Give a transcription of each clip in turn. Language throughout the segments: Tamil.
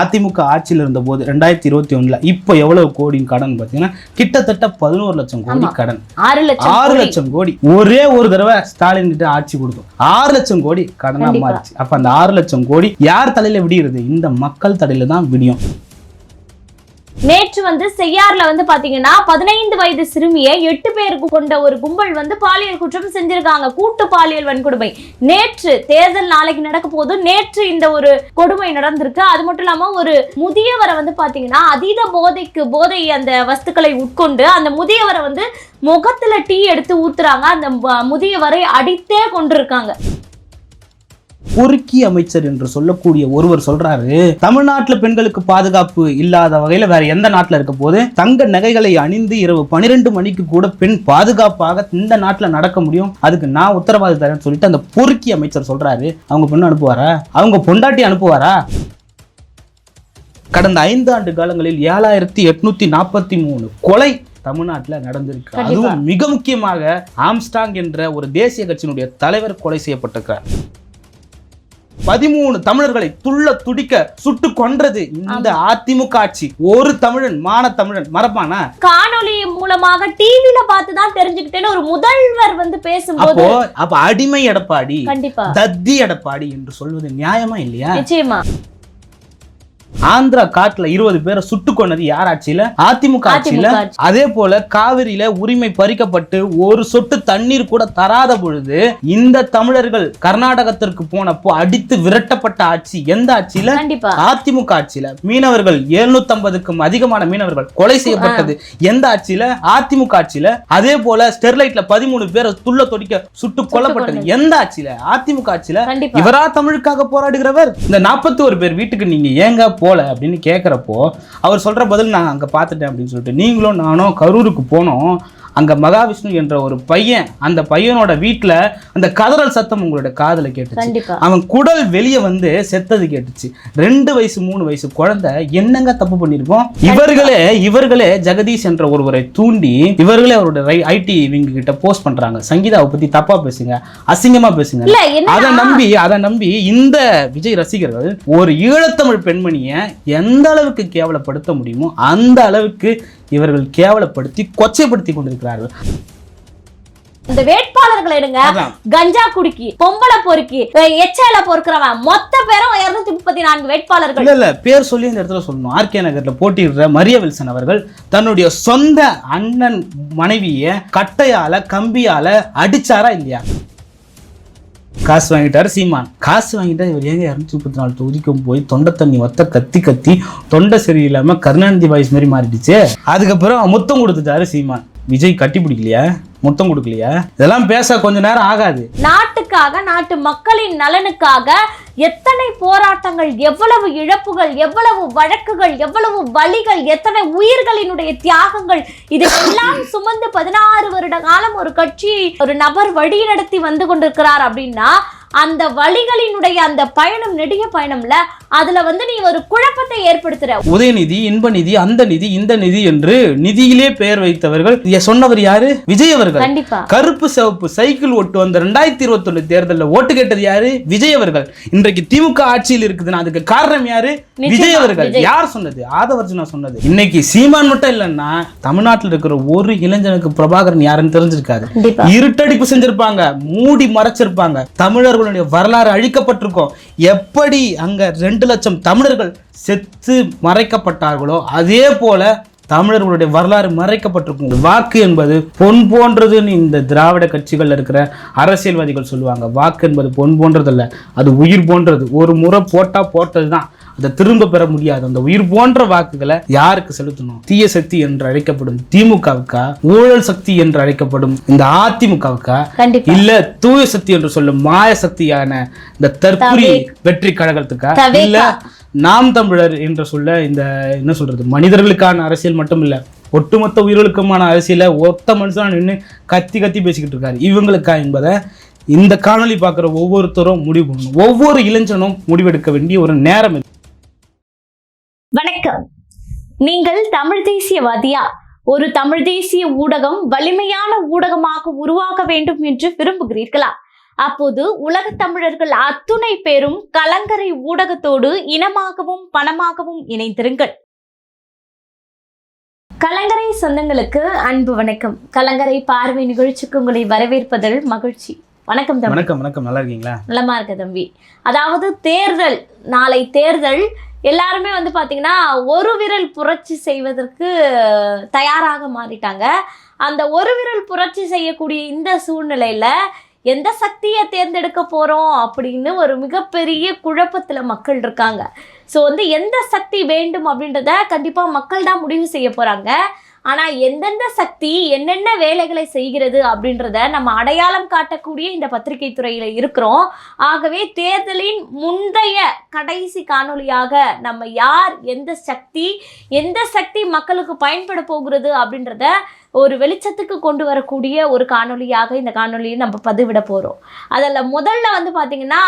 அதிமுக ஆட்சியில் இருந்த போது 2021 இப்போ எவ்வளவு கோடி கடன் பார்த்தீங்கன்னா கிட்டத்தட்ட 11 லட்சம் கோடி கடன். 6 லட்சம் கோடி ஒரே ஒரு தடவை ஸ்டாலின் கிட்ட ஆட்சி கொடுத்தோம். 6 லட்சம் கோடி கடனா மாறிச்சு. அப்ப அந்த 6 லட்சம் கோடி யார் தலையில விடியுறது? இந்த மக்கள் தலையில தான் விடியும். நேற்று செய்யாறுல பாத்தீங்கன்னா 15 வயது சிறுமியை 8 பேருக்கு கொண்ட ஒரு கும்பல் பாலியல் குற்றம் செஞ்சிருக்காங்க. கூட்டு பாலியல் வன்கொடுமை. நேற்று தேர்தல் நாளைக்கு நடக்க போது நேற்று இந்த ஒரு கொடுமை நடந்திருக்கு. அது மட்டும் இல்லாம ஒரு முதியவரை பாத்தீங்கன்னா அதீத போதை அந்த வஸ்துக்களை உட்கொண்டு அந்த முதியவரை முகத்துல டீ எடுத்து ஊத்துறாங்க. அந்த முதியவரை அடித்தே கொண்டிருக்காங்க. பொறுக்கி அமைச்சர் என்று சொல்லக்கூடிய ஒருவர் சொல்றாரு, தமிழ்நாட்டுல பெண்களுக்கு பாதுகாப்பு இல்லாத வகையில வேற எந்த நாட்டுல இருக்க போது தங்க நகைகளை அணிந்து இரவு 12 மணிக்கு கூட பெண் பாதுகாப்பாக இந்த நாட்டுல நடக்க முடியும், அதுக்கு நான் உத்தரவாதம் தரேன்னு சொல்லிட்டு அந்த பொறுக்கி அமைச்சர் சொல்றாரு. அவங்க பெண்ணு அனுப்புவாரா? அவங்க பொண்டாட்டி அனுப்புவாரா? கடந்த 5 ஆண்டு காலங்களில் 7843 கொலை தமிழ்நாட்டில் நடந்திருக்கு. அதுவும் மிக முக்கியமாக ஆம்ஸ்டாங் என்ற ஒரு தேசிய கட்சியினுடைய தலைவர் கொலை செய்யப்பட்டிருக்கிறார். 13 தமிழர்களை துடிக்க சுட்டு கொன்றது இந்த அதிமுக ஆட்சி. ஒரு தமிழன் மான தமிழன் மறப்பானா? காணொலி மூலமாக டிவில பார்த்துதான் தெரிஞ்சுக்கிட்டேன்னு ஒரு முதல்வர் பேசும்போது அப்ப அடிமை எடப்பாடி, கண்டிப்பா தத்தி எடப்பாடி என்று சொல்வது நியாயமா இல்லையா? நிச்சயமா. ஆந்திரா காட்டுல 20 பேரை சுட்டு கொண்டது யார் ஆட்சியில? அதிமுக ஆட்சியில. அதே போல காவிரியில உரிமை பறிக்கப்பட்டு ஒரு சொட்டு தண்ணீர் கூட தராத பொழுது இந்த தமிழர்கள் கர்நாடகத்திற்கு போனப்போ அடித்து விரட்டப்பட்ட ஆட்சி எந்த ஆட்சியில? அதிமுக ஆட்சியில. மீனவர்கள் 750க்கும் அதிகமான மீனவர்கள் கொலை செய்யப்பட்டது எந்த ஆட்சியில? அதிமுக ஆட்சியில. அதே போல ஸ்டெர்லைட்ல 13 பேரை துடிக்க சுட்டு கொல்லப்பட்டது எந்த ஆட்சியில? அதிமுக ஆட்சியில. இவரா தமிழுக்காக போராடுகிறவர்? இந்த 41 பேர் வீட்டுக்கு நீங்க ஏங்க போல அப்படின்னு கேட்கிறப்போ அவர் சொல்ற பதில், நான் அங்க பார்த்துட்டேன் அப்படின்னு சொல்லிட்டு. நீங்களும் நானும் கரூருக்கு போனோம். அங்க மகாவிஷ்ணு என்ற ஒரு பையன், அந்த பையனோட வீட்டுல அந்த கதறல் சத்தம் உங்களோட காதுல கேட்டுச்சு. அவன் குடல் வெளியே செத்தது கேட்டுச்சு. 2 வயசு 3 வயசு குழந்தை என்னங்க தப்பு பண்ணிருக்கோம்? இவர்களே ஜெகதீஷ் என்ற ஒருவரை தூண்டி இவர்களே அவரோட ஐடி விங் கிட்ட போஸ்ட் பண்றாங்க. சங்கீதாவை பத்தி தப்பா பேசுங்க, அசிங்கமா பேசுங்க. அதை நம்பி இந்த விஜய் ரசிகர்கள் ஒரு ஈழத்தமிழ் பெண்மணியை எந்த அளவுக்கு கேவலப்படுத்த முடியுமோ அந்த அளவுக்கு இவர்கள் கேவலப்படுத்தி கொச்சைப்படுத்தி கொண்டிருக்கிறார்கள். இந்த வேட்பாளர்கள் எடுங்க, கஞ்சா குடிக்கி, பொம்பளை பொறுக்கி, எச்ஐல பொறுக்கிறவன் மொத்த பேரும் 234 வேட்பாளர்கள். இல்ல பேர் சொல்லி இந்த இடத்துல சொல்லணும். ஆர்கே நகர்ல போட்டியிடுற மரியா வில்சன் அவர்கள் தன்னுடைய சொந்த அண்ணன் மனைவியை கட்டையால கம்பியால அடிச்சாரா இல்லையா? காசு வாங்கிட்டாரு சீமான். காசு வாங்கிட்டா இவர் ஏங்க 234 தொகுதிக்கும் போய் தொண்டை தண்ணி கத்தி தொண்டை சரியில்லாம கருணாநிதி வாய்ஸ் மாதிரி மாறிடுச்சு. அதுக்கப்புறம் முத்தம் கொடுத்துட்டாரு சீமான். விஜய் கட்டி பிடிக்கலையா? முத்தம் கொடுக்கலையா? இதெல்லாம் பேச கொஞ்ச நேரம் ஆகாது. நாட்டுக்காக, நாட்டு மக்களின் நலனுக்காக எத்தனை போராட்டங்கள், எவ்வளவு இழப்புகள், எவ்வளவு வழக்குகள், எவ்வளவு வலிகள், எத்தனை உயிர்களினுடைய தியாகங்கள், இதெல்லாம் சுமந்து 16 வருட காலம் ஒரு கட்சி ஒரு நபர் வழி நடத்தி வந்து கொண்டிருக்கிறார் அப்படின்னா அந்த வழிகளினுடைய அந்த பயணம் நெடிய பயணம்ல அதுல நீ ஒரு குழப்பத்தை ஏற்படுத்துற. உதயநிதி, இன்ப நிதி, அந்த நிதி, இந்த நிதி என்று நிதியிலே பெயர் வைத்தவர்கள் சொன்னவர் யாரு? விஜய் அவர்கள். கருப்பு சிவப்பு சைக்கிள் ஓட்டு வந்த 2021 தேர்தலில் ஓட்டு கேட்டது யாரு? விஜய் அவர்கள். இன்றைக்கு திமுக ஆட்சியில் இருக்குதுன்னா அதுக்கு காரணம் யாரு? விஜய் அவர்கள். யார் சொன்னது? ஆதவர்ஜுனா சொன்னது. இன்னைக்கு சீமான் மட்டும் இல்லைன்னா தமிழ்நாட்டில் இருக்கிற ஒரு இளைஞனுக்கு பிரபாகரன் யாருன்னு தெரிஞ்சிருக்காது. இருட்டடிப்பு செஞ்சிருப்பாங்க, மூடி மறைச்சிருப்பாங்க. தமிழர்களுடைய வரலாறு அழிக்கப்பட்டிருக்கும். எப்படி அங்க 2 லட்சம் தமிழர்கள் செத்து மறைக்கப்பட்டார்களோ அதே போல தமிழர்களுடைய வரலாறு மறைக்கப்பட்டிருக்கும். வாக்கு என்பது பொன் போன்றதுன்னு இந்த திராவிட கட்சிகள் இருக்கிற அரசியல்வாதிகள் சொல்லுவாங்க. வாக்கு என்பது பொன் போன்றது இல்ல, அது உயிர் போன்றது. ஒரு முறை போட்டதுதான், அதை திரும்ப பெற முடியாது. அந்த உயிர் போன்ற வாக்குகளை யாருக்கு செலுத்தணும்? தீய சக்தி என்று அழைக்கப்படும் திமுகவுக்கா, ஊழல் சக்தி என்று அழைக்கப்படும் இந்த அதிமுகவுக்கா, இல்ல தூய சக்தி என்று சொல்லும் மாய சக்தியான இந்த தற்குறி வெற்றி கழகத்துக்கா, இல்ல நாம் தமிழர் என்று சொல்ல இந்த என்ன சொல்றது மனிதர்களுக்கான அரசியல் மட்டும் இல்ல ஒட்டுமொத்த உயிர்களுக்குமான அரசியல ஒத்த மனுஷனா நின்று கத்தி பேசிக்கிட்டு இருக்காரு இவங்களுக்கா என்பதை இந்த காணொலி பார்க்குற ஒவ்வொருத்தரும் முடிவு பண்ணணும். ஒவ்வொரு இளைஞனும் முடிவெடுக்க வேண்டிய ஒரு நேரம். வணக்கம். நீங்கள் தமிழ் தேசியவாதியா? ஒரு தமிழ் தேசிய ஊடகம் வலிமையான ஊடகமாக உருவாக்க வேண்டும் என்று விரும்புகிறீர்களா? அப்போது உலகத் தமிழர்கள் அத்துணை பேரும் கலங்கரை ஊடகத்தோடு இனமாகவும் பணமாகவும் இணைந்திருங்கள். கலங்கரை சொந்தங்களுக்கு அன்பு வணக்கம். கலங்கரை பார்வை நிகழ்ச்சிக்கு உங்களை வரவேற்பதில் மகிழ்ச்சி. வணக்கம் தம்பி. வணக்கம் வணக்கம். நல்லா இருக்கீங்களா? நலமா இருக்க தம்பி. அதாவது தேர்தல், நாளை தேர்தல். எல்லாருமே வந்து பாத்தீங்கன்னா ஒரு விரல் புரட்சி செய்வதற்கு தயாராக மாறிட்டாங்க. அந்த ஒரு விரல் புரட்சி செய்யக்கூடிய இந்த சூழ்நிலையில எந்த சக்தியை தேர்ந்தெடுக்க போறோம் அப்படின்னு ஒரு மிகப்பெரிய குழப்பத்துல மக்கள் இருக்காங்க. ஸோ வந்து எந்த சக்தி வேண்டும் அப்படின்றத கண்டிப்பா மக்கள் தான் முடிவு செய்ய போறாங்க. ஆனா எந்தெந்த சக்தி என்னென்ன வேலைகளை செய்கிறது அப்படின்றத நம்ம அடையாளம் காட்டக்கூடிய இந்த பத்திரிகை துறையில இருக்கிறோம். ஆகவே தேர்தலின் முந்தைய கடைசி காணொளியாக நம்ம யார், எந்த சக்தி மக்களுக்கு பயன்பட போகிறது அப்படின்றத ஒரு வெளிச்சத்துக்கு கொண்டு வரக்கூடிய ஒரு காணொளியாக இந்த காணொலியை நம்ம பதிவிட போறோம். அதில் முதல்ல வந்து பாத்தீங்கன்னா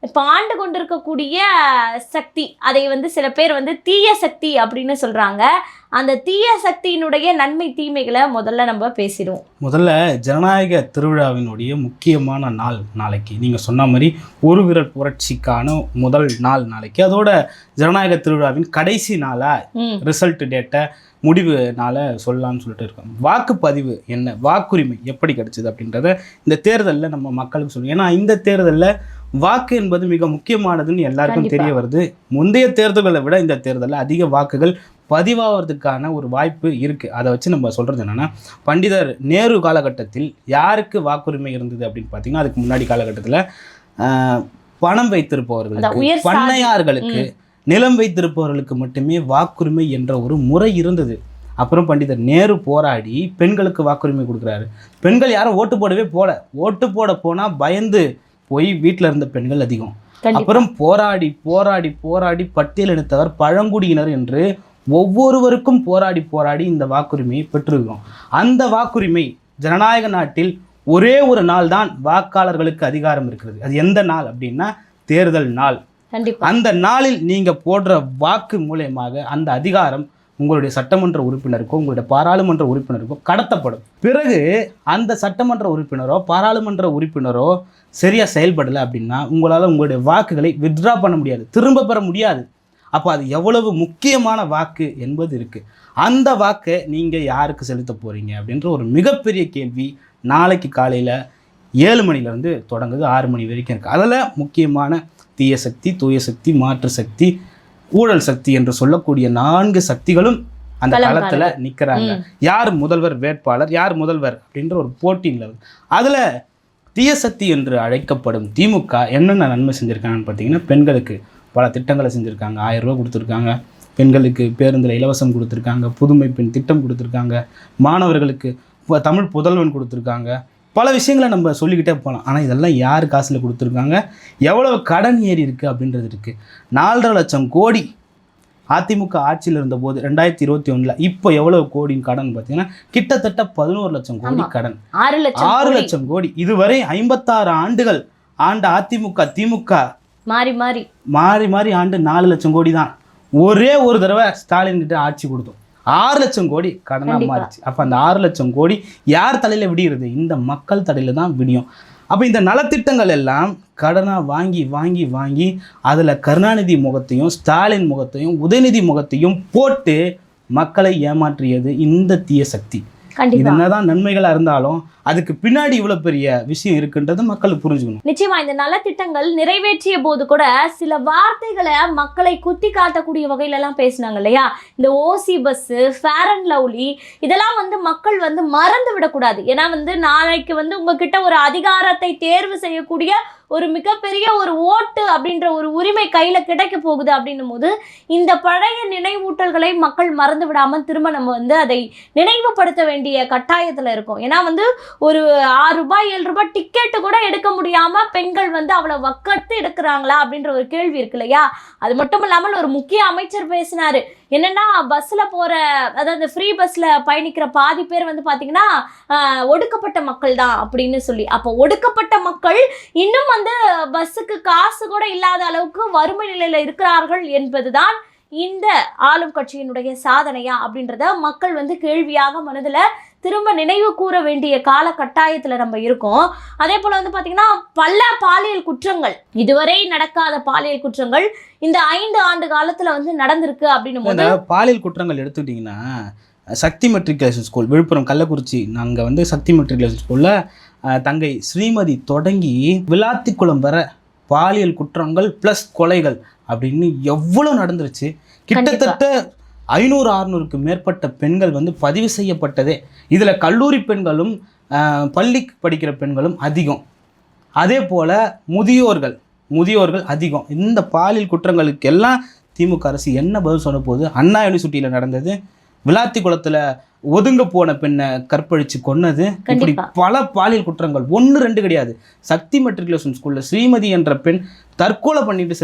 இப்போ ஆண்டு கொண்டிருக்கக்கூடிய சக்தி, அதை வந்து சில பேர் வந்து தீய சக்தி அப்படின்னு சொல்றாங்க. அந்த தீய சக்தியினுடைய நன்மை தீமைகளை முதல்ல நம்ம பேசிடுவோம். முதல்ல ஜனநாயக திருவிழாவினுடைய முக்கியமான நாள் நாளைக்கு. நீங்கள் சொன்ன மாதிரி ஒரு விரல் புரட்சிக்கான முதல் நாள் நாளைக்கு. அதோட ஜனநாயக திருவிழாவின் கடைசி நாளாக ரிசல்ட் டேட்டை முடிவு நாளை சொல்லலாம்னு சொல்லிட்டு இருக்கோம். வாக்குப்பதிவு என்ன, வாக்குரிமை எப்படி கிடைச்சிது அப்படின்றத இந்த தேர்தலில் நம்ம மக்களுக்கு சொல்லுவோம். ஏன்னா இந்த தேர்தலில் வாக்கு என்பது மிக முக்கியமானதுன்னு எல்லாருக்கும் தெரிய வருது. முந்தைய தேர்தல்களை விட இந்த தேர்தலில் அதிக வாக்குகள் பதிவாகிறதுக்கான ஒரு வாய்ப்பு இருக்குது. அதை வச்சு நம்ம சொல்கிறது என்னென்னா, பண்டிதர் நேரு காலகட்டத்தில் யாருக்கு வாக்குரிமை இருந்தது அப்படின்னு பார்த்தீங்கன்னா, அதுக்கு முன்னாடி காலகட்டத்தில் பணம் வைத்திருப்பவர்களுக்கு, பண்ணையார்களுக்கு, நிலம் வைத்திருப்பவர்களுக்கு மட்டுமே வாக்குரிமை என்ற ஒரு முறை இருந்தது. அப்புறம் பண்டிதர் நேரு போராடி பெண்களுக்கு வாக்குரிமை கொடுக்குறாரு. பெண்கள் யாரும் ஓட்டு போடவே ஓட்டு போட போனால் பயந்து போய் வீட்டில் இருந்த பெண்கள் அதிகம். அப்புறம் போராடி போராடி போராடி பட்டியலினத்தவர், பழங்குடியினர் என்று ஒவ்வொருவருக்கும் போராடி இந்த வாக்குரிமையை பெற்றிருக்கிறோம். அந்த வாக்குரிமை ஜனநாயக நாட்டில் ஒரே ஒரு நாள் தான் வாக்காளர்களுக்கு அதிகாரம் இருக்கிறது. அது எந்த நாள் அப்படின்னா தேர்தல் நாள். அந்த நாளில் நீங்க போடுற வாக்கு மூலயமாக அந்த அதிகாரம் உங்களுடைய சட்டமன்ற உறுப்பினருக்கோ உங்களுடைய பாராளுமன்ற உறுப்பினருக்கோ கடத்தப்படும். பிறகு அந்த சட்டமன்ற உறுப்பினரோ பாராளுமன்ற உறுப்பினரோ சரியா செயல்படலை அப்படின்னா உங்களால் உங்களுடைய வாக்குகளை வித்ட்ரா பண்ண முடியாது, திரும்ப பெற முடியாது. அப்போ அது எவ்வளவு முக்கியமான வாக்கு என்பது இருக்குது. அந்த வாக்கை நீங்கள் யாருக்கு செலுத்த போகிறீங்க அப்படின்ற ஒரு மிகப்பெரிய கேள்வி நாளைக்கு காலையில் 7 மணிலேருந்து தொடங்குது, 6 மணி வரைக்கும் இருக்குது. அதில் முக்கியமான தீய சக்தி, தூய சக்தி, மாற்று சக்தி, ஊழல் சக்தி என்று சொல்லக்கூடிய 4 சக்திகளும் அந்த களத்தில் நிற்கிறாங்க. யார் முதல்வர் வேட்பாளர், யார் முதல்வர் அப்படின்ற ஒரு போட்டியில். அதில் தீய சக்தி என்று அழைக்கப்படும் திமுக என்னென்ன நன்மை செஞ்சுருக்காங்கன்னு பார்த்தீங்கன்னா, பெண்களுக்கு பல திட்டங்களை செஞ்சுருக்காங்க. 1000 ரூபா கொடுத்துருக்காங்க, பெண்களுக்கு பேருந்தில் இலவசம் கொடுத்துருக்காங்க, புதுமை பெண் திட்டம் கொடுத்துருக்காங்க, மாணவர்களுக்கு தமிழ் புதல்வன் கொடுத்துருக்காங்க. பல விஷயங்களை நம்ம சொல்லிக்கிட்டே போகலாம். ஆனால் இதெல்லாம் யார் காசில் கொடுத்துருக்காங்க, எவ்வளவு கடன் ஏறி இருக்குது அப்படின்றது இருக்குது. 4.5 லட்சம் கோடி அதிமுக ஆட்சியில் இருந்தபோது 2021 இப்போ எவ்வளவு கோடியின் கடன் பார்த்தீங்கன்னா கிட்டத்தட்ட 11 லட்சம் கோடி கடன். 6 லட்சம் கோடி. இதுவரை 56 ஆண்டுகள் ஆண்ட அதிமுக திமுக மாறி மாறி ஆண்டு 4 லட்சம் கோடி தான். ஒரே ஒரு தடவை ஸ்டாலின் கிட்ட ஆட்சி கொடுத்தோம், 6 லட்சம் கோடி கடனாக மாறிச்சு. அப்போ அந்த 6 லட்சம் கோடி யார் தலையில் விடிகிறது? இந்த மக்கள் தலையில் தான் விடியும். அப்போ இந்த நலத்திட்டங்கள் எல்லாம் கடனாக வாங்கி வாங்கி வாங்கி அதில் கருணாநிதி முகத்தையும் ஸ்டாலின் முகத்தையும் உதயநிதி முகத்தையும் போட்டு மக்களை ஏமாற்றியது இந்த தீய சக்தி. என்னதான் நன்மைகளா இருந்தாலும் அதுக்கு பின்னாடி இவ்வளவு பெரிய விஷயம் இருக்குன்றது மக்களுக்கு புரிஞ்சுக்கணும். நிச்சயமா இந்த நலத்திட்டங்கள் நிறைவேற்றிய போது கூட சில வார்த்தைகளை மக்களை குத்தி காட்டக்கூடிய வகையில எல்லாம் பேசினாங்க இல்லையா? இந்த ஓசி பஸ், ஃபேர் அண்ட் லவ்லி, இதெல்லாம் வந்து மக்கள் வந்து மறந்து விடக்கூடாது. ஏன்னா வந்து நாளைக்கு வந்து உங்ககிட்ட ஒரு அதிகாரத்தை தேர்வு செய்யக்கூடிய ஒரு மிகப்பெரிய ஒரு ஓட்டு அப்படின்ற ஒரு உரிமை கையில கிடைக்க போகுது அப்படின்னும் போது இந்த பழைய நினைவூட்டல்களை மக்கள் மறந்து விடாம திரும்ப நம்ம வந்து அதை நினைவுபடுத்த வேண்டிய கட்டாயத்துல இருக்கும். ஏன்னா வந்து ஒரு 6 ரூபாய் 7 ரூபாய் டிக்கெட்டு கூட எடுக்க முடியாம பெண்கள் வந்து அவ்வளவு வக்கத்து எடுக்கிறாங்களா அப்படின்ற ஒரு கேள்வி இருக்கு இல்லையா? அது மட்டும் இல்லாமல் ஒரு முக்கிய அமைச்சர் பேசினாரு. என்னன்னா பஸ்ல போற, அதாவது ஃப்ரீ பஸ்ல பயணிக்கிற பாதி பேர் வந்து பாத்தீங்கன்னா ஒடுக்கப்பட்ட மக்கள் தான் அப்படின்னு சொல்லி. அப்போ ஒடுக்கப்பட்ட மக்கள் இன்னும் வந்து பஸ்ஸுக்கு காசு கூட இல்லாத அளவுக்கு வறுமை நிலையில இருக்கிறார்கள் என்பதுதான் இந்த ஆளும் கட்சியினுடைய சாதனையா அப்படின்றத மக்கள் வந்து கேள்வியாக மனதுல திரும்ப நினைவு கூற வேண்டிய கால கட்டாயத்துல நம்ம இருக்கோம். அதே போல வந்து பாத்தீங்கன்னா பல பாலியல் குற்றங்கள், இதுவரை நடக்காத பாலியல் குற்றங்கள் இந்த 5 ஆண்டு காலத்துல வந்து நடந்திருக்கு அப்படின்னும் போது பாலியல் குற்றங்கள் எடுத்துக்கிட்டீங்கன்னா சக்தி மெட்ரிகுலேஷன் ஸ்கூல் விழுப்புரம் கள்ளக்குறிச்சி, நாங்கள் வந்து சக்தி மெட்ரிகுலேஷன் ஸ்கூலில் தங்கை ஸ்ரீமதி தொடங்கி விளாத்திக்குளம் வர பாலியல் குற்றங்கள் ப்ளஸ் கொலைகள் அப்படின்னு எவ்வளோ நடந்துருச்சு. கிட்டத்தட்ட 500-600க்கு மேற்பட்ட பெண்கள் வந்து பதிவு செய்யப்பட்டதே. இதில் கல்லூரி பெண்களும் பள்ளி படிக்கிற பெண்களும் அதிகம். அதே போல் முதியோர்கள் அதிகம். இந்த பாலியல் குற்றங்களுக்கு எல்லாம் திமுக அரசு என்ன பதில் சொன்ன போது, அண்ணா யூனிவர்சிட்டியில் நடந்தது, விளாத்திக்குளத்தில் ஒதுங்க போன பெண்ணை கற்பழிச்சு கொன்னது, இப்படி பல பாலியல் குற்றங்கள் 1-2 கிடையாது. சக்தி மெட்ரிகுலேஷன் ஸ்கூலில் ஸ்ரீமதி என்ற பெண் தற்கொலை பண்ணிட்டு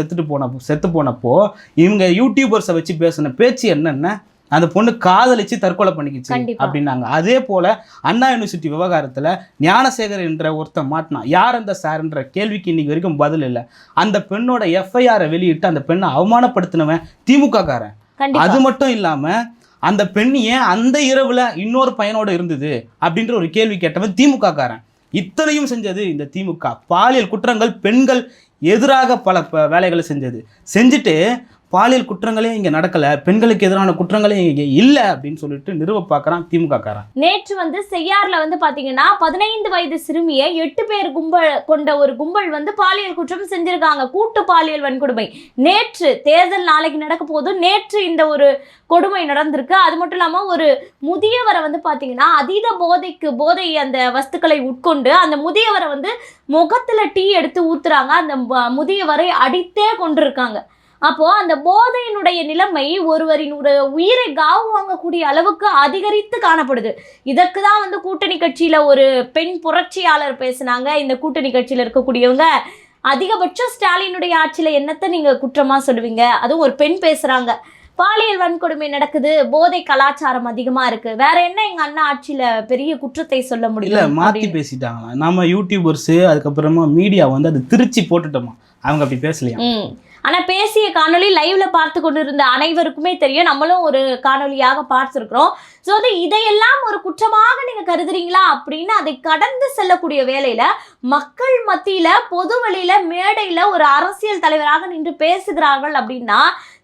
செத்து போனப்போ இவங்க யூடியூபர்ஸை வச்சு பேசின பேச்சு என்னென்ன, அந்த பொண்ணு காதலிச்சு தற்கொலை பண்ணிக்கிச்சு அப்படின்னாங்க. அதே போல் அண்ணா யூனிவர்சிட்டி விவகாரத்தில் ஞானசேகர் என்ற ஒருத்தன் மாட்டினான். யார் அந்த சார்ன்ற கேள்விக்கு இன்னைக்கு வரைக்கும் பதில் இல்லை. அந்த பெண்ணோட எஃப்ஐஆரை வெளியிட்டு அந்த பெண்ணை அவமானப்படுத்தினவன் திமுக காரன். அது மட்டும் இல்லாமல் அந்த பெண்ணியே அந்த இரவுல இன்னொரு பையனோட இருந்தது அப்படின்ற ஒரு கேள்வி கேட்டவன் திமுக காரன். இத்தனையும் செஞ்சது இந்த திமுக. பாலியல் குற்றங்கள் பெண்கள் எதிராக பல வேலைகளை செஞ்சுட்டு பாலியல் குற்றங்களே இங்கே நடக்கலை, பெண்களுக்கு எதிரான குற்றங்களே இங்கே இல்லை அப்படின்னு சொல்லிட்டு நிறுவ பார்க்குறான் திமுக காரன். நேற்று வந்து செய்யாறில் வந்து பார்த்தீங்கன்னா 15 வயது சிறுமியை 8 பேர் கொண்ட ஒரு கும்பல் வந்து பாலியல் குற்றம் செஞ்சிருக்காங்க. கூட்டு பாலியல் வன்கொடுமை. நேற்று தேர்தல் நாளைக்கு நடக்க போது நேற்று இந்த ஒரு கொடுமை நடந்திருக்கு. அது மட்டும் இல்லாமல் ஒரு முதியவரை வந்து பார்த்தீங்கன்னா அதீத போதை அந்த வஸ்துக்களை உட்கொண்டு அந்த முதியவரை வந்து முகத்தில் டீ எடுத்து ஊத்துறாங்க. அந்த முதியவரை அடித்தே கொண்டிருக்காங்க. அப்போ அந்த போதையினுடைய நிலைமை ஒருவரின் உயிரை காவு வாங்கக்கூடிய அளவுக்கு அதிகரித்து காணப்படுது. இதற்கு தான் வந்து கூட்டணி கட்சியில ஒரு பெண் புரட்சியாளர் பேசினாங்க. இந்த கூட்டணி கட்சியில இருக்கக்கூடியவங்க அதிகபட்சம் ஸ்டாலினுடைய ஆட்சியில என்னத்தை நீங்க குற்றமா சொல்லுவீங்க, அதுவும் ஒரு பெண் பேசுறாங்க. பாலியல் வன்கொடுமை நடக்குது, போதை கலாச்சாரம் அதிகமா இருக்கு, வேற என்ன எங்க அண்ணா ஆட்சியில பெரிய குற்றத்தை சொல்ல முடியல. மாத்தி பேசிட்டாங்களா நம்ம யூடியூபர்ஸ், அதுக்கப்புறமா மீடியா வந்து அது திருச்சி போட்டுட்டோமா, அவங்க அப்படி பேசலையா. ஆனா பேசிய காணொலி லைவ்ல பார்த்து கொண்டு இருந்த அனைவருக்குமே தெரியும், நம்மளும் ஒரு காணொலியாக பார்த்துருக்கிறோம். ஸோ அது இதையெல்லாம் ஒரு குற்றமாக நீங்க கருதுறீங்களா அப்படின்னு அதை கடந்து செல்லக்கூடிய வேலையில மக்கள் மத்தியில பொது வழியில மேடையில ஒரு அரசியல் தலைவராக நின்று பேசுகிறார்கள் அப்படின்னா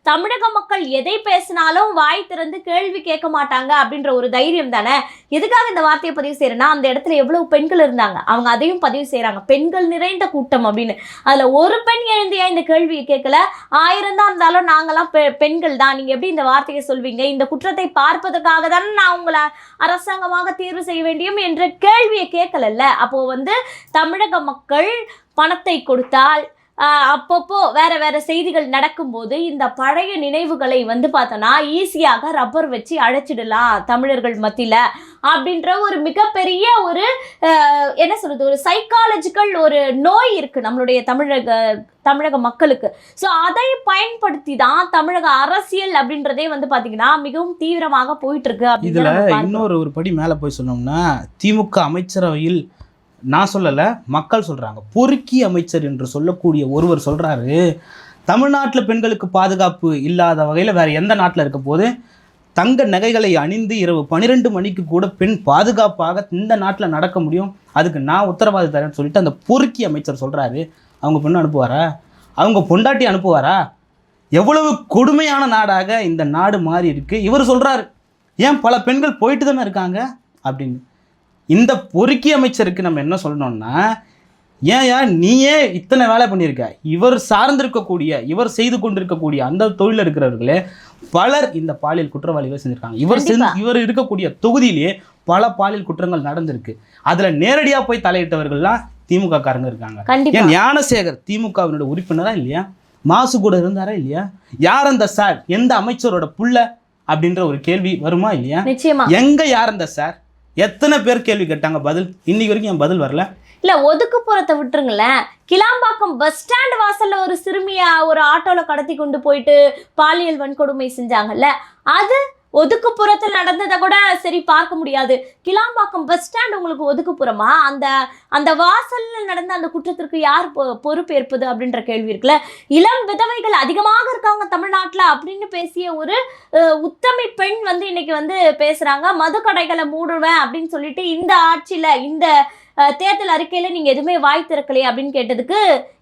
தமிழக மக்கள் எதை பேசினாலும் வாய் திறந்து கேள்வி கேட்க மாட்டாங்க அப்படின்ற ஒரு தைரியம் தானே. எதுக்காக இந்த வார்த்தையை பதிவு செய்யறேன்னா, அந்த இடத்துல எவ்வளவு பெண்கள் இருந்தாங்க, அவங்க அதையும் பதிவு செய்யறாங்க. பெண்கள் நிறைந்த கூட்டம் அப்படின்னு. அதுல ஒரு பெண் எழுந்தியா இந்த கேள்வியை கேட்கல. 1000 தான் இருந்தாலும் நாங்கெல்லாம் பெண்கள் தான், நீங்க எப்படி இந்த வார்த்தையை சொல்வீங்க, இந்த குற்றத்தை பார்ப்பதற்காக தானே நான் உங்களை அரசாங்கமாக தேர்வு செய்ய வேண்டும் என்ற கேள்வியை கேட்கல. அப்போ வந்து தமிழக மக்கள் பணத்தை கொடுத்தால் அப்பப்போ வேற செய்திகள் நடக்கும்போது இந்த பழைய நினைவுகளை வந்து பார்த்தோன்னா ஈஸியாக ரப்பர் வச்சு அழைச்சிடலாம் தமிழர்கள் மத்தியில அப்படின்ற ஒரு மிகப்பெரிய ஒரு என்ன சொல்றது, ஒரு சைக்காலஜிக்கல் ஒரு நோய் இருக்கு நம்மளுடைய தமிழக மக்களுக்கு. ஸோ அதை பயன்படுத்தி தான் தமிழக அரசியல் அப்படின்றதே வந்து பார்த்தீங்கன்னா மிகவும் தீவிரமாக போயிட்டு இருக்கு. இதுல இன்னொரு படி மேலே போய் சொன்னோம்னா, திமுக அமைச்சரவையில் நான் சொல்லலை, மக்கள் சொல்கிறாங்க, பொறுக்கி அமைச்சர் என்று சொல்லக்கூடிய ஒருவர் சொல்கிறாரு, தமிழ்நாட்டில் பெண்களுக்கு பாதுகாப்பு இல்லாத வகையில் வேறு எந்த நாட்டில் இருக்க போது தங்க நகைகளை அணிந்து இரவு 12 மணிக்கு கூட பெண் பாதுகாப்பாக இந்த நாட்டில் நடக்க முடியும், அதுக்கு நான் உத்தரவாதம் தரேன்னு சொல்லிட்டு அந்த பொறுக்கி அமைச்சர் சொல்கிறாரு. அவங்க பெண்ணு அனுப்புவாரா, அவங்க பொண்டாட்டி அனுப்புவாரா? எவ்வளவு கொடுமையான நாடாக இந்த நாடு மாறி இருக்கு. இவர் சொல்கிறாரு, ஏன் பல பெண்கள் போயிட்டு தானே இருக்காங்க அப்படின்னு. இந்த பொறுக்கி அமைச்சருக்கு நம்ம என்ன சொல்லணும்னா, ஏன் நீயே இத்தனை வேலை பண்ணியிருக்க, இவர் சார்ந்திருக்கக்கூடிய இவர் செய்து கொண்டிருக்கக்கூடிய அந்த தொழில் இருக்கிறவர்களே பலர் இந்த பாலியல் குற்றவாளிகள் செஞ்சுருக்காங்க. இவர் இருக்கக்கூடிய தொகுதியிலேயே பல பாலியல் குற்றங்கள் நடந்திருக்கு. அதில் நேரடியாக போய் தலையிட்டவர்கள்லாம் திமுக காரங்க இருக்காங்க. ஏன் ஞானசேகர் திமுகவினுடைய உறுப்பினரா இல்லையா, மாசு கூட இருந்தாரா இல்லையா, யார் அந்த சார், எந்த அமைச்சரோட புள்ள அப்படின்ற ஒரு கேள்வி வருமா இல்லையா, எங்க யார் அந்த சார், எத்தனை பேர் கேள்வி கேட்டாங்க, பதில் இன்னைக்கு வரைக்கும் என் பதில் வரல. இல்ல ஒதுக்குப்புறத்தை விட்டுருங்களேன், கிளாம்பாக்கம் பஸ் ஸ்டாண்ட் வாசல்ல ஒரு சிறுமியா ஒரு ஆட்டோல கடத்தி கொண்டு போயிட்டு பாலியல் வன்கொடுமை செஞ்சாங்கல்ல, அது ஒதுக்குப்புறத்தில் நடந்ததை கூட சரி பார்க்க முடியாது. கிளாம்பாக்கம் பஸ் ஸ்டாண்ட் உங்களுக்கு ஒதுக்குப்புறமா? அந்த வாசல்ல நடந்த அந்த குற்றத்திற்கு யார் பொறுப்பேற்பது அப்படின்ற கேள்வி இருக்குல்ல. இளம் விதவைகள் அதிகமாக இருக்காங்க தமிழ்நாட்டுல அப்படின்னு பேசிய ஒரு உத்தமி பெண் வந்து இன்னைக்கு வந்து பேசுறாங்க. மதுக்கடைகளை மூடுவேன் அப்படின்னு சொல்லிட்டு இந்த ஆட்சியில இந்த தேர்தல் அறிக்கையில நீங்க எதுவுமே வாய் திறக்கலையே அப்படின்னு கேட்டதுக்கு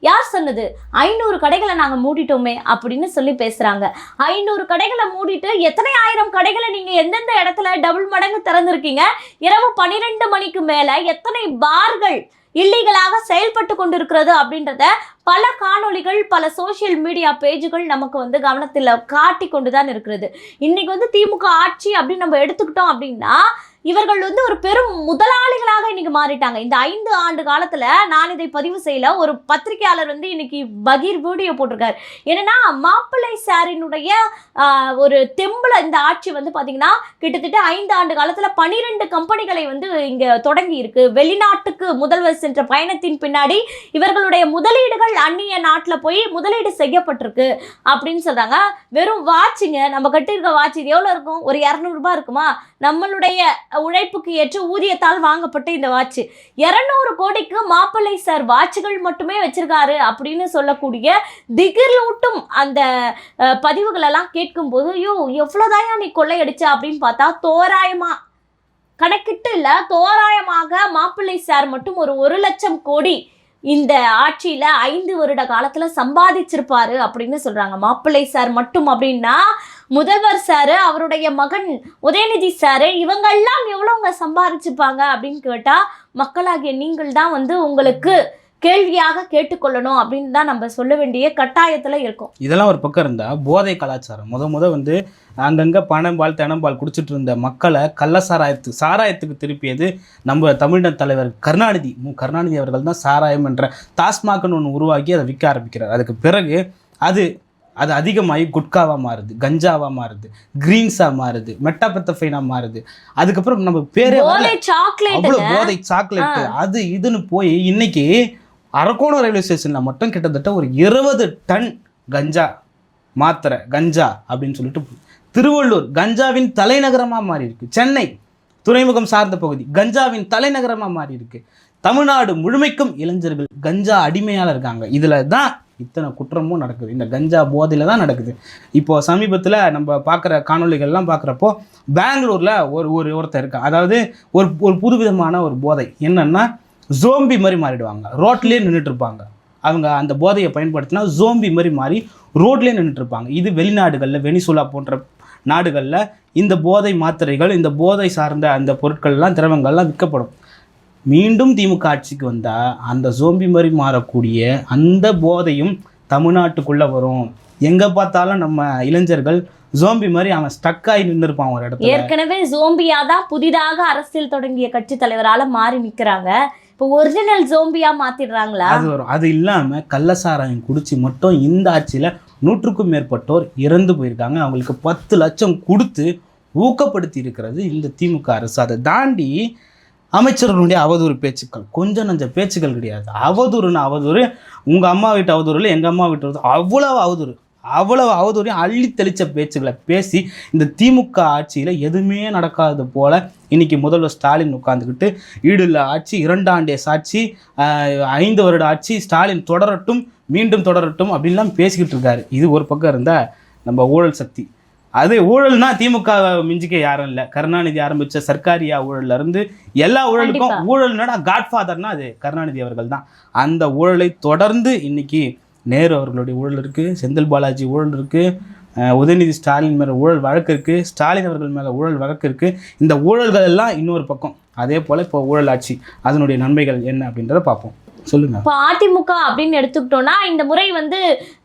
யார் சொன்னது? 500 கடைகளை நாங்க மூடிட்டோமே அப்படின்னு சொல்லி பேசுறாங்க. 500 கடைகளை மூடிட்டு எத்தனை ஆயிரம் கடைகளை நீங்க எந்தெந்த இடத்துல டபுள் மடங்கு திறந்திருக்கீங்க? இரவு 12 மணிக்கு மேல எத்தனை பார்கள் இல்லீகலாக செயல்பட்டு கொண்டிருக்கிறது அப்படின்றத பல காணொளிகள், பல சோசியல் மீடியா பேஜுகள் நமக்கு வந்து கவனத்தில் காட்டி கொண்டுதான் இருக்கிறது. இன்னைக்கு வந்து திமுக ஆட்சி அப்படின்னு நம்ம எடுத்துக்கிட்டோம் அப்படின்னா இவர்கள் வந்து ஒரு பெரும் முதலாளிகளாக இன்னைக்கு மாறிட்டாங்க. இந்த 5 ஆண்டு காலத்துல நான் இதை பதிவு செய்யல, ஒரு பத்திரிகையாளர் வந்து இன்னைக்கு பகீர் வீடியோ போட்டிருக்காரு. என்னன்னா மாப்பிள்ளை சாரினுடைய ஒரு தெம்புல இந்த ஆட்சி வந்து பாத்தீங்கன்னா கிட்டத்தட்ட 5 ஆண்டு காலத்துல 12 கம்பெனிகளை வந்து இங்க தொடங்கி இருக்கு. வெளிநாட்டுக்கு முதல்வர் சென்ற பயணத்தின் பின்னாடி இவர்களுடைய முதலீடுகள் அந்நிய நாட்டுல போய் முதலீடு செய்யப்பட்டிருக்கு அப்படின்னு சொல்றாங்க. வெறும் வாட்சுங்க, நம்ம கட்டியிருக்க வாட்ச் இது எவ்வளவு இருக்கும்? ஒரு 200 ரூபாய் இருக்குமா? நம்மளுடைய உழைப்புக்கு ஏற்ற ஊதியத்தால் வாங்கப்பட்ட இந்த வாட்ச் 200 கோடிக்கு மாப்பிள்ளை சார் வாட்சுகள் மட்டுமே வச்சிருக்காரு அப்படின்னு சொல்லக்கூடிய திகிலூட்டும் அந்த பதிவுகள் எல்லாம் கேட்கும் போது ஐயோ எவ்வளவுதாயா நீ கொள்ளையடிச்ச அப்படின்னு பார்த்தா தோராயமா கணக்கிட்டு இல்ல, தோராயமாக மாப்பிள்ளை சார் மட்டும் ஒரு 1 லட்சம் கோடி இந்த ஆட்சியில 5 வருட காலத்துல சம்பாதிச்சிருப்பாரு அப்படின்னு சொல்றாங்க. மாப்பிள்ளை சார் மட்டும் அப்படின்னா முதல்வர் சாரு, அவருடைய மகன் உதயநிதி சாரு, இவங்க எல்லாம் எவ்வளவுங்க சம்பாதிச்சிருப்பாங்க அப்படின்னு கேட்டா மக்களாகிய நீங்கள் தான் வந்து உங்களுக்கு கேள்வியாக கேட்டுக்கொள்ளணும் அப்படின்னு தான் நம்ம சொல்ல வேண்டிய கட்டாயத்துல இருக்கும். இதெல்லாம் ஒரு பக்கம் இருந்தா போதை கலாச்சாரம் முத வந்து அங்கங்க பணம்பால் தெனம்பால் குடிச்சிட்டு இருந்த மக்களை சாராயத்துக்கு திருப்பியது நம்ம தமிழின தலைவர் கருணாநிதி அவர்கள் தான். சாராயம் என்ற டாஸ்மாக்னு ஒன்று உருவாக்கி அதை விற்க ஆரம்பிக்கிறார். அதுக்கு பிறகு அது அதிகமாகி குட்காவாக மாறுது, கஞ்சாவாக மாறுது, கிரீன்ஸாக மாறுது, மெட்டாபெத்தஃபைனாக மாறுது. அதுக்கப்புறம் நம்ம பேரே அவ்வளோ போதை சாக்லேட்டு அது இதுன்னு போய் இன்னைக்கு அரக்கோணம் ரயில்வே ஸ்டேஷனில் மட்டும் கிட்டத்தட்ட ஒரு 20 டன் கஞ்சா அப்படின்னு சொல்லிட்டு திருவள்ளூர் கஞ்சாவின் தலைநகரமாக மாறி இருக்கு. சென்னை துறைமுகம் சார்ந்த பகுதி கஞ்சாவின் தலைநகரமாக மாறி இருக்கு. தமிழ்நாடு முழுமைக்கும் இளைஞர்கள் கஞ்சா அடிமையால் இருக்காங்க. இதில் தான் இத்தனை குற்றமும் நடக்குது, இந்த கஞ்சா போதையில் தான் நடக்குது. இப்போது சமீபத்தில் நம்ம பார்க்குற காணொலிகள்லாம் பார்க்குறப்போ பெங்களூரில் ஒருத்தர் இருக்கான். அதாவது ஒரு புதுவிதமான ஒரு போதை என்னன்னா ஜோம்பி மாதிரி மாறிடுவாங்க, ரோட்லேயே நின்றுட்டு இருப்பாங்க. அவங்க அந்த போதையை பயன்படுத்தினா ஜோம்பி மாதிரி மாறி ரோட்லேயே நின்றுட்டு இருப்பாங்க. இது வெளிநாடுகளில் வெனிசுலா போன்ற நாடுகளில் இந்த போதை மாத்திரைகள், இந்த போதை சார்ந்த அந்த பொருட்கள்லாம் திரவங்கள்லாம் விற்கப்படும். மீண்டும் திமுக ஆட்சிக்கு வந்தால் அந்த ஜோம்பி மாதிரி மாறக்கூடிய அந்த போதையும் தமிழ்நாட்டுக்குள்ளே வரும். எங்கே பார்த்தாலும் நம்ம இளைஞர்கள் ஜோம்பி மாதிரி அவன் ஸ்டக்காகி நின்று இருப்பான் ஒரு இடத்துல. ஏற்கனவே ஜோம்பியா தான் புதிதாக அரசியல் தொடங்கிய கட்சி தலைவரால் மாறி நிற்கிறாங்க. இப்போ ஒரிஜினல் ஜோம்பியா மாத்திடுறாங்களா? அது வரும். அது இல்லாமல் கள்ளசாராயம் குடிச்சு மட்டும் இந்த ஆட்சியில் 100க்கும் மேற்பட்டோர் இறந்து போயிருக்காங்க. அவங்களுக்கு 10 லட்சம் கொடுத்து ஊக்கப்படுத்தி இருக்கிறது இந்த திமுக அரசு. அதை தாண்டி அமைச்சர்களுடைய அவதூறு பேச்சுக்கள் கொஞ்சம் நஞ்ச பேச்சுக்கள் கிடையாது. அவதூறு உங்கள் அம்மா வீட்டு அவதூறு இல்லை, எங்கள் அம்மா வீட்டு அவ்வளவு அவதூறையும் அள்ளி தெளித்த பேச்சுக்களை பேசி இந்த திமுக ஆட்சியில் எதுவுமே நடக்காதது போல் இன்றைக்கி முதல்வர் ஸ்டாலின் உட்காந்துக்கிட்டு ஈடுள்ள ஆட்சி, 2 ஆண்டே சாட்சி, 5 வருட ஆட்சி, ஸ்டாலின் தொடரட்டும் மீண்டும் தொடரட்டும் அப்படின்லாம் பேசிக்கிட்டு இருக்காரு. இது ஒரு பக்கம் இருந்தால் நம்ம ஊழல் சக்தி. அது ஊழல்னா திமுக மிஞ்சிக்க யாரும் இல்லை. கருணாநிதி ஆரம்பித்த சர்க்காரியா ஊழல்லேருந்து எல்லா ஊழலுக்கும் ஊழல்னா காட்ஃபாதர்னா அது கருணாநிதி அவர்கள் தான். அந்த ஊழலை தொடர்ந்து இன்னைக்கு நேரு அவர்களுடைய ஊழல் இருக்குது, செந்தில் பாலாஜி ஊழல் இருக்குது, உதயநிதி ஸ்டாலின் மேலே ஊழல் வழக்கு இருக்குது, ஸ்டாலின் அவர்கள் மேலே ஊழல் வழக்கு இருக்குது. இந்த ஊழல்கள் எல்லாம் இன்னொரு பக்கம். அதே போல் இப்போ ஊழல் ஆட்சி அதனுடைய நன்மைகள் என்ன அப்படின்றத பார்ப்போம். சொல்லுங்க. இப்போ அதிமுக அப்படின்னு எடுத்துக்கிட்டோம்னா இந்த முறை வந்து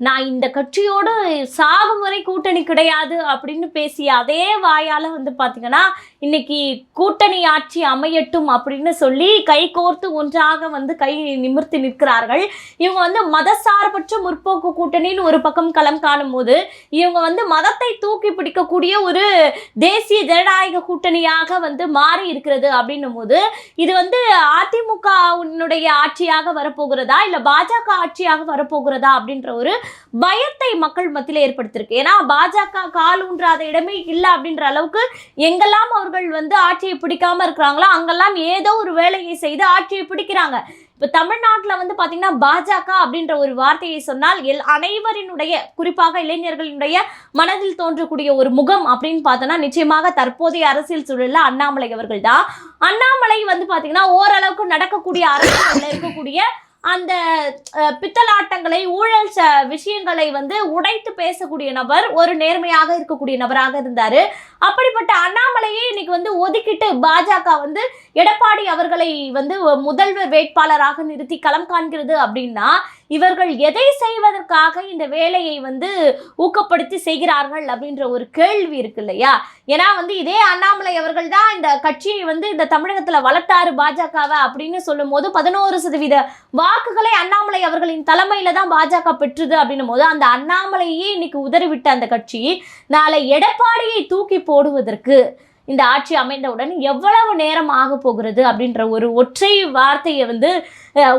நான் இந்த கட்சியோடு சாகும் வரை கூட்டணி கிடையாது அப்படின்னு பேசிய அதே வாயால வந்து பாத்தீங்கன்னா இன்னைக்கு கூட்டணி ஆட்சி அமையட்டும் அப்படின்னு சொல்லி கை கோர்த்து ஒன்றாக வந்து கை நிமிர்த்தி நிற்கிறார்கள். இவங்க வந்து மதசார்பற்ற முற்போக்கு கூட்டணின்னு ஒரு பக்கம் களம் காணும் போது, இவங்க வந்து மதத்தை தூக்கி பிடிக்கக்கூடிய ஒரு தேசிய ஜனநாயக கூட்டணியாக வந்து மாறி இருக்கிறது அப்படின்னும் போது, இது வந்து அதிமுகவினுடைய ஆட்சியாக வரப்போகிறதா இல்ல பாஜக ஆட்சியாக வரப்போகிறதா அப்படின்ற ஒரு பயத்தை மக்கள் மத்தியில ஏற்படுத்திருக்கு. ஏன்னா பாஜக கால் ஊன்றாத இடமே இல்லை அப்படின்ற அளவுக்கு எங்கெல்லாம் அவர்கள் வந்து ஆட்சியை பிடிக்காம இருக்கிறாங்களோ அங்கெல்லாம் ஏதோ ஒரு வேலையை செய்து ஆட்சியை பிடிக்கிறாங்க. இப்ப தமிழ்நாட்டுல வந்து பாத்தீங்கன்னா பாஜக அப்படின்ற ஒரு வார்த்தையை சொன்னால் அனைவரினுடைய குறிப்பாக இளைஞர்களினுடைய மனதில் தோன்றக்கூடிய ஒரு முகம் அப்படின்னு பார்த்தோம்னா நிச்சயமாக தற்போதைய அரசியல் சூழல்ல அண்ணாமலை அவர்கள் தான். அண்ணாமலை வந்து பாத்தீங்கன்னா ஓரளவுக்கு நடக்கக்கூடிய அரசியல்ல இருக்கக்கூடிய அந்த பித்தலாட்டங்களை ஊழல் விஷயங்களை வந்து உடைத்து பேசக்கூடிய நபர், ஒரு நேர்மையாக இருக்கக்கூடிய நபராக இருந்தாரு. அப்படிப்பட்ட அண்ணாமலையே இன்னைக்கு வந்து ஒதுக்கிட்டு பாஜக வந்து எடப்பாடி அவர்களை வந்து முதல்வர் வேட்பாளராக நிறுத்தி களம் காண்கிறது அப்படின்னா இவர்கள் எதை செய்வதற்காக இந்த வேலையை வந்து ஊக்கப்படுத்தி செய்கிறார்கள் அப்படின்ற ஒரு கேள்வி இருக்கு இல்லையா? ஏன்னா வந்து இதே அண்ணாமலை அவர்கள் தான் இந்த கட்சியை வந்து இந்த தமிழகத்துல வளர்த்தாரு பாஜகவை அப்படின்னு சொல்லும் போது 11% வாக்குகளை அண்ணாமலை அவர்களின் தலைமையில தான் பாஜக பெற்றது அப்படின்னும் போது, அந்த அண்ணாமலையே இன்னைக்கு உதறிவிட்ட அந்த கட்சி நாளை எடப்பாடியை தூக்கி போடுவதற்கு இந்த ஆட்சி அமைந்தவுடன் எவ்வளவு நேரம் ஆக போகிறது அப்படின்ற ஒரு ஒற்றை வார்த்தையை வந்து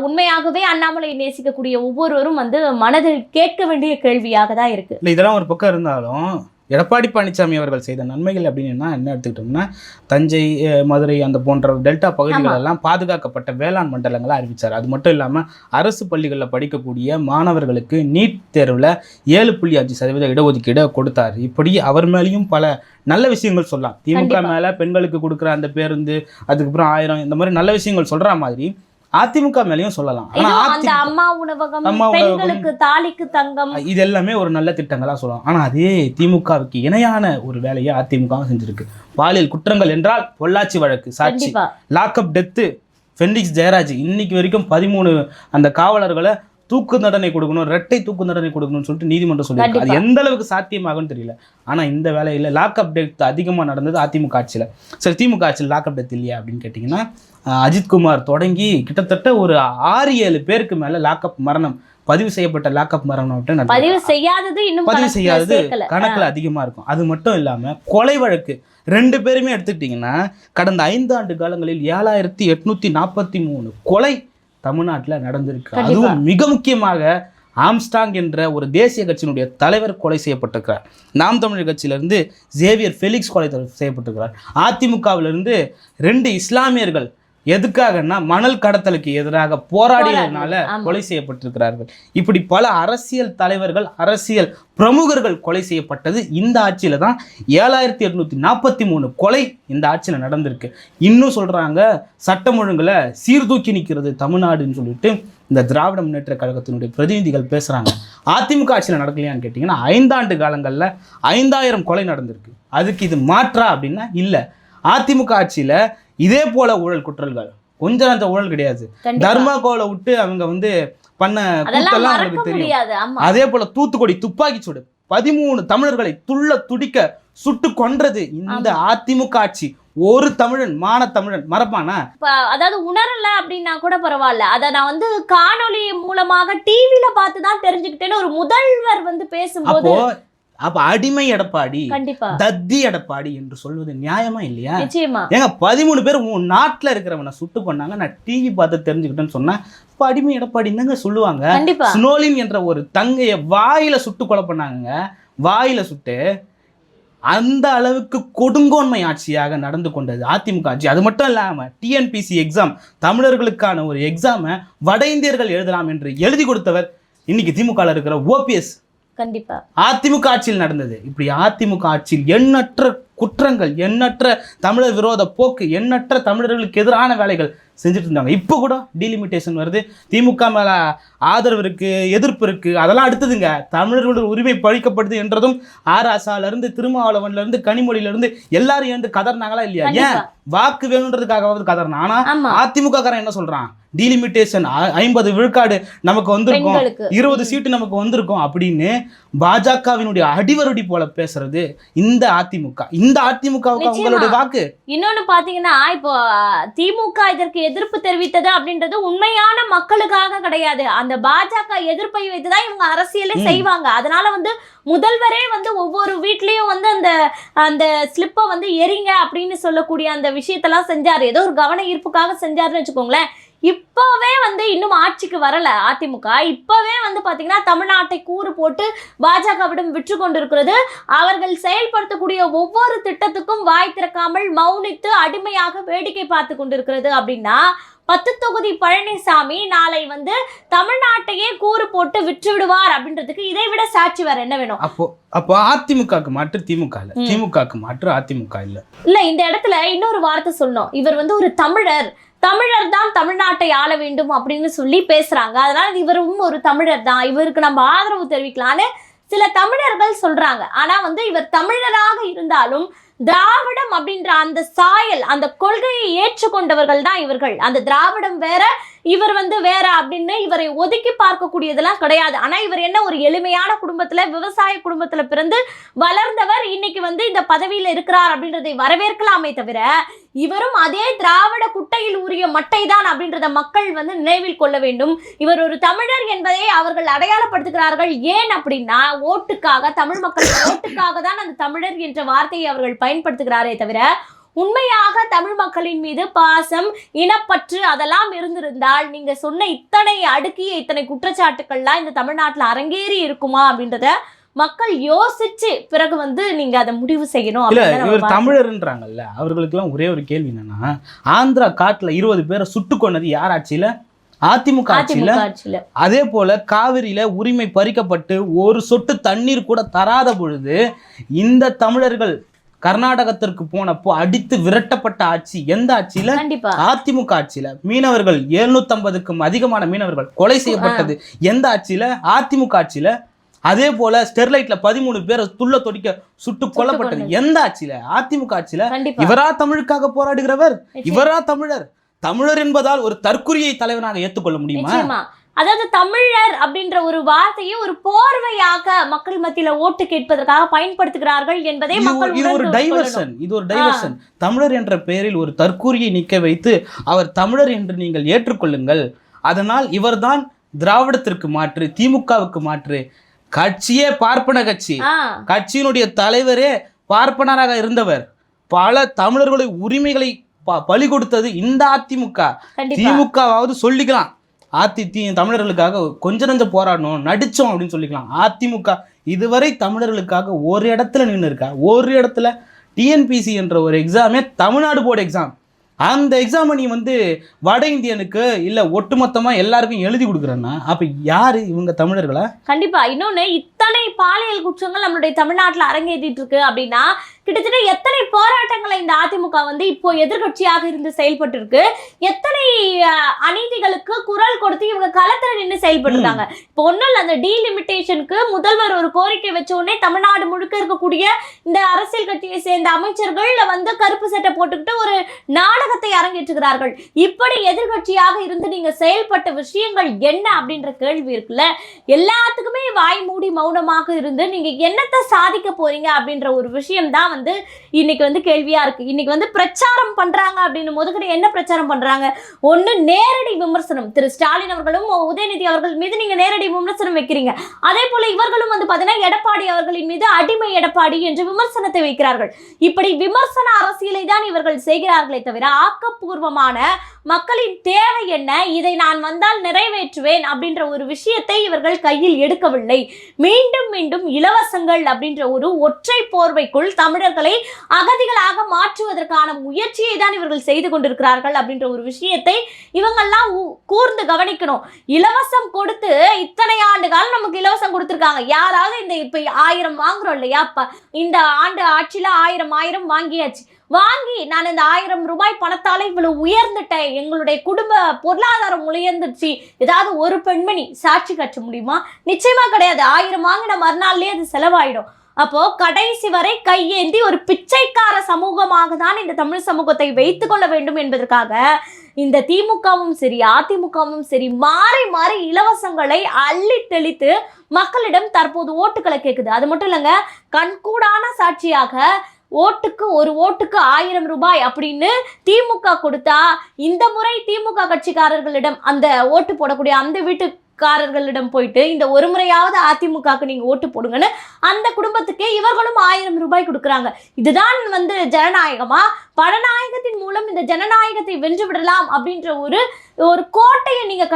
உண்மையாகவே அண்ணாமலை நேசிக்கக்கூடிய ஒவ்வொருவரும் வந்து மனதில் கேட்க வேண்டிய கேள்வியாக தான் இருக்கு. இல்லை, இதெல்லாம் ஒரு பக்கம் இருந்தாலும் எடப்பாடி பழனிசாமி அவர்கள் செய்த நன்மைகள் அப்படின்னு என்ன எடுத்துக்கிட்டோம்னா, தஞ்சை, மதுரை அந்த போன்ற டெல்டா பகுதிகள் எல்லாம் பாதுகாக்கப்பட்ட வேளாண் மண்டலங்களை அறிவித்தார். அது மட்டும் இல்லாமல் அரசு பள்ளிகளில் படிக்கக்கூடிய மாணவர்களுக்கு நீட் தேர்வில் 7.5% இடஒதுக்கீடு கொடுத்தார். இப்படி அவர் மேலேயும் பல நல்ல விஷயங்கள் சொல்லலாம். திமுக மேலே பெண்களுக்கு கொடுக்குற அந்த பேருந்து, அதுக்கப்புறம் 1000 இந்த மாதிரி நல்ல விஷயங்கள் சொல்கிற மாதிரி அதிமுக மேலேயும் சொல்லலாம். அம்மா உணவகம், பெண்களுக்கு தாலிக்கு தங்கம், இது எல்லாமே ஒரு நல்ல திட்டங்களா சொல்லலாம். ஆனா அதே திமுகவுக்கு இணையான ஒரு வேலையை அதிமுக செஞ்சிருக்கு. பாலியல் குற்றங்கள் என்றால் பொள்ளாச்சி வழக்கு சாட்சி, லாக்அப் டெத்து, ஃபெனிக்ஸ் ஜெயராஜ், இன்னைக்கு வரைக்கும் 13 அந்த காவலர்களை தூக்கு தண்டனை கொடுக்கணும், இரட்டை தூக்கு தண்டனை கொடுக்கணும்னு சொல்லிட்டு நீதிமன்றம் சொல்லியிருக்கு. அது எந்த அளவுக்கு சாத்தியமாகும்னு தெரியல. ஆனா இந்த வேலையில் லாக்அப் டெத் அதிகமாக நடந்தது அதிமுக ஆட்சியில். சரி, திமுக ஆட்சியில் லாக்அப் டெத் இல்லையா அப்படின்னு கேட்டிங்கன்னா, அஜித்குமார் தொடங்கி கிட்டத்தட்ட ஒரு 6-7 பேருக்கு மேல லாக்அப் மரணம் பதிவு செய்யப்பட்ட லாக்அப் மரணம் பதிவு செய்யாதது கணக்குல அதிகமா இருக்கும். அது மட்டும் இல்லாம கொலை வழக்கு 2 பேருமே எடுத்துக்கிட்டீங்கன்னா கடந்த 5 ஆண்டு காலங்களில் 7843 கொலை தமிழ்நாட்டில் நடந்திருக்கு. அதுவும் மிக முக்கியமாக ஆம்ஸ்டாங் என்ற ஒரு தேசிய கட்சியினுடைய தலைவர் கொலை செய்யப்பட்டிருக்கிறார். நாம் தமிழர் கட்சியிலிருந்து ஜேவியர் ஃபெலிக்ஸ் கொலை செய்யப்பட்டிருக்கிறார். அதிமுகவிலிருந்து 2 இஸ்லாமியர்கள் எதுக்காகன்னா மணல் கடத்தலுக்கு எதிராக போராடியதுனால கொலை செய்யப்பட்டிருக்கிறார்கள். இப்படி பல அரசியல் தலைவர்கள், அரசியல் பிரமுகர்கள் கொலை செய்யப்பட்டது இந்த ஆட்சியில தான். 7843 கொலை இந்த ஆட்சியில் நடந்திருக்கு. இன்னும் சொல்றாங்க சட்டம் ஒழுங்குல சீர்தூக்கி நிற்கிறது தமிழ்நாடுன்னு சொல்லிட்டு இந்த திராவிட முன்னேற்ற கழகத்தினுடைய பிரதிநிதிகள் பேசுறாங்க. அதிமுக ஆட்சியில் நடக்கலையான்னு கேட்டிங்கன்னா 5 ஆண்டு காலங்களில் 5000 கொலை நடந்திருக்கு. அதுக்கு இது மாற்றா அப்படின்னா இல்லை. அதிமுக ஆட்சியில் இதே போல ஊழல் குற்றங்கள், கொஞ்சம் அந்த ஊழல் கிடையாது. தர்மாகோலை விட்டு அவங்க வந்து பண்ண கூட்டெல்லாம் அவங்களுக்கு தெரியும். அதே போல தூத்துக்குடி துப்பாக்கி சூடு 13 தமிழர்களை துடிக்க சுட்டு கொன்றது இந்த அதிமுக ஆட்சி. ஒரு தமிழன், மான தமிழன் மறப்பானா? அதாவது உணரல அப்படின்னா கூட பரவாயில்ல, அதை நான் வந்து காணொலி மூலமாக டிவில பார்த்துதான் தெரிஞ்சுக்கிட்டேன்னு ஒரு முதல்வர் வந்து பேசும்போது, அப்ப அடிமை எடப்பாடி, தத்தி எடப்பாடி என்று சொல்வது நியாயமா இல்லையா? ஏங்க 13 பேர் நாட்டுல இருக்கிறவனை சுட்டு கொண்டாங்க, நான் டிவி பார்த்து தெரிஞ்சுக்கிட்டேன்னு சொன்னா இப்ப அடிமை எடப்பாடி தாங்க சொல்லுவாங்க. ஸ்னோலின் என்ற ஒரு தங்கைய வாயில சுட்டு கொலை பண்ணாங்க. வாயில சுட்டு அந்த அளவுக்கு கொடுங்கோன்மை ஆட்சியாக நடந்து கொண்டது அதிமுக ஆட்சி. அது மட்டும் இல்லாம டிஎன்பிசி எக்ஸாம், தமிழர்களுக்கான ஒரு எக்ஸாமை வட இந்தியர்கள் எழுதலாம் என்று எழுதி கொடுத்தவர் இன்னைக்கு திமுக இருக்கிற ஓபிஎஸ். கண்டிப்பா அதிமுக ஆட்சியில் நடந்தது. இப்படி அதிமுக ஆட்சியில் எண்ணற்ற குற்றங்கள், எண்ணற்ற தமிழர் விரோத போக்கு, எண்ணற்ற தமிழர்களுக்கு எதிரான வேலைகள் செஞ்சுட்டு இருந்தாங்க. இப்போ கூட டீலிமிட்டேஷன் வருது, திமுக மேல ஆதரவு இருக்கு, எதிர்ப்பு இருக்கு, அதெல்லாம் அடுத்ததுங்க. தமிழர்களோட உரிமை பழிக்கப்படுது என்றதும் ஆராசால இருந்து திருமாவளவன்ல இருந்து கனிமொழியில இருந்து எல்லாரும் ஏந்து கதர்னாங்களா இல்லையா? ஏன் வாக்கு வேணுன்றதுக்காகவாவது கதர்னா. ஆனா அதிமுக காரன் என்ன சொல்றான், டீலிமிட்டேஷன் 50 விழுக்காடு நமக்கு வந்திருக்கும், 20 சீட்டு நமக்கு வந்திருக்கும் அப்படின்னு பாஜகவினுடைய அடிவருடி போல பேசுறது இந்த அதிமுக. இந்த அதிமுகவுக்கு அவங்களுடைய வாக்கு. இன்னொன்னு பாத்தீங்கன்னா, இப்போ திமுக இதற்கு எதிர்ப்பு தெரிவித்தது அப்படின்றது உண்மையான மக்களுக்காக கிடையாது. அந்த பாஜக எதிர்ப்பை வைத்துதான் இவங்க அரசியலே செய்வாங்க. அதனால வந்து முதல்வரே வந்து ஒவ்வொரு வீட்லயும் வந்து அந்த ஸ்லிப்பை வந்து எரிங்க அப்படின்னு சொல்லக்கூடிய அந்த விஷயத்தெல்லாம் செஞ்சாரு. ஏதோ ஒரு கவன ஈர்ப்புக்காக செஞ்சாருன்னு வச்சுக்கோங்களேன். இப்பவே வந்து இன்னும் ஆட்சிக்கு வரல அதிமுக. இப்பவே வந்து பாத்தீங்கன்னா தமிழ்நாட்டை கூறு போட்டு பாஜகவிடம் விற்று கொண்டிருக்கிறது. அவர்கள் செயல்படுத்தக்கூடிய ஒவ்வொரு திட்டத்துக்கும் வாய் திறக்காமல் மௌனித்து அடிமையாக வேடிக்கை பார்த்து கொண்டிருக்கிறது. அப்படின்னா 10 தொகுதி பழனிசாமி நாளை வந்து தமிழ்நாட்டையே கூறு போட்டு விற்று விடுவார் அப்படின்றதுக்கு இதை விட சாட்சி வேற என்ன வேணும்? அப்போ அதிமுகக்கு மாற்று திமுக இல்ல, திமுகக்கு மாற்று அதிமுக இல்ல. இந்த இடத்துல இன்னொரு வார்த்தை சொல்லணும். இவர் வந்து ஒரு தமிழர் தான் தமிழ்நாட்டை ஆள வேண்டும் அப்படின்னு சொல்லி பேசுறாங்க. அதனால இவரும் ஒரு தமிழர் தான், இவருக்கு நம்ம ஆதரவு தெரிவிக்கலான்னு சில தமிழர்கள் சொல்றாங்க. ஆனா வந்து இவர் தமிழராக இருந்தாலும் திராவிடம் அப்படின்ற அந்த சாயல், அந்த கொள்கையை ஏற்றுக்கொண்டவர்கள் தான் இவர்கள். அந்த திராவிடம் வேற, இவர் வந்து வேற அப்படின்னு இவரை ஒதுக்கி பார்க்கக்கூடியதெல்லாம் கிடையாது. ஆனா இவர் என்ன, ஒரு எளிமையான குடும்பத்துல, விவசாய குடும்பத்துல பிறந்து வளர்ந்தவர். இன்னைக்கு வந்து இந்த பதவியில இருக்கிறார் அப்படின்றதை வரவேற்கலாமே தவிர, இவரும் அதே திராவிட குட்டையில் உரிய மட்டை தான் அப்படின்றத மக்கள் வந்து நினைவில் கொள்ள வேண்டும். இவர் ஒரு தமிழர் என்பதை அவர்கள் அடையாளப்படுத்துகிறார்கள். ஏன் அப்படின்னா ஓட்டுக்காக, தமிழ் மக்கள் ஓட்டுக்காக தான் அந்த தமிழர் என்ற வார்த்தையை அவர்கள் பயன்படுத்துகிறாரே தவிர, உண்மையாக தமிழ் மக்களின் மீது பாசம், இனப்பற்று அதெல்லாம் இருந்திருந்தால் நீங்க சொன்ன இத்தனை அடுக்கிய இத்தனை குற்றச்சாட்டுக்கள்லாம் இந்த தமிழ்நாட்டில் அரங்கேறி இருக்குமா அப்படின்றத மக்கள் யோசிச்சு பிறகு வந்து நீங்க அதை முடிவு செய்யணும். இவர் தமிழர்ன்றாங்கல்ல, அவர்களுக்கு எல்லாம் ஒரே ஒரு கேள்வி என்னன்னா, ஆந்திரா காட்டுல 20 பேரை சுட்டு கொண்டது யார் ஆட்சியில? அதிமுக ஆட்சியில. அதே போல காவிரியில உரிமை பறிக்கப்பட்டு ஒரு சொட்டு தண்ணீர் கூட தராத பொழுது இந்த தமிழர்கள் கர்நாடகத்திற்கு போனப்போ அடித்து விரட்டப்பட்ட ஆட்சி எந்த ஆட்சியில? அதிமுக ஆட்சியில. மீனவர்கள் 750க்கும் அதிகமான மீனவர்கள் கொலை செய்யப்பட்டது எந்த ஆட்சியில? அதிமுக ஆட்சியில. அதே போல ஸ்டெர்லைட்ல 13 பேரை துள்ள தொடிக்க சுட்டு கொல்லப்பட்டது எந்த ஆட்சியில? அதிமுக ஆட்சியில. இவரா தமிழுக்காக போராடுகிறவர்? இவரா தமிழர் என்பதால் ஒரு தற்குறியை தலைவனாக ஏற்றுக்கொள்ள முடியுமா? அதாவது தமிழர் அப்படின்ற ஒரு வார்த்தையை ஒரு போர்வையாக மக்கள் மத்தியில ஓட்டு கேட்பதற்காக பயன்படுத்துகிறார்கள் என்பதை மக்கள் இது ஒரு டைவர்ஷன். தமிழர் என்ற பெயரில் ஒரு தற்கூரியை நிக்க வைத்து அவர் தமிழர் என்று நீங்கள் ஏற்றுக்கொள்ளுங்கள், அதனால் இவர்தான் திராவிடத்திற்கு மாற்று, திமுகவுக்கு மாற்று. கட்சியே பார்ப்பன கட்சி, கட்சியினுடைய தலைவரே பார்ப்பனராக இருந்தவர். பல தமிழர்களுடைய உரிமைகளை பலி கொடுத்தது இந்த அதிமுக. திமுகவாவது சொல்லிக்கலாம், தமிழர்களுக்காக கொஞ்ச நஞ்ச போராடணும், நடிச்சோம் அப்படின்னு சொல்லிக்கலாம். அதிமுக இதுவரை தமிழர்களுக்காக ஒரு இடத்துல நின்று இருக்கா? ஒரு இடத்துல டிஎன்பிசி என்ற ஒரு எக்ஸாமே தமிழ்நாடு போர்டு எக்ஸாம். அந்த எக்ஸாமை நீ வந்து வட இந்தியனுக்கு இல்ல ஒட்டுமொத்தமா எல்லாருக்கும் எழுதி கொடுக்குறேன்னா அப்ப யாரு இவங்க? தமிழர்களா? கண்டிப்பா. இன்னொன்னு, இத்தனை பாலியல் குற்றங்கள் நம்மளுடைய தமிழ்நாட்டில் அரங்கேறிட்டு இருக்கு அப்படின்னா கிட்டத்தட்ட எத்தனை போராட்டங்களை இந்த அதிமுக வந்து இப்போ எதிர்கட்சியாக இருந்து செயல்பட்டு இருக்கு, எத்தனை அநீதிகளுக்கு குரல் கொடுத்து இவங்க களத்துல நின்று செயல்படுறாங்க. இப்போ ஒன்னும் இல்ல, அந்த டீலிமிட்டேஷனுக்கு முதல்வர் ஒரு கோரிக்கை வச்ச உடனே தமிழ்நாடு முழுக்க இருக்கக்கூடிய இந்த அரசியல் கட்சியை சேர்ந்த அமைச்சர்கள் வந்து கருப்பு சட்டை போட்டுக்கிட்டு ஒரு நாடகத்தை அரங்கேற்றுகிறார்கள். இப்படி எதிர்கட்சியாக இருந்து நீங்க செயல்பட்ட விஷயங்கள் என்ன அப்படின்ற கேள்வி இருக்குல்ல. எல்லாத்துக்குமே வாய் மூடி மௌனமாக இருந்து நீங்க என்னத்தை சாதிக்க போறீங்க அப்படின்ற ஒரு விஷயம் தான் வந்து இன்னைக்கு வந்து கேள்வியா இருக்கு. இன்னைக்கு வந்து பிரச்சாரம் பண்றாங்க அப்படின்னு முதல்ல என்ன பிரச்சாரம் பண்றாங்க? ஒண்ணு நேரடி விமர்சனம், திரு ஸ்டாலின் அவர்களும் உதயநிதி அவர்கள் மீது நீங்க நேரடி விமர்சனம் வைக்கிறீங்க. அதே போல இவர்களும் வந்து பாத்தீங்கன்னா எடப்பாடி அவர்களின் மீது அடிமை எடப்பாடி என்று விமர்சனத்தை வைக்கிறார்கள். இப்படி விமர்சன அரசியலை தான் இவர்கள் செய்கிறார்களே தவிர ஆக்கப்பூர்வமான மக்களின் தேவை என்ன, இதை நான் வந்தால் நிறைவேற்றுவேன் அப்படின்ற ஒரு விஷயத்தை இவர்கள் கையில் எடுக்கவில்லை. மீண்டும் மீண்டும் இலவசங்கள் அப்படின்ற ஒரு ஒற்றை போர்வைக்குள் தமிழர்களை அகதிகளாக மாற்றுவதற்கான முயற்சியை தான் இவர்கள் செய்து கொண்டிருக்கிறார்கள் அப்படின்ற ஒரு விஷயத்தை இவங்கெல்லாம் கூர்ந்து கவனிக்கணும். இலவசம் கொடுத்து இத்தனை ஆண்டு காலம் நமக்கு இலவசம் கொடுத்திருக்காங்க. யாராவது இந்த இப்ப 1000 வாங்குறோம் இல்லையா, இந்த ஆண்டு ஆட்சியில 1000 வாங்கியாச்சு. வாங்கி நான் இந்த 1000 ரூபாய் பணத்தால இவ்வளவு உயர்ந்துட்டேன், எங்களுடைய குடும்ப பொருளாதாரம் உயர்ந்துச்சு, ஏதாவது ஒரு பெண்மணி சாட்சி காட்ட முடியுமா? நிச்சயமா கிடையாது. 1000 வாங்கின மறுநாள்லயே அது செலவாயிடும். அப்போ கடைசி வரை கையேந்தி ஒரு பிச்சைக்கார சமூகமாக தான் இந்த தமிழ் சமூகத்தை வைத்துக் கொள்ள வேண்டும் என்பதற்காக இந்த திமுகவும் சரி அதிமுகவும் சரி மாறி மாறி இலவசங்களை அள்ளி தெளித்து மக்களிடம் தற்போது ஓட்டுகளை கேட்குது. அது மட்டும் இல்லைங்க, கண்கூடான சாட்சியாக ஒரு ஓட்டுக்கு 1000 ரூபாய் அப்படின்னு திமுக கொடுத்தா இந்த முறை திமுக கட்சிக்காரர்களிடம் அந்த ஓட்டு போடக்கூடிய அந்த வீட்டுக்காரர்களிடம் போயிட்டு இந்த ஒரு முறையாவது அதிமுகவுக்கு நீங்க ஓட்டு போடுங்கன்னு அந்த குடும்பத்துக்கே இவர்களும் 1000 ரூபாய் கொடுக்குறாங்க. இதுதான் ஜனநாயகமா? பணநாயகத்தின் மூலம் இந்த ஜனநாயகத்தை வென்று விடலாம் அப்படின்ற ஒரு கோட்டையை நீங்க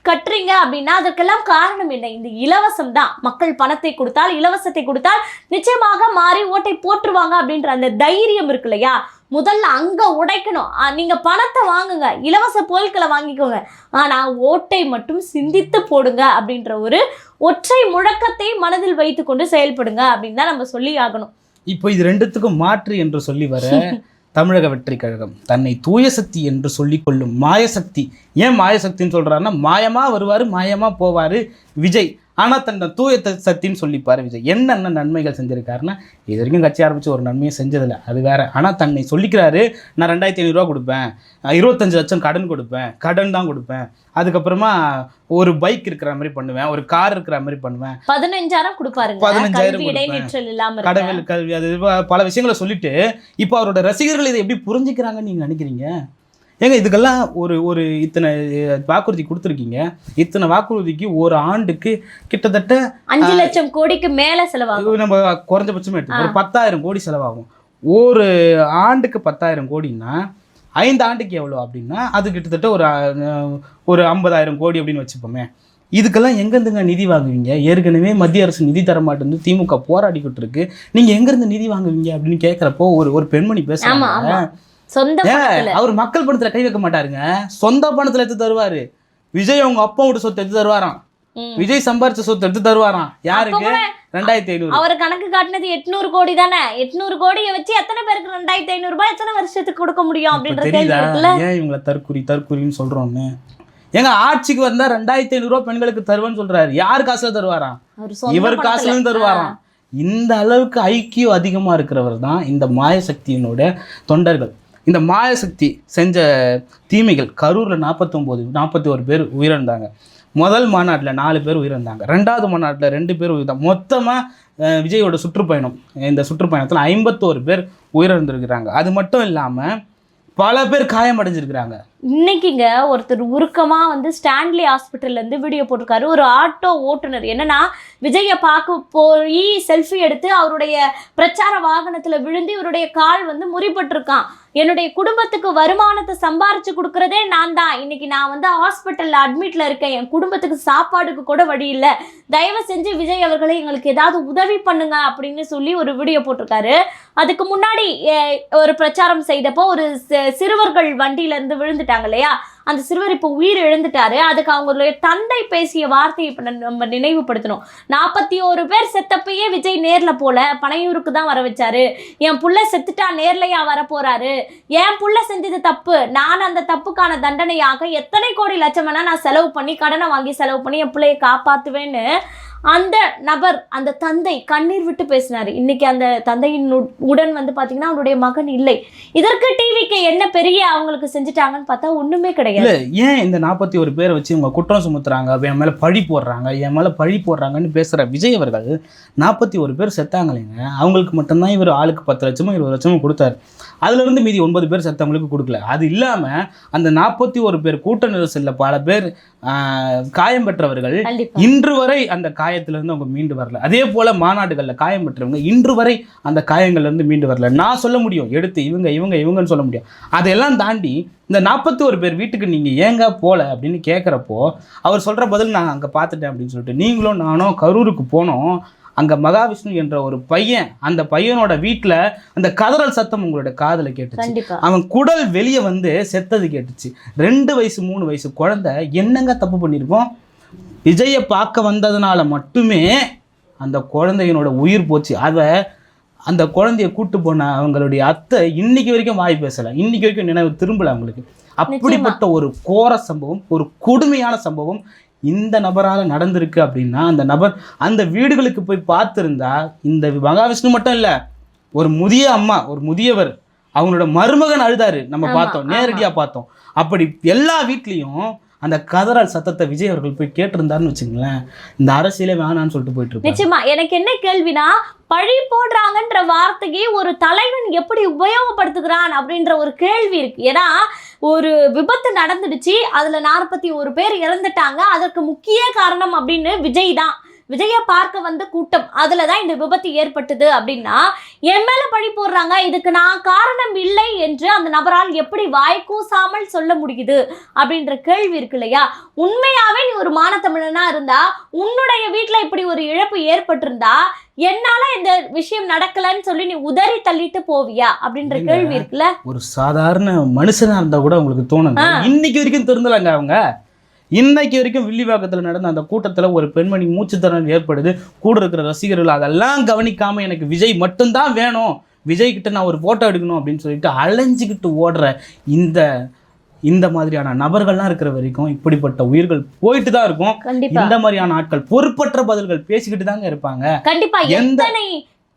கட்டுறீங்க அப்படின்னா அதற்கெல்லாம் காரணம் என்ன? இந்த இலவசம் தான். மக்கள் பணத்தை கொடுத்தால், இலவசத்தை கொடுத்தால் நிச்சயமாக மாறி ஓட்டை போட்டுருவாங்க அப்படின்ற அந்த தைரியம் இருக்கு இல்லையா, முதல்ல அங்க உடைக்கணும். நீங்க பணத்தை வாங்குங்க, இலவச பொருட்களை வாங்கிக்கோங்க, ஆனா ஓட்டை மட்டும் சிந்தித்து போடுங்க அப்படின்ற ஒரு ஒற்றை முழக்கத்தை மனதில் வைத்துக்கொண்டு செயல்படுங்க அப்படின்னு தான் நம்ம சொல்லி ஆகணும். இப்போ இது ரெண்டுத்துக்கும் மாற்று என்று சொல்லி வர தமிழக வெற்றி கழகம் தன்னை தூய சக்தி என்று சொல்லிக் கொள்ளும் மாயசக்தி. ஏன் மாயசக்தின்னு சொல்றாருன்னா, மாயமா வருவாரு மாயமா போவாரு விஜய், ஆனால் தன்னை தூய சக்தின்னு சொல்லிப்பாரு விஜய். என்னென்ன நன்மைகள் செஞ்சிருக்காருன்னா, இது வரைக்கும் கட்சி ஆரம்பித்து ஒரு நன்மையை செஞ்சதில்லை, அது வேற. ஆனால் தன்னை சொல்லிக்கிறாரு, நான் 2500 ரூபா கொடுப்பேன், 25 லட்சம் கடன் கொடுப்பேன், கடன் தான் கொடுப்பேன், அதுக்கப்புறமா ஒரு பைக் இருக்கிற மாதிரி பண்ணுவேன், ஒரு கார் இருக்கிற மாதிரி பண்ணுவேன், 15,000 கொடுப்பாருங்க, 15,000 கடவுள் கல்வி, அது பல விஷயங்களை சொல்லிட்டு இப்போ அவரோட ரசிகர்கள் இதை எப்படி புரிஞ்சுக்கிறாங்கன்னு நீங்க நினைக்கிறீங்க? ஏங்க இதுக்கெல்லாம் ஒரு இத்தனை வாக்குறுதி கொடுத்துருக்கீங்க, இத்தனை வாக்குறுதிக்கு ஒரு ஆண்டுக்கு கிட்டத்தட்ட 5 லட்சம் கோடிக்கு மேல செலவாகும். நம்ம குறைஞ்சபட்சமே எடுத்து ஒரு 10,000 கோடி செலவாகும். ஒரு ஆண்டுக்கு 10,000 கோடின்னா 5 ஆண்டுக்கு எவ்வளோ அப்படின்னா அது கிட்டத்தட்ட ஒரு 50,000 கோடி அப்படின்னு வச்சுப்போமே. இதுக்கெல்லாம் எங்கேருந்துங்க நிதி வாங்குவீங்க? ஏற்கனவே மத்திய அரசு நிதி தர மாட்டேன்னு திமுக போராடிக்கிட்டு இருக்கு, நீங்க எங்கேருந்து நிதி வாங்குவீங்க அப்படின்னு கேட்குறப்போ ஒரு பெண்மணி பேசுறாங்க. அவர் மக்கள் பணத்துல கை வைக்க மாட்டாருங்க, சொந்த பணத்துல எடுத்து தருவாரு. விஜய் அவங்க அப்பா வீட்டு சொத்து எடுத்து தருவாராம், விஜய் சம்பாரிச்ச சொத்து எடுத்து தருவாராம். யாருக்கு? 2500. அவர் கணக்கு காட்டினது 800 கோடி தானே. 800 கோடியை வச்சு எத்தனை பேருக்கு 2500 ரூபாய் எத்தனை வருஷத்துக்கு கொடுக்க முடியும் அப்படின்றது ஏன் இவங்களை தற்குறின்னு சொல்றோம்னு. எங்க ஆட்சிக்கு வந்தா 2500 ரூபாய் பெண்களுக்கு தருவேன்னு சொல்றாரு. யார் காசுல தருவாராம்? இவர் காசுல இருந்து தருவாராம். இந்த அளவுக்கு ஐக்கியம் அதிகமா இருக்கிறவர் தான் இந்த மாயசக்தியினோட தொண்டர்கள். இந்த மாயசக்தி செஞ்ச தீமைகள், கரூரில் 41 பேர் உயிரிழந்தாங்க. முதல் மாநாட்டில் 4 பேர் உயிரிழந்தாங்க. 2வது மாநாட்டில் 2 பேர் உயிரிழந்தாங்க. மொத்தமாக விஜயோட சுற்றுப்பயணம், இந்த சுற்றுப்பயணத்தில் 51 பேர் உயிரிழந்திருக்கிறாங்க. அது மட்டும் இல்லாமல் பல பேர் காயமடைஞ்சிருக்கிறாங்க. இன்னைக்குங்க ஒருத்தர் உருக்கமா ஸ்டான்லி ஹாஸ்பிட்டல்ல இருந்து வீடியோ போட்டிருக்காரு. ஒரு ஆட்டோ ஓட்டுநர் என்னன்னா, விஜய பார்க்க போய் செல்ஃபி எடுத்து அவருடைய பிரச்சார வாகனத்துல விழுந்து இவருடைய கால் முறிப்பட்டிருக்கான். என்னுடைய குடும்பத்துக்கு வருமானத்தை சம்பாரிச்சு கொடுக்கறதே நான் தான். இன்னைக்கு நான் ஹாஸ்பிட்டல்ல அட்மிட்ல இருக்கேன், என் குடும்பத்துக்கு சாப்பாடுக்கு கூட வழி இல்லை, தயவு செஞ்சு விஜய் அவர்களை எங்களுக்கு ஏதாவது உதவி பண்ணுங்க அப்படின்னு சொல்லி ஒரு வீடியோ போட்டிருக்காரு. அதுக்கு முன்னாடி ஒரு பிரச்சாரம் செய்தப்போ ஒரு சிறுவர்கள் வண்டியில இருந்து விழுந்துட்டாங்க இல்லையா, அந்த சிறுவர் இப்போ உயிர் இழந்துட்டாரு. அதுக்கு அவங்களுடைய தந்தை பேசிய வார்த்தையை இப்போ நம்ம நினைவுபடுத்தணும். 41 பேர் செத்தப்பயே விஜய் நேர்ல போல, பனையூருக்கு தான் வர வச்சாரு. என் புள்ள செத்துட்டா நேர்லையா வர போறாரு, என் புள்ள செஞ்சது தப்பு, நான் அந்த தப்புக்கான தண்டனையாக எத்தனை கோடி லட்சம் வேணா நான் செலவு பண்ணி கடனை வாங்கி செலவு பண்ணி என் பிள்ளையை காப்பாத்துவேன்னு அந்த நபர், அந்த தந்தை கண்ணீர் விட்டு பேசினாரு. இன்னைக்கு அந்த தந்தையின் உடன் பாத்தீங்கன்னா அவருடைய மகன் இல்லை. இதற்கு டிவிக்கு என்ன பெரிய அவங்களுக்கு செஞ்சுட்டாங்கன்னு பார்த்தா ஒண்ணுமே கிடையாது. ஏன் இந்த 41 பேரை வச்சு இவங்க குற்றம் சுமத்துறாங்க, என் மேல பழி போடுறாங்கன்னு பேசுற விஜய் அவர்கள் 41 பேர் செத்தாங்களேங்க, அவங்களுக்கு மட்டும்தான் இவர் ஆளுக்கு 10 லட்சமோ 20 லட்சமோ கொடுத்தாரு. அதுல இருந்து மீதி 9 பேர் செத்தவங்களுக்கு கொடுக்கல. அது இல்லாம அந்த 41 பேர் கூட்ட நெரிசல்ல பல பேர் காயம் பெற்றவர்கள் இன்று வரை அந்த காயத்திலிருந்து அவங்க மீண்டு வரல. அதே போல மாநாடுகள்ல காயம் பெற்றவங்க இன்று வரை அந்த காயங்கள்ல இருந்து மீண்டு வரல. நான் சொல்ல முடியும், எடுத்து இவங்கன்னு சொல்ல முடியும். அதையெல்லாம் தாண்டி இந்த 41 பேர் வீட்டுக்கு நீங்க ஏங்க போல அப்படின்னு கேட்குறப்போ அவர் சொல்ற பதில், நான் அங்க பார்த்துட்டேன் அப்படின்னு சொல்லிட்டு. நீங்களும் நானும் கரூருக்கு போனோம், அங்க மகாவிஷ்ணு என்ற ஒரு பையன், அந்த பையனோட வீட்டுல அந்த கதறல் சத்தம் உங்களோட காதுல கேட்டுச்சு. அவன் குடல் வெளியே செத்தது கேட்டுச்சு. 2 வயசு 3 வயசு குழந்தை என்னங்க தப்பு பண்ணிருக்கோம்? விஜயை பார்க்க வந்ததுனால மட்டுமே அந்த குழந்தையினோட உயிர் போச்சு. அதை அந்த குழந்தைய கூட்டு போன அவங்களுடைய அத்தை இன்னைக்கு வரைக்கும் வாய் பேசலை, இன்னைக்கு வரைக்கும் நினைவு திரும்பல அவங்களுக்கு. அப்படிப்பட்ட ஒரு கோர சம்பவம், ஒரு கொடுமையான சம்பவம் இந்த நபரால் நடந்திருக்கு அப்படின்னா அந்த நபர் அந்த வீடுகளுக்கு போய் பார்த்துருந்தா, இந்த மகாவிஷ்ணு மட்டும் இல்லை, ஒரு முதிய அம்மா, ஒரு முதியவர், அவங்களோட மருமகன் அழுதாரு, நம்ம பார்த்தோம், நேரடியாக பார்த்தோம். அப்படி எல்லா வீட்லேயும் அந்த கதறல் சத்தத்தை விஜய் அவர்கள் போய் கேட்டிருந்தாருன்னு வச்சுங்களேன், இந்த அரசியலே வேணான்னு சொல்லிட்டு போயிட்டு இருப்பாரு. நிச்சயமா எனக்கு என்ன கேள்வினா, பழி போடுறாங்கன்ற வார்த்தைக்கு ஒரு தலைவன் எப்படி உபயோகப்படுத்துகிறான் அப்படின்ற ஒரு கேள்வி இருக்கு. ஏன்னா ஒரு விபத்து நடந்துடுச்சு, அதுல 41 பேர் இறந்துட்டாங்க, அதற்கு முக்கிய காரணம் அப்படின்னு விஜய் தான், விஜயை பார்க்க வந்த கூட்டம், அதுலதான் இந்த விபத்து ஏற்பட்டது அப்படின்னா என் மேல பழி போடுறாங்க, இதுக்கு நான் காரணம் இல்லை என்று அந்த நபரால் எப்படி வாய்க்கூசாமல் சொல்ல முடியுது அப்படின்ற கேள்வி இருக்கு இல்லையா? உண்மையாவே நீ ஒரு மானத்தமிழனா இருந்தா, உன்னுடைய வீட்டுல இப்படி ஒரு இழப்பு ஏற்பட்டிருந்தா என்னால இந்த விஷயம் நடக்கலன்னு சொல்லி நீ உதறி தள்ளிட்டு போவியா அப்படின்ற கேள்வி இருக்குல்ல. ஒரு சாதாரண மனுஷனா இருந்தா கூட உங்களுக்கு தோணும். இன்னைக்கு வரைக்கும் தெரிஞ்சலாங்க அவங்க. இன்னைக்கு வரைக்கும் வில்லிவாக்கத்தில் நடந்த அந்த கூட்டத்தில் ஒரு பெண்மணி மூச்சுத்திறன் ஏற்படுது, கூட இருக்கிற ரசிகர்கள் அதெல்லாம் கவனிக்காம எனக்கு விஜய் மட்டும்தான் வேணும், விஜய் கிட்ட நான் ஒரு போட்டோ எடுக்கணும் அப்படின்னு சொல்லிட்டு அலைஞ்சிக்கிட்டு ஓடுற இந்த மாதிரியான நபர்கள்லாம் இருக்கிற வரைக்கும் இப்படிப்பட்ட உயிர்கள் போயிட்டு தான் இருக்கும். இந்த மாதிரியான ஆட்கள் பொறுப்பற்ற பதில்கள் பேசிக்கிட்டு தாங்க இருப்பாங்க. கண்டிப்பா எத்தனை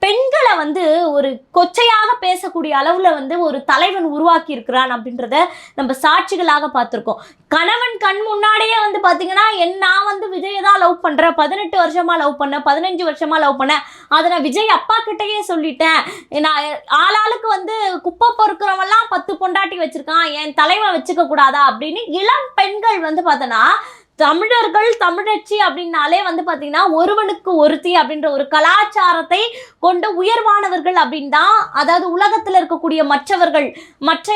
பெண்களை வந்து ஒரு கொச்சையாக பேசக்கூடிய அளவுல வந்து ஒரு தலைவன் உருவாக்கி இருக்கிறான் அப்படின்றத நம்ம சாட்சிகளாக பார்த்திருக்கோம். கணவன் கண் முன்னாடியே வந்து பாத்தீங்கன்னா, நான் வந்து விஜயை தான் லவ் பண்றேன், 18 வருஷமா லவ் பண்ணேன், 15 வருஷமா லவ் பண்ணேன், அதை நான் விஜய் அப்பா கிட்டயே சொல்லிட்டேன், நான் ஆளாளுக்கு வந்து குப்பை பொறுக்கிறவெல்லாம் 10 பொண்டாட்டி வச்சிருக்கான், என் தலைவன் வச்சுக்க கூடாதா அப்படின்னு இளம் பெண்கள் வந்து பார்த்தோன்னா, தமிழர்கள் தமிழச்சி அப்படின்னாலே வந்து பார்த்தீங்கன்னா ஒருவனுக்கு ஒருத்தி அப்படின்ற ஒரு கலாச்சாரத்தை கொண்ட உயர்வானவர்கள் அப்படின்னு தான், அதாவது உலகத்தில் இருக்கக்கூடிய மற்ற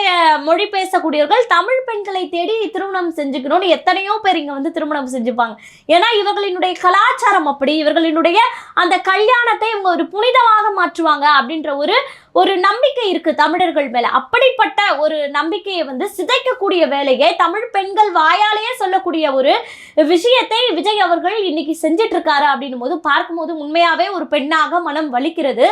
மொழி பேசக்கூடியவர்கள் தமிழ் பெண்களை தேடி திருமணம் செஞ்சுக்கணும்னு எத்தனையோ பேர் இங்கே வந்து திருமணம் செஞ்சுப்பாங்க. ஏன்னா இவர்களினுடைய கலாச்சாரம் அப்படி, இவர்களினுடைய அந்த கல்யாணத்தை இவங்க ஒரு புனிதமாக மாற்றுவாங்க அப்படின்ற ஒரு நம்பிக்கை இருக்கு தமிழர்கள் மேல. அப்படிப்பட்ட ஒரு நம்பிக்கையை வந்து சிதைக்கக்கூடிய வேலையை தமிழ் பெண்கள் வாயாலேயே சொல்லக்கூடிய ஒரு விஷயத்தை விஜய் அவர்கள் இன்னைக்கு செஞ்சிட்டு இருக்காரு அப்படின்னும் போது பார்க்கும்போது உண்மையாவே ஒரு பெண்ணாக மனம் வலிக்கிறது.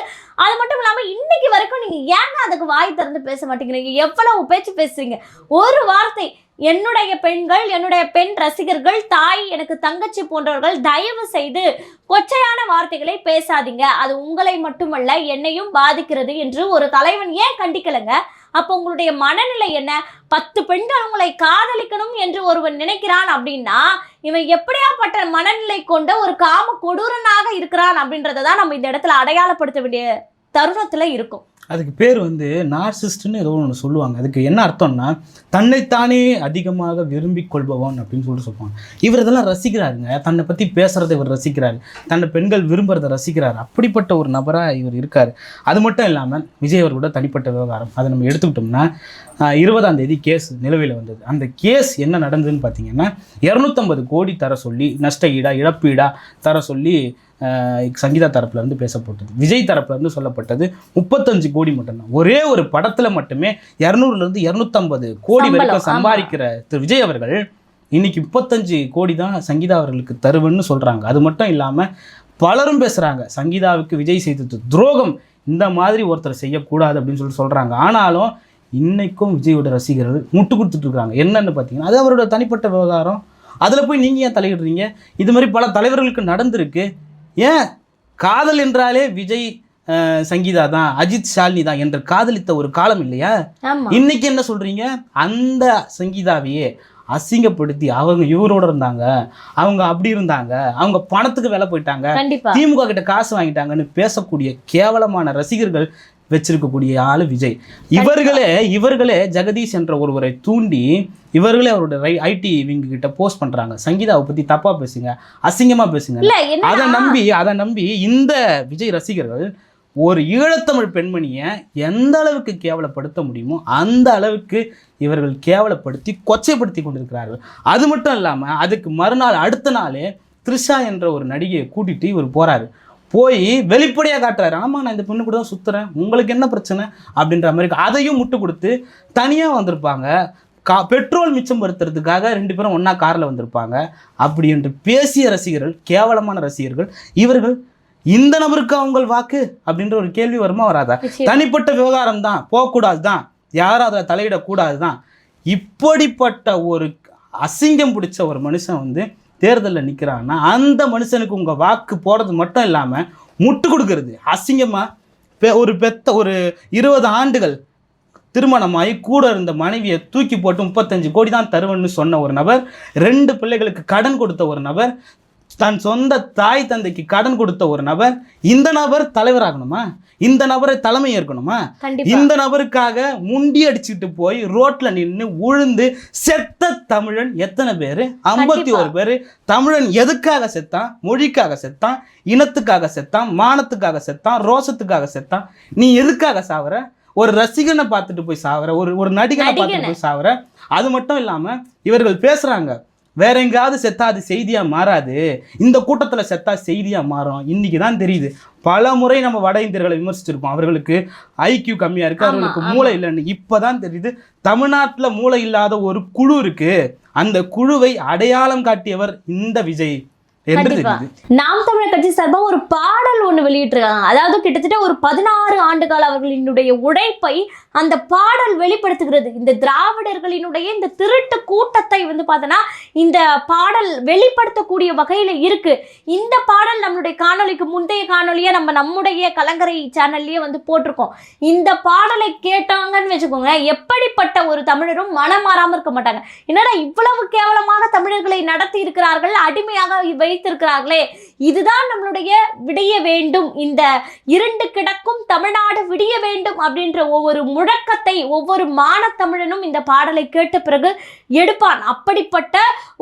அது மட்டும் இல்லாம இன்னைக்கு வரைக்கும் நீங்க ஏங்க அதுக்கு வாய் திறந்து பேச மாட்டேங்கிறீங்க? எவ்வளவு பேச்சு பேசுறீங்க? ஒரு வார்த்தை, என்னுடைய பெண்கள், என்னுடைய பெண் ரசிகர்கள், தாய், எனக்கு தங்கச்சி போன்றவர்கள் தயவு செய்து கொச்சையான வார்த்தைகளை பேசாதீங்க, அது உங்களை மட்டுமல்ல என்னையும் பாதிக்கிறது என்று ஒரு தலைவன் ஏன் கண்டிக்கலங்க? அப்போ உங்களுடைய மனநிலை என்ன? 10 பெண்கள் உங்களை காதலிக்கணும் என்று ஒருவன் நினைக்கிறான் அப்படின்னா இவன் எப்படியாப்பட்ட மனநிலை கொண்ட ஒரு காம கொடூரனாக இருக்கிறான் அப்படின்றத தான் நம்ம இந்த இடத்துல அடையாளப்படுத்த வேண்டிய தருணத்துல இருக்கும். அதுக்கு பேர் வந்து நார்சிஸ்ட்னு ஏதோ ஒன்று சொல்லுவாங்க. அதுக்கு என்ன அர்த்தம்னா, தன்னைத்தானே அதிகமாக விரும்பி கொள்பவன் அப்படின்னு சொல்லுவாங்க. இவர் இதெல்லாம் ரசிக்கிறாருங்க, தன்னை பற்றி பேசுகிறத இவர் ரசிக்கிறாரு, தன்னை பெண்கள் விரும்புகிறத ரசிக்கிறாரு. அப்படிப்பட்ட ஒரு நபராக இவர் இருக்கார். அது மட்டும் இல்லாமல் விஜய் அவர்களோட தனிப்பட்ட விவகாரம் அதை நம்ம எடுத்துக்கிட்டோம்னா, 20ஆம் தேதி கேஸ் நிலுவையில் வந்தது. அந்த கேஸ் என்ன நடந்ததுன்னு பார்த்தீங்கன்னா, 250 கோடி தர சொல்லி, நஷ்ட ஈடா இழப்பீடா தர சொல்லி சங்கீதா தரப்புலேருந்து பேசப்பட்டது. விஜய் தரப்புலேருந்து சொல்லப்பட்டது 35 கோடி மட்டும்தான். ஒரே ஒரு படத்தில் மட்டுமே 200லேருந்து 250 கோடி வரைக்கும் சம்பாதிக்கிற திரு விஜய் அவர்கள் இன்னைக்கு 35 கோடி தான் சங்கீதா அவர்களுக்கு தருவன்னு சொல்கிறாங்க. அது மட்டும் இல்லாமல் பலரும் பேசுகிறாங்க, சங்கீதாவுக்கு விஜய் செய்தது துரோகம், இந்த மாதிரி ஒருத்தர் செய்யக்கூடாது அப்படின்னு சொல்கிறாங்க. ஆனாலும் இன்னைக்கும் விஜயோட ரசிகர்கள் முட்டு கொடுத்துட்டு இருக்காங்க. என்னன்னு பார்த்தீங்கன்னா, அது அவரோட தனிப்பட்ட விவகாரம், அதில் போய் நீங்கள் ஏன் தலையிடுறீங்க? இது மாதிரி பல தலைவர்களுக்கு நடந்திருக்கு. ஏன் காதல் என்றாலே விஜய் சங்கீதா தான், அஜித் ஷாலினி தான் என்று காதலித்த ஒரு காலம் இல்லையா? இன்னைக்கு என்ன சொல்றீங்க? அந்த சங்கீதாவையே அசிங்கப்படுத்தி அவங்க இவரோட இருந்தாங்க, அவங்க அப்படி இருந்தாங்க, அவங்க பணத்துக்கு வேலை போயிட்டாங்க, திமுக கிட்ட காசு வாங்கிட்டாங்கன்னு பேசக்கூடிய கேவலமான ரசிகர்கள் வச்சிருக்கக்கூடிய ஆளு விஜய். இவர்களே ஜெகதீஷ் என்ற ஒருவரை தூண்டி இவர்களே அவரோட ஐடி விங்க கிட்ட போஸ்ட் பண்றாங்க, சங்கீதாவை பத்தி தப்பா பேசுங்க, அசிங்கமா பேசுங்க. அதை நம்பி இந்த விஜய் ரசிகர்கள் ஒரு ஈழத்தமிழ் பெண்மணியை எந்த அளவுக்கு கேவலப்படுத்த முடியுமோ அந்த அளவுக்கு இவர்கள் கேவலப்படுத்தி கொச்சைப்படுத்தி கொண்டிருக்கிறார்கள். அது மட்டும் இல்லாமல் அதுக்கு மறுநாள் அடுத்த நாளே த்ரிஷா என்ற ஒரு நடிகையை கூட்டிட்டு இவர் போறாரு. போய் வெளிப்படையாக காட்டுறாரு, ஆமாம் நான் இந்த பொண்ணு கூட தான் சுற்றுறேன், உங்களுக்கு என்ன பிரச்சனை அப்படின்ற மாதிரி. அதையும் முட்டு கொடுத்து தனியாக வந்திருப்பாங்க, பெட்ரோல் மிச்சம் படுத்துறதுக்காக 2 பேரும் ஒன்றா காரில் வந்திருப்பாங்க. அப்படி என்று பேசிய ரசிகர்கள், கேவலமான ரசிகர்கள், இவர்கள் இந்த நபருக்கு அவங்க வாக்கு அப்படின்ற ஒரு கேள்வி வருமா வராதா? தனிப்பட்ட விவகாரம் தான், போகக்கூடாது தான், யாரும் அதில் தலையிடக்கூடாது தான். இப்படிப்பட்ட ஒரு அசிங்கம் பிடிச்ச ஒரு மனுஷன் வந்து தேர்தலில் நிற்கிறான்னா அந்த மனுஷனுக்கு உங்கள் வாக்கு போடுறது மட்டும் இல்லாமல் முட்டு கொடுக்கறது அசிங்கமாக. ஒரு 20 ஆண்டுகள் திருமணமாகி கூட இருந்த மனைவியை தூக்கி போட்டு 35 கோடி தான் தருவேன்னு சொன்ன ஒரு நபர், 2 பிள்ளைகளுக்கு கடன் கொடுத்த ஒரு நபர், தன் சொந்த தாய் தந்தைக்கு கடன் கொடுத்த ஒரு நபர், இந்த நபர் தலைவராகணுமா? இந்த நபரை தலைமை ஏற்கணுமா? இந்த நபருக்காக முண்டி அடிச்சுட்டு போய் ரோட்ல நின்று உழுந்து செத்த தமிழன் எத்தனை பேரு? 51 பேரு. தமிழன் எதுக்காக செத்தான்? மொழிக்காக செத்தான், இனத்துக்காக செத்தான், மானத்துக்காக செத்தான், ரோசத்துக்காக செத்தான். நீ எதுக்காக சாவற? ஒரு ரசிகனை பார்த்துட்டு போய் சாவற, ஒரு நடிகனை பார்த்துட்டு போய் சாவற. அது மட்டும் இல்லாம இவர்கள் பேசுறாங்க, வேற எங்கேயாவது செத்தா அது செய்தியா மாறாது, இந்த கூட்டத்துல செத்தா செய்தியா மாறும். இன்னைக்கு தான் தெரியுது. பல முறை நம்ம வட இந்தியர்களை விமர்சிச்சிருப்போம், அவர்களுக்கு ஐக்கியூ கம்மியா இருக்கு, அவர்களுக்கு மூளை இல்லைன்னு. இப்பதான் தெரியுது தமிழ்நாட்டுல மூளை இல்லாத ஒரு குழு இருக்கு. அந்த குழுவை அடையாளம் காட்டியவர் இந்த விஜய். நாம் தமிழர் கட்சி சார்பா ஒரு பாடல் ஒண்ணு வெளியிட்டிருக்காங்க. அதாவது கிட்டத்தட்ட ஒரு 16 ஆண்டுகால அவர்களினுடைய உழைப்பை அந்த பாடல் வெளிப்படுத்துகிறது. இந்த திராவிடர்களினுடைய இந்த திருட்டு கூட்டத்தை வந்து பார்த்தோன்னா இந்த பாடல் வெளிப்படுத்தக்கூடிய வகையில இருக்கு. இந்த பாடல் நம்மளுடைய காணொலிக்கு முந்தைய காணொலியை நம்முடைய கலங்கரை சேனல்லையே வந்து போட்டிருக்கோம். இந்த பாடலை கேட்டாங்கன்னு வச்சுக்கோங்க, எப்படிப்பட்ட ஒரு தமிழரும் மனம் மாறாம இருக்க மாட்டாங்க. என்னடா இவ்வளவு கேவலமாக தமிழர்களை நடத்தி இருக்கிறார்கள், அடிமையாக வைத்திருக்கிறார்களே, இதுதான் நம்மளுடைய விடிய வேண்டும், இந்த இருண்டு கிடக்கும் தமிழ்நாடு விடிய வேண்டும் அப்படின்ற ஒவ்வொரு முழக்கத்தை ஒவ்வொரு மானத்தமிழனும் இந்த பாடலை கேட்ட பிறகு எடுப்பான். அப்படிப்பட்ட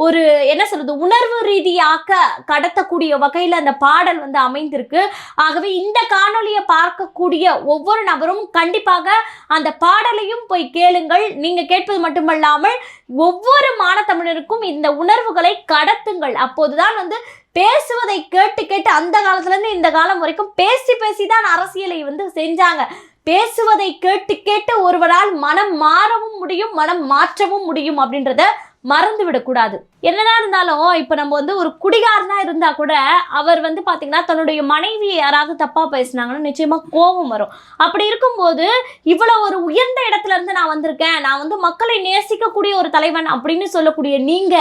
ஒரு என்ன சொல்றது, உணர்வு ரீதியாக கடத்தக்கூடிய வகையில் அந்த பாடல் வந்து அமைந்திருக்கு. ஆகவே இந்த காணொலியை பார்க்கக்கூடிய ஒவ்வொரு நபரும் கண்டிப்பாக அந்த பாடலையும் போய் கேளுங்கள். நீங்க கேட்பது மட்டுமல்லாமல் ஒவ்வொரு மானத்தமிழருக்கும் இந்த உணர்வுகளை கடத்துங்கள். அப்போதுதான் வந்து பேசுவதை கேட்டு கேட்டு அந்த காலத்துல இருந்து இந்த காலம் வரைக்கும் பேசி தான் அரசியலை வந்து செஞ்சாங்க. பேசுவதை கேட்டு கேட்டு ஒருவரால் மனம் மாறவும் முடியும், மனம் மாற்றவும் முடியும் அப்படின்றத மறந்து விடக்கூடாது. என்னதான் இருந்தாலும் இப்ப நம்ம வந்து ஒரு குடிகாரனா இருந்தா கூட அவர் வந்து பாத்தீங்கன்னா தன்னுடைய மனைவியை யாராவது தப்பா பேசினாங்கன்னா நிச்சயமா கோபம் வரும். அப்படி இருக்கும்போது இவ்வளவு ஒரு உயர்ந்த இடத்துல இருந்து நான் வந்திருக்கேன், நான் வந்து மக்களை நேசிக்கக்கூடிய ஒரு தலைவன் அப்படின்னு சொல்லக்கூடிய நீங்க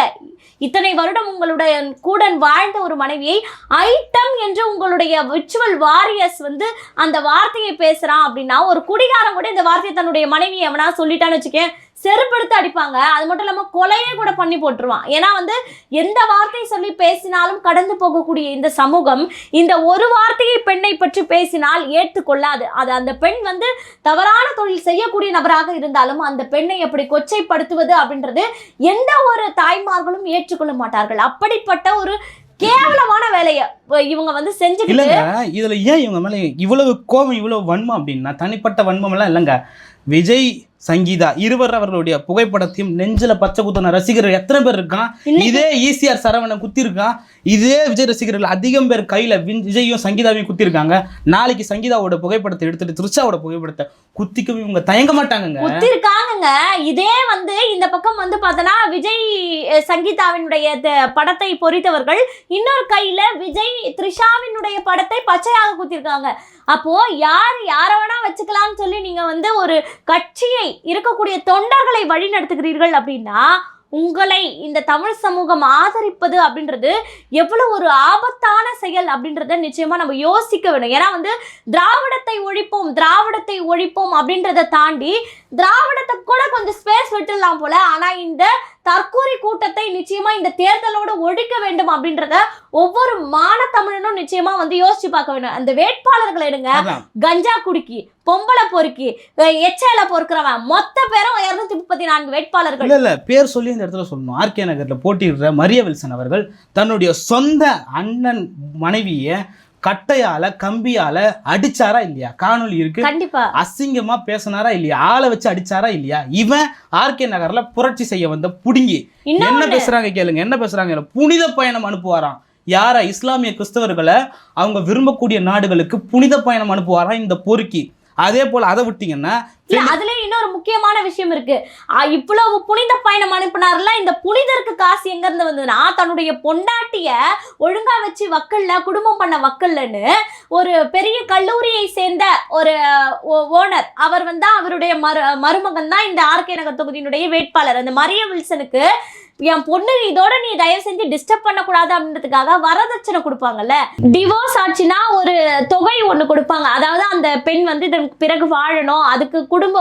இத்தனை வருடம் உங்களுடைய கூட வாழ்ந்த ஒரு மனைவியை ஐட்டம் என்று உங்களுடைய விர்ச்சுவல் வாரியர்ஸ் வந்து அந்த வார்த்தையை பேசுறான் அப்படின்னா, ஒரு குடிகாரன் கூட இந்த வார்த்தையை தன்னுடைய மனைவியை எவனா சொல்லிட்டான்னு வச்சுக்கேன், செருப்படுத்து அடிப்பாங்க. அது மட்டும் இல்லாம கொலையே கூட பண்ணி போட்டுருவான். ஏன்னா வந்து எந்த வார்த்தை சொல்லி பேசினாலும் கடந்து போகக்கூடிய இந்த சமூகம் இந்த ஒரு வார்த்தையை பெண்ணை பற்றி பேசினால் ஏற்றுக்கொள்ளாது. அது அந்த பெண் வந்து தவறான தொழில் செய்யக்கூடிய நபராக இருந்தாலும் அந்த பெண்ணை எப்படி கொச்சைப்படுத்துவது அப்படின்றது எந்த ஒரு தாய்மார்களும் ஏற்றுக்கொள்ள மாட்டார்கள். அப்படிப்பட்ட ஒரு கேவலமான வேலையை இவங்க வந்து செஞ்சு இல்லைங்க. இதுல ஏன் இவங்க மேல இவ்வளவு கோபம், இவ்வளவு வன்மம் அப்படின்னா தனிப்பட்ட வன்மம் எல்லாம் இல்லைங்க. விஜய் சங்கீதா இருவர் அவர்களுடைய புகைப்படத்தையும் நெஞ்சில பச்சை குத்தின ரசிகர்கள் எத்தனை பேர் இருக்கான்? இதே ஈசிஆர் சரவணன் குத்தி இருக்கான். இதே விஜய் ரசிகர்கள் அதிகம் பேர் கையில விஜயும் சங்கீதாவையும் குத்தி இருக்காங்க. நாளைக்கு சங்கீதாவோட புகைப்படத்தை எடுத்துட்டு த்ரிஷாவோட புகைப்படத்தை குத்திக்கவே இவங்க தயங்க மாட்டாங்க, குத்தி இருக்காங்க. இதே வந்து இந்த பக்கம் வந்து பார்த்தனா விஜய் சங்கீதாவினுடைய படத்தை பொறித்தவர்கள் இன்னொரு கையில விஜய் த்ரிஷாவினுடைய படத்தை பச்சையாக குத்திருக்காங்க. அப்போ யார வேணா வச்சுக்கலாம்னு சொல்லி நீங்க வந்து ஒரு கட்சியை இருக்கக்கூடிய தொண்டர்களை வழி நடத்துகிறீர்கள் அப்படின்னா உங்களை இந்த தமிழ் சமூகம் ஆதரிப்பது அப்படின்றது எவ்வளவு ஒரு ஆபத்தான செயல் அப்படின்றத நிச்சயமா நம்ம யோசிக்க வேணும். ஏன்னா வந்து திராவிடத்தை ஒழிப்போம் அப்படின்றத தாண்டி திராவிடத்தை கூட கொஞ்சம் ஸ்பேஸ் விட்டுடலாம் போல. ஆனா இந்த தற்கூரி கூட்டத்தை நிச்சயமா இந்த தேர்தலோடு ஒழிக்க வேண்டும் அப்படின்றத ஒவ்வொரு மானத்தமிழனும் நிச்சயமா வந்து யோசிச்சு பார்க்க வேண்டும். அந்த வேட்பாளர்கள் எடுங்க, கஞ்சா குடிக்கி, பொம்பளை பொறுக்கி, எச்சல பொறுக்கிறவன், மொத்த பேரும் 234 வேட்பாளர்கள். இல்ல பேர் சொல்லி இந்த இடத்துல சொல்லணும். ஆர்கே நகர்ல போட்டியிடுற மரியா வில்சன் அவர்கள் தன்னுடைய சொந்த அண்ணன் மனைவியை கட்டையால கம்பியால அடிச்சாரா இல்லையா? காணொலி இருக்கு. கண்டிப்பா அசிங்கமா பேசினாரா இல்லையா? ஆளை வச்சு அடிச்சாரா இல்லையா? இவன் ஆர்கே நகர்ல புரட்சி செய்ய வந்த புடுங்கி என்ன பேசுறாங்க கேளுங்க, என்ன பேசுறாங்க? புனித பயணம் அனுப்புவாராம். யார? இஸ்லாமிய கிறிஸ்தவர்களை அவங்க விரும்பக்கூடிய நாடுகளுக்கு புனித பயணம் அனுப்புவாராம் இந்த பொறுக்கி. அதே போல அதை விட்டீங்கன்னா அதுல இன்னொரு முக்கியமான விஷயம் இருக்கு. இவ்வளவு புனித பயணம் அனுப்பினார்ல, இந்த புனிதருக்கு காசு எங்க இருந்து வந்ததுன்னா தன்னுடைய பொண்டாட்டிய ஒழுங்கா வச்சு வக்கல்ல குடும்பம் பண்ண வக்கல்லன்னு ஒரு பெரிய கல்லூரியை சேர்ந்த ஒரு ஓனர் அவர் அவருடைய மருமகன் தான் இந்த ஆர்கே நகர் தொகுதியினுடைய வேட்பாளர். அந்த மரிய வில்சனுக்கு என் பொண்ணு இதோட நீ தயவு செஞ்சு டிஸ்டர்ப் பண்ணக்கூடாது அப்படின்றதுக்காக வரதட்சணை கொடுப்பாங்கல்ல. டிவோர்ஸ் ஆச்சுன்னா ஒரு தொகை ஒண்ணு கொடுப்பாங்க. அதாவது அந்த பெண் இதற்கு பிறகு வாழணும், அதுக்கு குடும்ப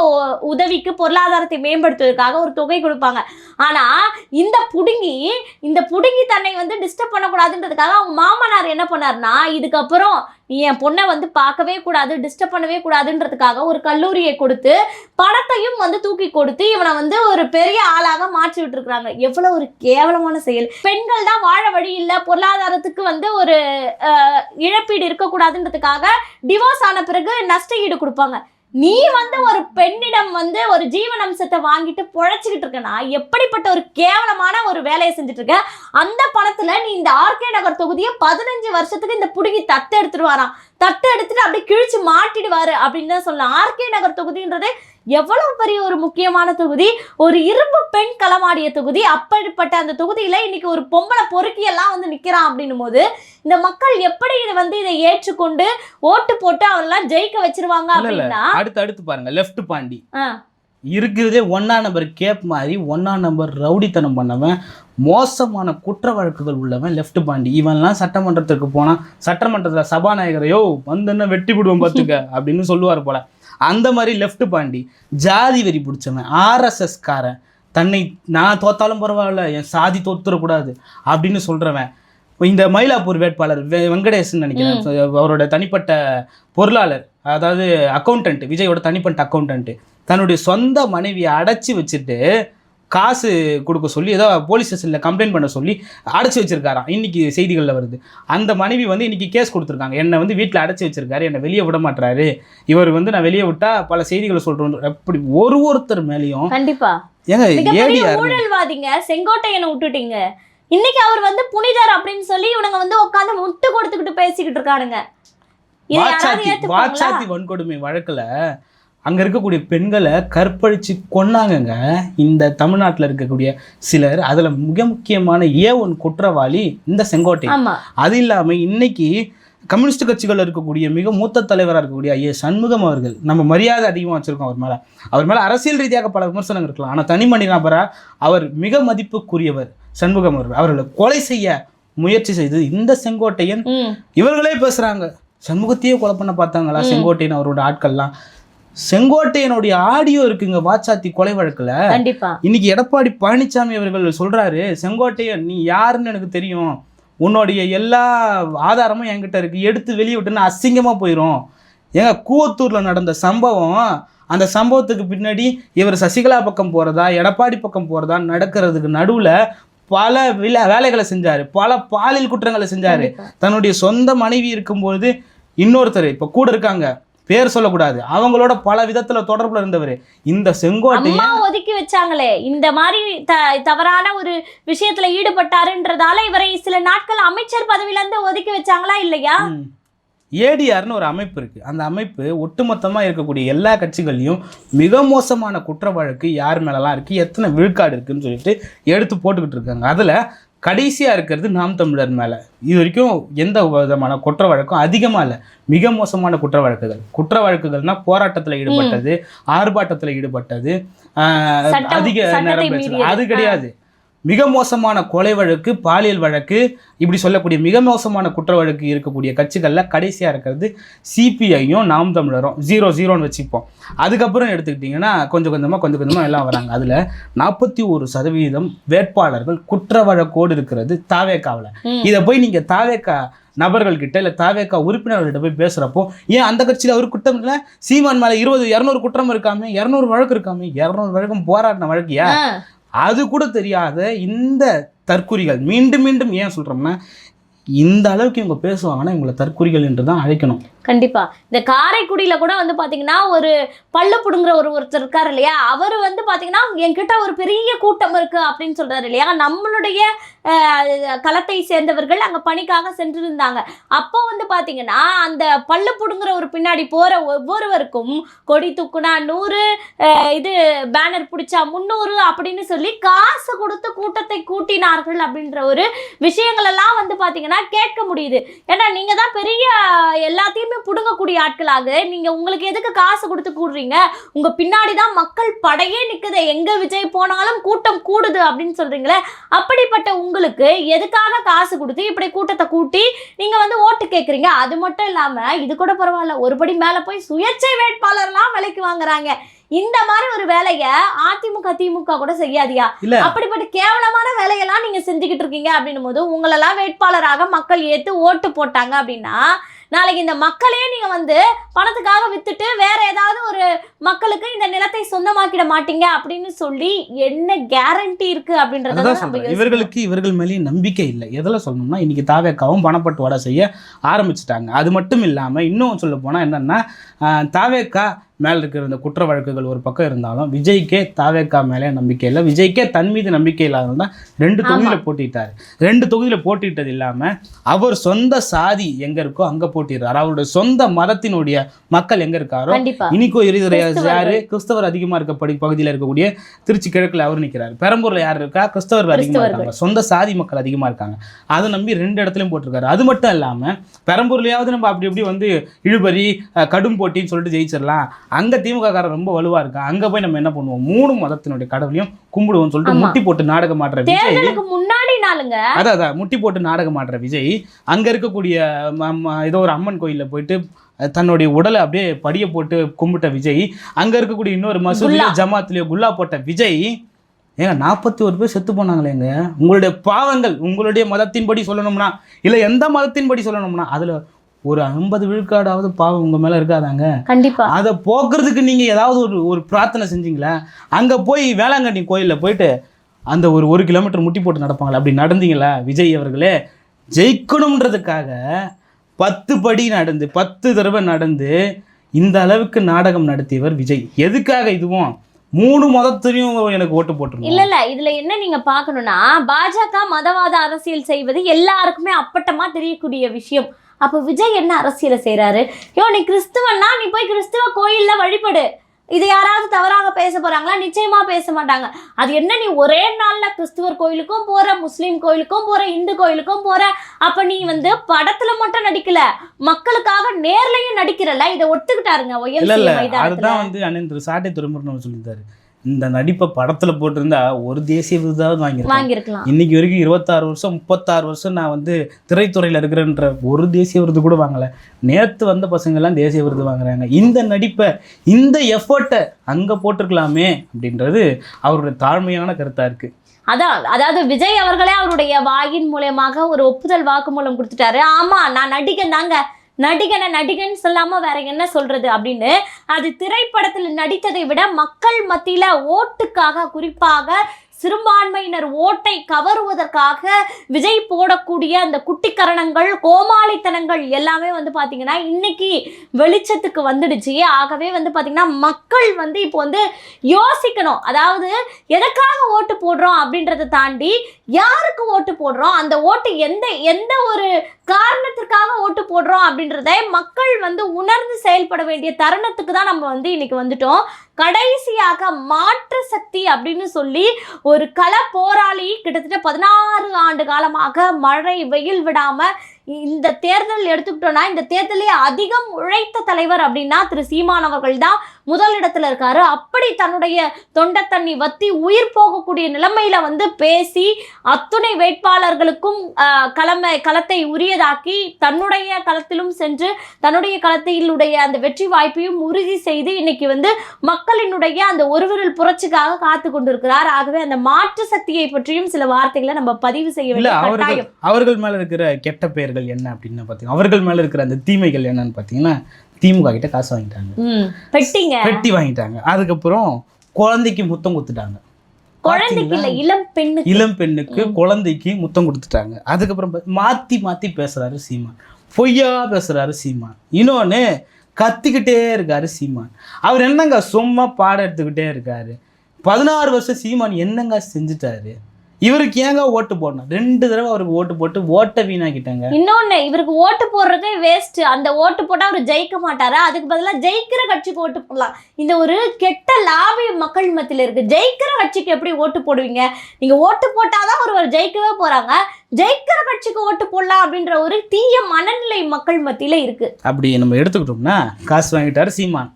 உதவிக்கு பொருளாதாரத்தை மேம்படுத்துவதற்காக ஒரு தொகை கொடுப்பாங்க. ஆனா இந்த புடுங்கி தன்னை டிஸ்டர்ப் பண்ணக்கூடாதுன்றதுக்காக அவங்க மாமனார் என்ன பண்ணாருன்னா, இதுக்கப்புறம் நீ என் பொண்ணை பார்க்கவே கூடாது, டிஸ்டர்ப் பண்ணவே கூடாதுன்றதுக்காக ஒரு கல்லூரியை கொடுத்து பணத்தையும் தூக்கி கொடுத்து இவனை ஒரு பெரிய ஆளாக மாற்றி விட்டு இருக்காங்க. எவ்வளவு ஒரு கேவலமான செயல். பெண்கள் தான் வாழ வழி இல்ல, பொருளாதாரத்துக்கு ஒரு இழப்பீடு இருக்கக்கூடாதுன்றதுக்காக டிவோர்ஸ் ஆன பிறகு நஷ்ட ஈடு கொடுப்பாங்க. நீ ஒரு பெண்ணிடம் ஒரு ஜீவன் அம்சத்தை வாங்கிட்டு பொழைச்சிக்கிட்டு இருக்கனா எப்படிப்பட்ட ஒரு கேவலமான ஒரு வேலையை செஞ்சுட்டு இருக்க. அந்த பணத்துல நீ இந்த ஆர்கே நகர் தொகுதியை 15 வருஷத்துக்கு இந்த புடுங்கி தத்து எடுத்துட்டு வரான். தட்டு எடுத்துட்டு அப்படியே கிழிச்சு மாட்டிடுவாரு அப்படின்னு தான் சொல்லலாம். ஆர்கே நகர் தொகுதின்றது எவ்வளவு பெரிய ஒரு முக்கியமான தொகுதி, ஒரு இரும்பு பெண் களமாடிய தொகுதி. அப்படிப்பட்ட அந்த தொகுதியில இன்னைக்கு ஒரு பொம்பளை பொறுக்கியெல்லாம் நிக்கிறான் அப்படின்னும் போது இந்த மக்கள் எப்படி இதை ஏற்றுக்கொண்டு ஓட்டு போட்டு அவரெல்லாம் ஜெயிக்க வச்சிருவாங்க அப்படின்னா அடுத்து பாருங்க. லெஃப்ட் பாண்டி இருக்கிறதே 1ஆம் நம்பர் கேப் மாதிரி 1ஆம் நம்பர் ரவுடித்தனம் பண்ணவன், மோசமான குற்ற வழக்குகள் உள்ளவன் லெஃப்ட் பாண்டி. இவன்லாம் சட்டமன்றத்துக்கு போனா சட்டமன்றத்தில் சபாநாயகரையோ வந்துன்னு வெட்டி விடுவோம் பார்த்துக்க அப்படின்னு சொல்லுவார் போல. அந்த மாதிரி லெஃப்ட் பாண்டி ஜாதி வெறி பிடிச்சவன், RSS காரன், தன்னை நான் தோத்தாலும் பரவாயில்ல என் சாதி தோத்துறக்கூடாது அப்படின்னு சொல்றவன். இந்த மயிலாப்பூர் வேட்பாளர் வெங்கடேசன் நினைக்கிறேன், அவரோட தனிப்பட்ட பொருளாளர், அதாவது அக்கௌண்டன்ட், விஜயோட தனிப்பட்ட அக்கௌண்டன்ட், தன்னுடைய சொந்த மனைவியை அடைச்சி வச்சுட்டு காசு கொடுக்க சொல்லி ஏதோ போலீஸ் ஸ்டேஷனில் கம்ப்ளைண்ட் பண்ண சொல்லி அடைச்சி வச்சிருக்காராம். இன்னைக்கு செய்திகளில் வருது. அந்த மனைவி இன்னைக்கு கேஸ் கொடுத்துருக்காங்க. என்னை வீட்டில் அடைச்சி வச்சிருக்காரு, என்னை வெளியே விட மாட்டாரு இவர், நான் வெளியே விட்டா பல செய்திகளை சொல்றோம். அப்படி ஒருத்தர் மேலேயும் கண்டிப்பா ஊழல்வாதிங்க செங்கோட்டையனை விட்டுட்டீங்க. இன்னைக்கு அவர் புனிதர் அப்படின்னு சொல்லி இவனுங்க உட்காந்து முட்டு கொடுத்துக்கிட்டு பேசிக்கிட்டு இருக்கானுங்க. வாச்சாத்தி வன்கொடுமை வழக்குல அங்கே இருக்கக்கூடிய பெண்களை கற்பழித்து கொன்னாங்கங்க இந்த தமிழ்நாட்டில் இருக்கக்கூடிய சிலர். அதில் மிக முக்கியமான A1 குற்றவாளி இந்த செங்கோட்டை. அது இல்லாமல் இன்னைக்கு கம்யூனிஸ்ட் கட்சிகள் இருக்கக்கூடிய மிக மூத்த தலைவராக இருக்கக்கூடிய ஐயா சண்முகம் அவர்கள், நம்ம மரியாதை அதிகமாக வச்சுருக்கோம் அவர் மேலே அரசியல் ரீதியாக பல விமர்சனங்கள் இருக்கலாம். ஆனால் தனி மனிதனாக அவர் மிக மதிப்புக்குரியவர் சண்முகம் அவர்கள். அவர்களை கொலை செய்ய முயற்சி செய்து இந்த செங்கோட்டையன் இவர்களே பேசுகிறாங்க. சண்முகத்தையே கொலை பண்ண பார்த்தாங்களா செங்கோட்டையன் அவரோட ஆட்கள்லாம். செங்கோட்டையனுடைய ஆடியோ இருக்குங்க வாச்சாத்தி கொலை வழக்குல. இன்னைக்கு எடப்பாடி பழனிசாமி அவர்கள் சொல்றாரு, செங்கோட்டையன் நீ யாருன்னு எனக்கு தெரியும், உன்னுடைய எல்லா ஆதாரமும் என்கிட்ட இருக்கு, எடுத்து வெளியே விட்டுன்னு அசிங்கமா போயிடும். ஏங்க கூவத்தூர்ல நடந்த சம்பவம், அந்த சம்பவத்துக்கு பின்னாடி இவர் சசிகலா பக்கம் போறதா எடப்பாடி பக்கம் போறதா நடக்கிறதுக்கு நடுவுல பல வேலைகளை செஞ்சாரு, பல பாலியல் குற்றங்களை செஞ்சாரு. தன்னுடைய சொந்த மனைவி இருக்கும்போது இன்னொருத்தர் இப்ப கூட இருக்காங்க, பேர் சொல்லக்கூடாது, அவங்களோட பல விதத்துல தொடர்புல இருந்தவர் இந்த செங்கோட்டையை ஒதுக்கி வச்சாங்களே. இந்த மாதிரி தவறான ஒரு விஷயத்துல ஈடுபட்டாருன்றதால இவரை சில நாட்கள் அமைச்சர் பதவியில இருந்து ஒதுக்கி வச்சாங்களா இல்லையா? ஏடிஆர்னு ஒரு அமைப்பு இருக்கு. அந்த அமைப்பு ஒட்டுமொத்தமா இருக்கக்கூடிய எல்லா கட்சிகள்லையும் மிக மோசமான குற்ற வழக்கு யார் மேலலாம் இருக்கு, எத்தனை விழுக்காடு இருக்குன்னு சொல்லிட்டு எடுத்து போட்டுக்கிட்டு இருக்காங்க. அதுல கடைசியாக இருக்கிறது நாம் தமிழர் மேலே. இது வரைக்கும் எந்த விதமான குற்ற வழக்கும் அதிகமாக இல்லை, மிக மோசமான குற்ற வழக்குகள்னால் போராட்டத்தில் ஈடுபட்டது, ஆர்ப்பாட்டத்தில் ஈடுபட்டது, அதிக நேரம் பேசுறது, அது கிடையாது. மிக மோசமான கொலை வழக்கு, பாலியல் வழக்கு, இப்படி சொல்லக்கூடிய மிக மோசமான குற்ற வழக்கு இருக்கக்கூடிய கட்சிகளில் கடைசியாக இருக்கிறது சிபிஐயும் நாம் தமிழரும் 0-0ன்னு வச்சுப்போம். அதுக்கப்புறம் எடுத்துக்கிட்டிங்கன்னா கொஞ்சம் கொஞ்சமாக எல்லாம் வராங்க. அதில் 41% வேட்பாளர்கள் குற்ற வழக்கோடு இருக்கிறது தாவேக்காவில். இதை போய் நீங்கள் தாவேக்கா நபர்கள்கிட்ட இல்லை தாவேக்கா உறுப்பினர்கள்கிட்ட போய் பேசுகிறப்போ, ஏன் அந்த கட்சியில் ஒரு குற்றம் இல்லை, சீமான் மேலே 200 குற்றம் இருக்காமே, 200 வழக்கு இருக்காமே, 200 வழக்கம் போராடின வழக்கியா, அது கூட தெரியாத இந்த தற்குறிகள் மீண்டும் மீண்டும் ஏன் சொல்கிறோம்னா, இந்த அளவுக்கு இவங்க பேசுவாங்கன்னா இவங்களை தற்குறிகள் என்று தான் அழைக்கணும். கண்டிப்பா. இந்த காரைக்குடியில கூட வந்து பாத்தீங்கன்னா ஒரு பல்லு புடுங்குற ஒருத்தர் இருக்காரு இல்லையா, அவர் வந்து பாத்தீங்கன்னா என்கிட்ட ஒரு பெரிய கூட்டம் இருக்கு அப்படின்னு சொல்றாரு இல்லையா. நம்மளுடைய களத்தை சேர்ந்தவர்கள் அங்க பணிக்காக சென்றிருந்தாங்க. அப்போ வந்து பாத்தீங்கன்னா அந்த பல்லு புடுங்குற ஒரு பின்னாடி போற ஒவ்வொருவருக்கும் கொடி தூக்குனா 100, இது பேனர் பிடிச்சா 300 அப்படின்னு சொல்லி காசு கொடுத்து கூட்டத்தை கூட்டினார்கள் அப்படின்ற ஒரு விஷயங்கள் எல்லாம் வந்து பாத்தீங்கன்னா கேட்க முடியுது. ஏன்னா நீங்க தான் பெரிய எல்லாத்தையுமே புடுங்கக்கூடிய ஆட்களாக நீங்க உங்களுக்கு எதுக்கு காசு கொடுத்து கூடுறீங்க, உங்க பின்னாடி தான் மக்கள் படையே நிக்குது, எங்க விஜய் போனாலும் கூட்டம் கூடுது அப்படின்னு சொல்றீங்களே, அப்படிப்பட்ட உங்களுக்கு எதுக்காக காசு கொடுத்து இப்படி கூட்டத்தை கூட்டி நீங்க வந்து ஓட்டு கேட்குறீங்க. அது மட்டும் இல்லாம இது கூட பரவாயில்ல, ஒருபடி மேல போய் சுயேட்சை வேட்பாளர்லாம் விலைக்கு வாங்குறாங்க. இந்த மாதிரி ஒரு வேலைய அதிமுக திமுக கூட செய்யாதியா? அப்படிப்பட்ட கேவலமான வேலையெல்லாம் நீங்க செஞ்சுக்கிட்டு இருக்கீங்க அப்படின்னும் போது உங்களெல்லாம் வேட்பாளராக மக்கள் ஏத்து ஓட்டு போட்டாங்க அப்படின்னா நாளைக்கு இந்த மக்களையே நீங்க வந்து பணத்துக்காக வித்துட்டு வேற ஏதாவது ஒரு மக்களுக்கு இந்த நிலத்தை சொந்தமாக்கிட மாட்டீங்க அப்படின்னு சொல்லி என்ன கேரண்டி இருக்கு அப்படின்றத இவர்களுக்கு இவர்கள் மேலேயே நம்பிக்கை இல்லை. எதில் சொல்லணும்னா இன்னைக்கு தாவேக்காவும் பணப்பட்டு வடை செய்ய ஆரம்பிச்சுட்டாங்க. அது மட்டும் இல்லாம இன்னும் சொல்ல போனா என்னன்னா தாவேக்கா மேலே இருக்கிற இந்த குற்ற வழக்குகள் ஒரு பக்கம் இருந்தாலும் விஜய்க்கே தாவேக்கா மேலே நம்பிக்கை இல்லை. விஜய்க்கே தன் மீது நம்பிக்கை இல்லாதவங்க தான் 2 தொகுதியில் போட்டிட்டார். 2 தொகுதியில் போட்டிட்டது இல்லாமல் அவர் சொந்த சாதி எங்கே இருக்கோ அங்கே போட்டிடுறாரு. அவருடைய சொந்த மதத்தினுடைய மக்கள் எங்கே இருக்காரோ இன்னைக்கும் யாரு கிறிஸ்தவர் அதிகமாக இருக்க பகுதியில் இருக்கக்கூடிய திருச்சி கிழக்கில் அவர் நிற்கிறார். பெரம்பூரில் யார் இருக்கா, கிறிஸ்தவர் அதிகமாக இருக்காங்க, சொந்த சாதி மக்கள் அதிகமாக இருக்காங்க. அதை நம்பி 2 இடத்துலையும் போட்டிருக்காரு. அது மட்டும் இல்லாமல் பெரம்பூர்லையாவது நம்ம அப்படி இப்படி வந்து இழுபறி கடும் போட்டின்னு சொல்லிட்டு ஜெயிச்சிடலாம், அங்க திமுக காரர் ரொம்ப வலுவா இருக்கா, அங்க போய் நம்ம என்ன பண்ணுவோம் 3 மதத்தினுடைய கடவுளையும் கும்பிடுவோம் சொல்லிட்டு முட்டி போட்டு நாடகம் ஆடுற விஜய் முன்னாடி நாளுங்க அதான் முட்டி போட்டு நாடகம் ஆடுற விஜய் அங்க இருக்கக்கூடிய ஏதோ ஒரு அம்மன் கோயில்ல போயிட்டு தன்னுடைய உடலை அப்படியே படிய போட்டு கும்பிட்ட விஜய், அங்க இருக்கக்கூடிய இன்னொரு மசூதியோ ஜமாத்லயோ குல்லா போட்ட விஜய், ஏங்க 41 பேர் செத்து போனாங்களேங்க. உங்களுடைய பாவங்கள் உங்களுடைய மதத்தின்படி சொல்லணும்னா இல்ல எந்த மதத்தின்படி சொல்லணும்னா அதுல ஒரு 50 விழுக்காடாவது பாவம் உங்க மேல இருக்காதாங்க? கண்டிப்பா. அதை போக்குறதுக்கு நீங்க ஏதாவது ஒரு பிரார்த்தனை செஞ்சீங்களா? அங்க போய் வேளாங்கண்ணி கோயில்ல போயிட்டு அந்த ஒரு கிலோமீட்டர் முட்டி போட்டு நடப்பாங்களா, அப்படி நடந்தீங்களா? விஜய் அவர்களே ஜெயிக்கணும்ன்றதுக்காக 10 படி நடந்து 10 தடவை நடந்து இந்த அளவுக்கு நாடகம் நடத்தியவர் விஜய். எதுக்காக இதுவும் 3 மதத்திலையும் எனக்கு ஓட்டு போட்டுருங்க. இல்ல இதுல என்ன நீங்க பாக்கணும்னா பாஜக மதவாத அரசியல் செய்வது எல்லாருக்குமே அப்பட்டமா தெரியக்கூடிய விஷயம். அப்ப விஜய் என்ன அரசியலை செய்யறாரு? நீ கிறிஸ்துவன்னா நீ போய் கிறிஸ்துவ கோயில்ல வழிபடு. இது யாராவது தவறாக பேச போறாங்களா? நிச்சயமா பேச மாட்டாங்க. அது என்ன நீ ஒரே நாள்ல கிறிஸ்துவர் கோயிலுக்கும் போற, முஸ்லீம் கோயிலுக்கும் போற, இந்து கோயிலுக்கும் போற, அப்ப நீ வந்து படத்துல மட்டும் நடிக்கல, மக்களுக்காக நேர்லயும் நடிக்கிறல. இதை ஒத்துக்கிட்டாருங்க. அதுதான் வந்து அண்ணன் சாட்டை துறைமுருகன் சொல்லியிருந்தாரு, இந்த நடிப்பை படத்துல போட்டிருந்தா ஒரு தேசிய விருதாவது வாங்கியிருக்கலாம். இன்னைக்கு வரைக்கும் 26 வருஷம் 36 வருஷம் நான் வந்து திரைத்துறையில இருக்கிறேன்ற ஒரு தேசிய விருது கூட வாங்கல. நேற்று வந்த பசங்க எல்லாம் தேசிய விருது வாங்குறாங்க. இந்த நடிப்பை இந்த எஃபர்ட்டை அங்க போட்டிருக்கலாமே அப்படின்றது அவருடைய தாழ்மையான கருத்தா இருக்கு. அதாவது விஜய் அவர்களே அவருடைய வாயின் மூலமாக ஒரு ஒப்புதல் வாக்குமூலம் கொடுத்துட்டாரு. ஆமா நான் நடிகன் தாங்க, நடிகன் சொல்லாம வேற என்ன சொல்றது அப்படின்னு. அது திரைப்படத்தில் நடித்ததை விட மக்கள் மத்தியில ஓட்டுக்காக, குறிப்பாக சிறுபான்மையினர் ஓட்டை கவருவதற்காக விஜய் போடக்கூடிய அந்த குட்டிக்கரணங்கள், கோமாளித்தனங்கள் எல்லாமே வந்து பாத்தீங்கன்னா இன்னைக்கு வெளிச்சத்துக்கு வந்துடுச்சு. ஆகவே வந்து பாத்தீங்கன்னா மக்கள் வந்து இப்போ வந்து யோசிக்கணும். அதாவது எதற்காக ஓட்டு போடுறோம் அப்படின்றத தாண்டி யாருக்கு ஓட்டு போடுறோம், அந்த ஓட்டு எந்த ஒரு காரணத்திற்காக ஓட்டு போடுறோம் அப்படின்றத மக்கள் வந்து உணர்ந்து செயல்பட வேண்டிய தருணத்துக்கு தான் நம்ம வந்து இன்னைக்கு வந்துட்டோம். கடைசியாக மாற்று சக்தி அப்படின்னு சொல்லி ஒரு கள போராளி கிட்டத்தட்ட 16 ஆண்டு காலமாக மழை வெயில் விடாம இந்த தேர்தல் எடுத்துக்கிட்டோம்னா இந்த தேர்தலே அதிகம் உழைத்த தலைவர் அப்படின்னா திரு சீமான் அவர்கள் தான் முதலிடத்துல இருக்காரு. அப்படி தன்னுடைய தொண்டை தண்ணி வத்தி உயிர் போகக்கூடிய நிலைமையில வந்து பேசி அத்துணை வேட்பாளர்களுக்கும் களத்தை உரியதாக்கி தன்னுடைய களத்திலும் சென்று தன்னுடைய களத்திலுடைய அந்த வெற்றி வாய்ப்பையும் உறுதி செய்து இன்னைக்கு வந்து மக்களினுடைய அந்த ஒருவிரல் புரட்சிக்காக காத்து கொண்டிருக்கிறார். ஆகவே அந்த மாற்று சக்தியை பற்றியும் சில வார்த்தைகளை நம்ம பதிவு செய்ய வேண்டும். அவர்கள் மேல இருக்கிற கெட்ட பெயர்கள் என்ன அப்படின்னு பார்த்தீங்கன்னா, அவர்கள் மேல இருக்கிற அந்த தீமைகள் என்னன்னு பார்த்தீங்கன்னா, திமுக கிட்ட காசு வாங்கிட்டாங்க, பெட்டி வாங்கிட்டாங்க, அதுக்கப்புறம் குழந்தைக்கு முத்தம் கொடுத்துட்டாங்க. குழந்தைக்கு இல்ல, இளம் பெண்ணுக்கு குழந்தைக்கு முத்தம் கொடுத்துட்டாங்க. அதுக்கப்புறம் மாத்தி மாத்தி பேசுறாரு சீமான், பொய்யா பேசுறாரு சீமான். இன்னொன்னு கத்திக்கிட்டே இருக்காரு சீமான். அவர் என்னங்க சும்மா பாடம் எடுத்துக்கிட்டே இருக்காரு. 16 வருஷம் சீமான் என்னங்க செஞ்சுட்டாரு? இவருக்கு ஏங்க ஓட்டு போடணும்? 2 தடவை அவருக்கு ஓட்டு போட்டு ஓட்ட வீணாக்கிட்டாங்க. இன்னொன்னு, இவருக்கு ஓட்டு போடுறதே வேஸ்ட். அந்த ஓட்டு போட்டா அவர் ஜெயிக்க மாட்டாரு. அதுக்கு பதிலா ஜெயிக்கிற கட்சிக்கு ஓட்டு போடலாம். இந்த ஒரு கெட்ட லாபி மக்கள் மத்தியில இருக்கு. ஜெயிக்கிற கட்சிக்கு எப்படி ஓட்டு போடுவீங்க? நீங்க ஓட்டு போட்டாதான் ஒருவர் ஜெயிக்கவே போறாங்க. ஜெயிக்கிற கட்சிக்கு ஓட்டு போடலாம் அப்படின்ற ஒரு தீய மனநிலை மக்கள் மத்தியில இருக்கு. அப்படி நம்ம எடுத்துக்கிட்டோம்னா, காசு வாங்கிட்டாரு சீமான்.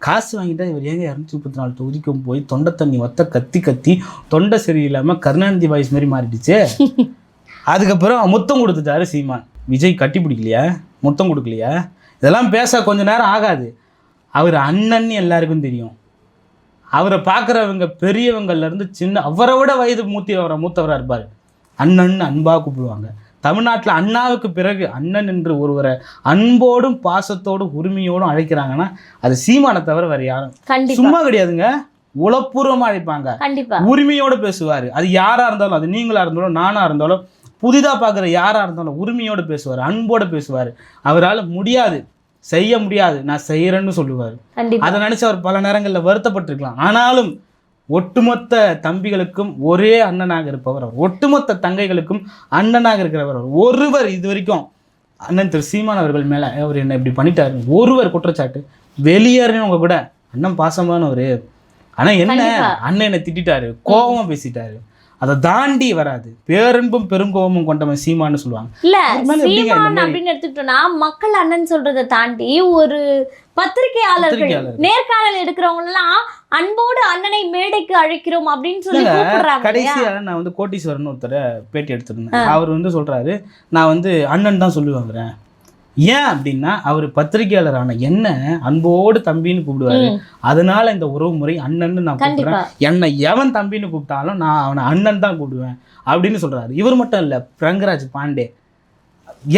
காசு வாங்கிட்டா இவர் ஏங்க 234 தொகுதிக்கும் போய் தொண்டை தண்ணி ஒத்த கத்தி கத்தி தொண்டை சரியில்லாமல் கருணாநிதி வாய்ஸ் மாதிரி மாறிடுச்சு. அதுக்கப்புறம் முத்தம் கொடுத்துட்டாரு சீமான். விஜய் கட்டி பிடிக்கலையா, முத்தம் கொடுக்கலையா? இதெல்லாம் பேச கொஞ்ச நேரம் ஆகாது. அவர் அண்ணன்னு எல்லாருக்கும் தெரியும். அவரை பார்க்குறவங்க பெரியவங்கள்லேருந்து சின்ன, அவரை விட வயது மூத்தவராக இருப்பார். அண்ணன் அன்பாக கூப்பிடுவாங்க. தமிழ்நாட்டில் அண்ணாவுக்கு பிறகு அண்ணன் என்று ஒருவரை அன்போடும் பாசத்தோடும் உரிமையோடும் அழைக்கிறாங்கன்னா அது சீமானை தவிர வேற யாரும் சும்மா கிடையாதுங்க. உளப்பூர்வமாக அழைப்பாங்க, உரிமையோடு பேசுவார். அது யாராக இருந்தாலும், அது நீங்களா இருந்தாலும் நானாக இருந்தாலும் புதிதாக பார்க்குற யாராக இருந்தாலும் உரிமையோடு பேசுவார், அன்போடு பேசுவார். அவரால் முடியாது, செய்ய முடியாது, நான் செய்கிறேன்னு சொல்லுவார். அதை நினச்சி அவர் பல நேரங்களில் வருத்தப்பட்டிருக்கலாம். ஆனாலும் ஒட்டுமொத்த தம்பிகளுக்கும் ஒரே அண்ணனாக இருப்பவர் அவர். ஒட்டுமொத்த தங்கைகளுக்கும் அண்ணனாக இருக்கிறவர் அவர். ஒருவர் இது வரைக்கும் அண்ணன் திரு சீமான் அவர்கள் மேலே அவர் என்ன இப்படி பண்ணிட்டாரு ஒருவர் குற்றச்சாட்டு வெளியேறினவங்க கூட அண்ணன் பாசமானவர், ஆனால் என்ன அண்ணன் என்னை திட்டாரு, கோபமாக பேசிட்டாரு, அதை தாண்டி வராது. பேரன்பும் பெருங்கோபமும் கொண்டவன் சீமான்னு சொல்லுவாங்க. இல்ல சீமான் அப்படின்னு எடுத்துக்கிட்டோம்னா மக்கள் அண்ணன் சொல்றதை தாண்டி ஒரு பத்திரிகையாளர்கள் நேர்காணல் எடுக்கிறவங்க எல்லாம் அன்போடு அண்ணனை மேடைக்கு அழைக்கிறோம் அப்படின்னு சொல்லி கூப்பிடுறாங்க. கடைசியா நான் வந்து கோட்டீஸ்வரன் ஒருத்தரை பேட்டி எடுத்திருந்தேன். அவர் வந்து சொல்றாரு, நான் வந்து அண்ணன் தான் சொல்லி வாங்குறேன். ஏன் அப்படின்னா அவர் பத்திரிகையாளரான என்ன அன்போடு தம்பின்னு கூப்பிடுவாரு. அதனால இந்த உறவு முறை அண்ணன்னு நான் கூப்பிடுறேன். என்னை எவன் தம்பின்னு கூப்பிட்டாலும் நான் அவனை அண்ணன் தான் கூப்பிடுவேன் அப்படின்னு சொல்றாரு. இவர் மட்டும் இல்ல, பிரங்கராஜ் பாண்டே,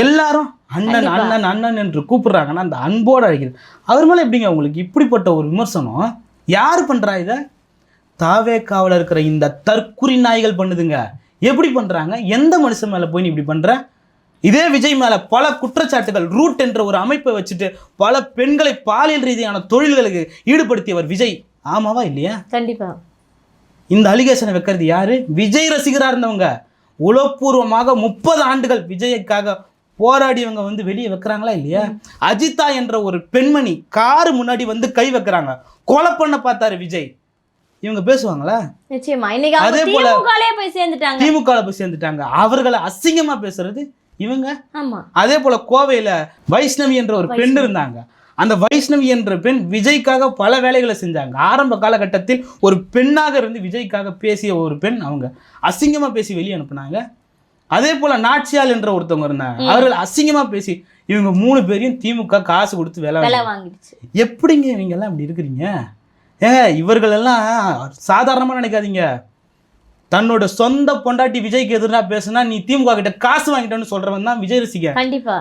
எல்லாரும் அண்ணன் அண்ணன் அண்ணன் என்று கூப்பிடுறாங்கன்னா அந்த அன்போடு அழைக்கிறது. அவர் மேலே எப்படிங்க உங்களுக்கு இப்படிப்பட்ட ஒரு விமர்சனம்? யார் பண்றா இதை? தாவேக்காவில் இருக்கிற இந்த தற்குறி நாய்கள் பண்ணுதுங்க. எப்படி பண்றாங்க? எந்த மனுஷன் மேலே போய் நீ இப்படி பண்ற? இதே விஜய் மேல பல குற்றச்சாட்டுகள், ரூட் என்ற ஒரு அமைப்பை வச்சுட்டு பல பெண்களை பாலியல் ரீதியான தொழில்களுக்கு ஈடுபடுத்தியவர் விஜய். ஆமாவா இல்லையா? கண்டிப்பா. இந்த அலிகேஷனை வைக்கிறது யாரு? விஜய் ரசிகரா இருந்தவங்க. உளப்பூர்வமாக 30 ஆண்டுகள் விஜய்க்காக போராடியவங்க வந்து வெளியே வைக்கிறாங்களா இல்லையா? அஜிதா என்ற ஒரு பெண்மணி காரு முன்னாடி வந்து கை வைக்கிறாங்க, கொலை பண்ண பார்த்தாரு விஜய். இவங்க பேசுவாங்களா? நிச்சயமா. இன்னைக்கு அதே போல திமுக போய் சேர்ந்துட்டாங்க. அவர்களை அசிங்கமா பேசுறது இவங்க. அதே போல கோவையில வைஷ்ணவி என்ற ஒரு பெண் இருந்தாங்க. அந்த வைஷ்ணவி என்ற பெண் விஜய்க்காக பல வேலைகளை செஞ்சாங்க. ஆரம்ப காலகட்டத்தில் ஒரு பெண்ணாக இருந்து விஜய்க்காக பேசிய ஒரு பெண். அவங்க அசிங்கமா பேசி வெளியே அனுப்புனாங்க. அதே போல நாச்சியால் என்ற ஒருத்தவங்க இருந்தாங்க. அவர்கள் அசிங்கமா பேசி இவங்க 3 பேரையும் திமுக காசு கொடுத்து வேலை வாங்கிடுச்சு. எப்படிங்க இவங்க எல்லாம் இப்படி இருக்கிறீங்க? ஏங்க இவர்கள் எல்லாம் சாதாரணமா நினைக்காதீங்க. தன்னோட சொந்த பொண்டாட்டி விஜய்க்கு எதிராக பேசுனா நீ திமுக கிட்ட காசு வாங்கிட்டேன்னு சொல்றவன் தான் விஜய் ரசிகன்.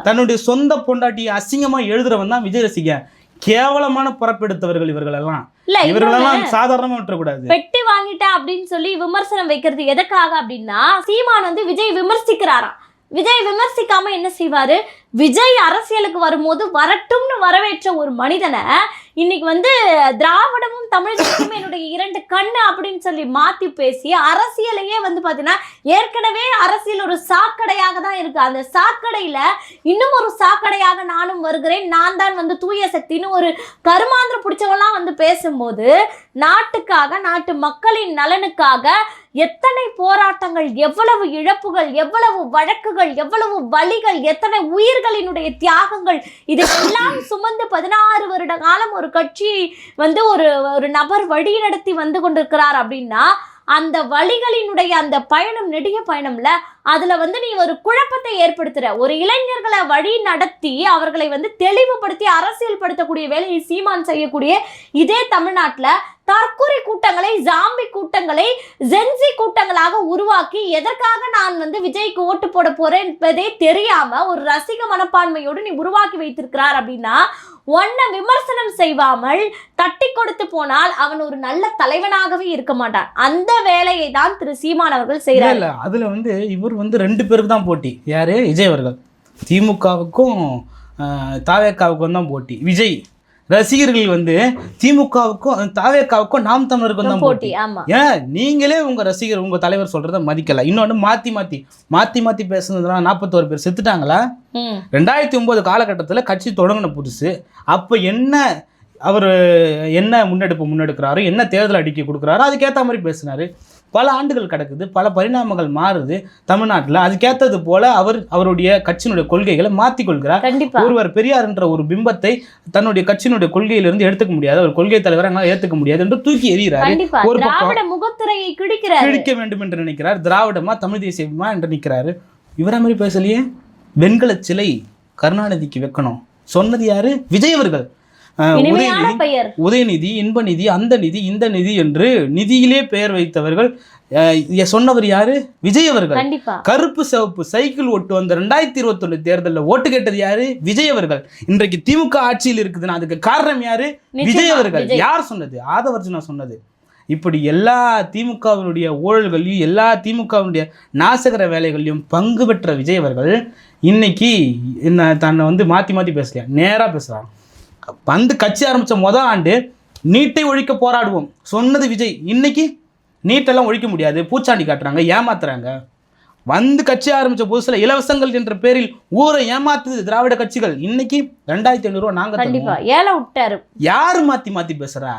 தன்னுடைய சொந்த பொண்டாட்டியை அசிங்கமா எழுதுறவன் தான் விஜய் ரசிகன். கேவலமான பிறப்பெடுத்தவர்கள் இவர்கள் எல்லாம். இவர்களெல்லாம் சாதாரணமா விட்டுறக்கூடாது. பெட்டி வாங்கிட்டா அப்படின்னு சொல்லி விமர்சனம் வைக்கிறது எதுக்காக அப்படின்னா, சீமான் வந்து விஜய் விமர்சிக்கிறாராம். விஜய் விமர்சிக்காம என்ன செய்வாரு? விஜய் அரசியலுக்கு வரும்போது வரட்டும்னு வரவேற்ற ஒரு மனிதனை இன்னைக்கு வந்து திராவிடமும் தமிழகமும் என்னுடைய 2 கண்ணு அப்படின்னு சொல்லி மாத்தி பேசி அரசியலையே வந்து பாத்தீங்கன்னா ஏற்கனவே அரசியல் ஒரு சாக்கடையாக தான் இருக்கு. அந்த சாக்கடையில இன்னும் ஒரு சாக்கடையாக நானும் வருகிறேன், நான் தான் வந்து தூய சக்தின்னு ஒரு கருமாந்திரம் பிடிச்சவெல்லாம் வந்து பேசும்போது நாட்டுக்காக, நாட்டு மக்களின் நலனுக்காக எத்தனை போராட்டங்கள், எவ்வளவு இழப்புகள், எவ்வளவு வழக்குகள், எவ்வளவு வலிகள், எத்தனை உயிர்களினுடைய தியாகங்கள், இதெல்லாம் சுமந்து 16 வருட காலம் ஒரு கட்சி வந்து ஒரு நபர் வழி நடத்தி வந்து கொண்டிருக்கிறார் அப்படின்னா அந்த வழிகளினுடைய அந்த பயணம் நெடிய பயணம்ல அதுல வந்து நீ ஒரு குழப்பத்தை ஏற்படுத்துற. ஒரு இளைஞர்களை வழி நடத்தி அவர்களை வந்து தெளிவுபடுத்தி அரசியல் படுத்தக்கூடிய வேலையை சீமான் செய்யக்கூடிய இதே தமிழ்நாட்டுல தற்கொலை கூட்டங்களை, ஜாம்பி கூட்டங்களை, ஜென்சி கூட்டங்களாக உருவாக்கி எதற்காக நான் வந்து விஜய்க்கு ஓட்டு போட போறேன் என்பதே தெரியாம ஒரு ரசிக மனப்பான்மையோடு நீ உருவாக்கி வைத்திருக்கிறார் அப்படின்னா ஒன்ன விமர்சனம் செய்வாமல் தட்டி கொடுத்து போனால் அவன் ஒரு நல்ல தலைவனாகவே இருக்க மாட்டான். அந்த வேலையை தான் திரு சீமான் அவர்கள் செய்யறாரு. அதுல வந்து இவர் வந்து 2 பேருக்கு தான் போட்டி. யாரு? விஜய் அவர்கள். திமுகவுக்கும் தாவேக்காவுக்கும் தான் போட்டி. விஜய் ரசிகர்கள் வந்து திமுகவுக்கும் தாவேக்காவுக்கும் நாம் தமிழருக்கும் தான் போட்டி. ஏன் நீங்களே உங்க ரசிகர் உங்க தலைவர் சொல்றத மதிக்கல. இன்னொன்னு மாத்தி பேசுனதுனால 41 பேர் செத்துட்டாங்களா? 2009 காலகட்டத்தில் கட்சி தொடங்கின புதுசு. அப்போ அவர் என்ன முன்னெடுக்கிறாரோ, என்ன தேர்தல் அறிக்கை கொடுக்குறாரோ அதுக்கேற்ற மாதிரி பேசினாரு. பல ஆண்டுகள் கிடக்குது, பல பரிணாமங்கள் மாறுது தமிழ்நாட்டில். அதுக்கேற்றது போல அவருடைய கட்சியினுடைய கொள்கைகளை மாற்றிக்கொள்கிறார். ஒருவர் பெரியார் என்ற ஒரு பிம்பத்தை தன்னுடைய கட்சியினுடைய கொள்கையிலிருந்து எடுத்துக்க முடியாது, ஒரு கொள்கை தலைவரை எங்களால் ஏற்றுக்க முடியாது என்று தூக்கி எறிகிறார். ஒரு முகத்திரையை கிழிக்க வேண்டும் என்று நினைக்கிறார். திராவிடமா தமிழ் தேசியமா என்று நிற்கிறாரு. இவர மாதிரி பேசலையே. வெண்கல சிலை கருணாநிதிக்கு வைக்கணும் சொன்னது யாரு? விஜய் அவர்கள். உதயநிதி, இன்ப நிதி, அந்த நிதி, இந்த நிதி என்று நிதியிலே பெயர் வைத்தவர்கள். சொன்னவர் யாரு? விஜய் அவர்கள். கருப்பு சிவப்பு சைக்கிள் ஓட்டு வந்த 2021 தேர்தலில் ஓட்டு கேட்டது யாரு? விஜய் அவர்கள். இன்றைக்கு திமுக ஆட்சியில் இருக்குதுன்னா அதுக்கு காரணம் யாரு? விஜய் அவர்கள். யார் சொன்னது? ஆதவர்ஜுனா சொன்னது. இப்படி எல்லா திமுகவினுடைய ஊழல்களையும் எல்லா திமுகவினுடைய நாசகர வேலைகளையும் பங்கு பெற்ற விஜய் அவர்கள் இன்னைக்கு தன்னை வந்து மாற்றி பேசலையா, நேராக பேசுகிறாங்க. வந்து கட்சி ஆரம்பித்த முதல் ஆண்டு நீட்டை ஒழிக்க போராடுவோம் சொன்னது விஜய். இன்னைக்கு நீட்டெல்லாம் ஒழிக்க முடியாது, பூச்சாண்டி காட்டுறாங்க, ஏமாத்துறாங்க. வந்து கட்சி ஆரம்பித்த புதுசில் இலவசங்கள் என்ற பேரில் ஊரை ஏமாத்துது திராவிட கட்சிகள். இன்னைக்கு 2500 ரூபா நாங்கள் யாரு மாற்றி பேசுகிறா?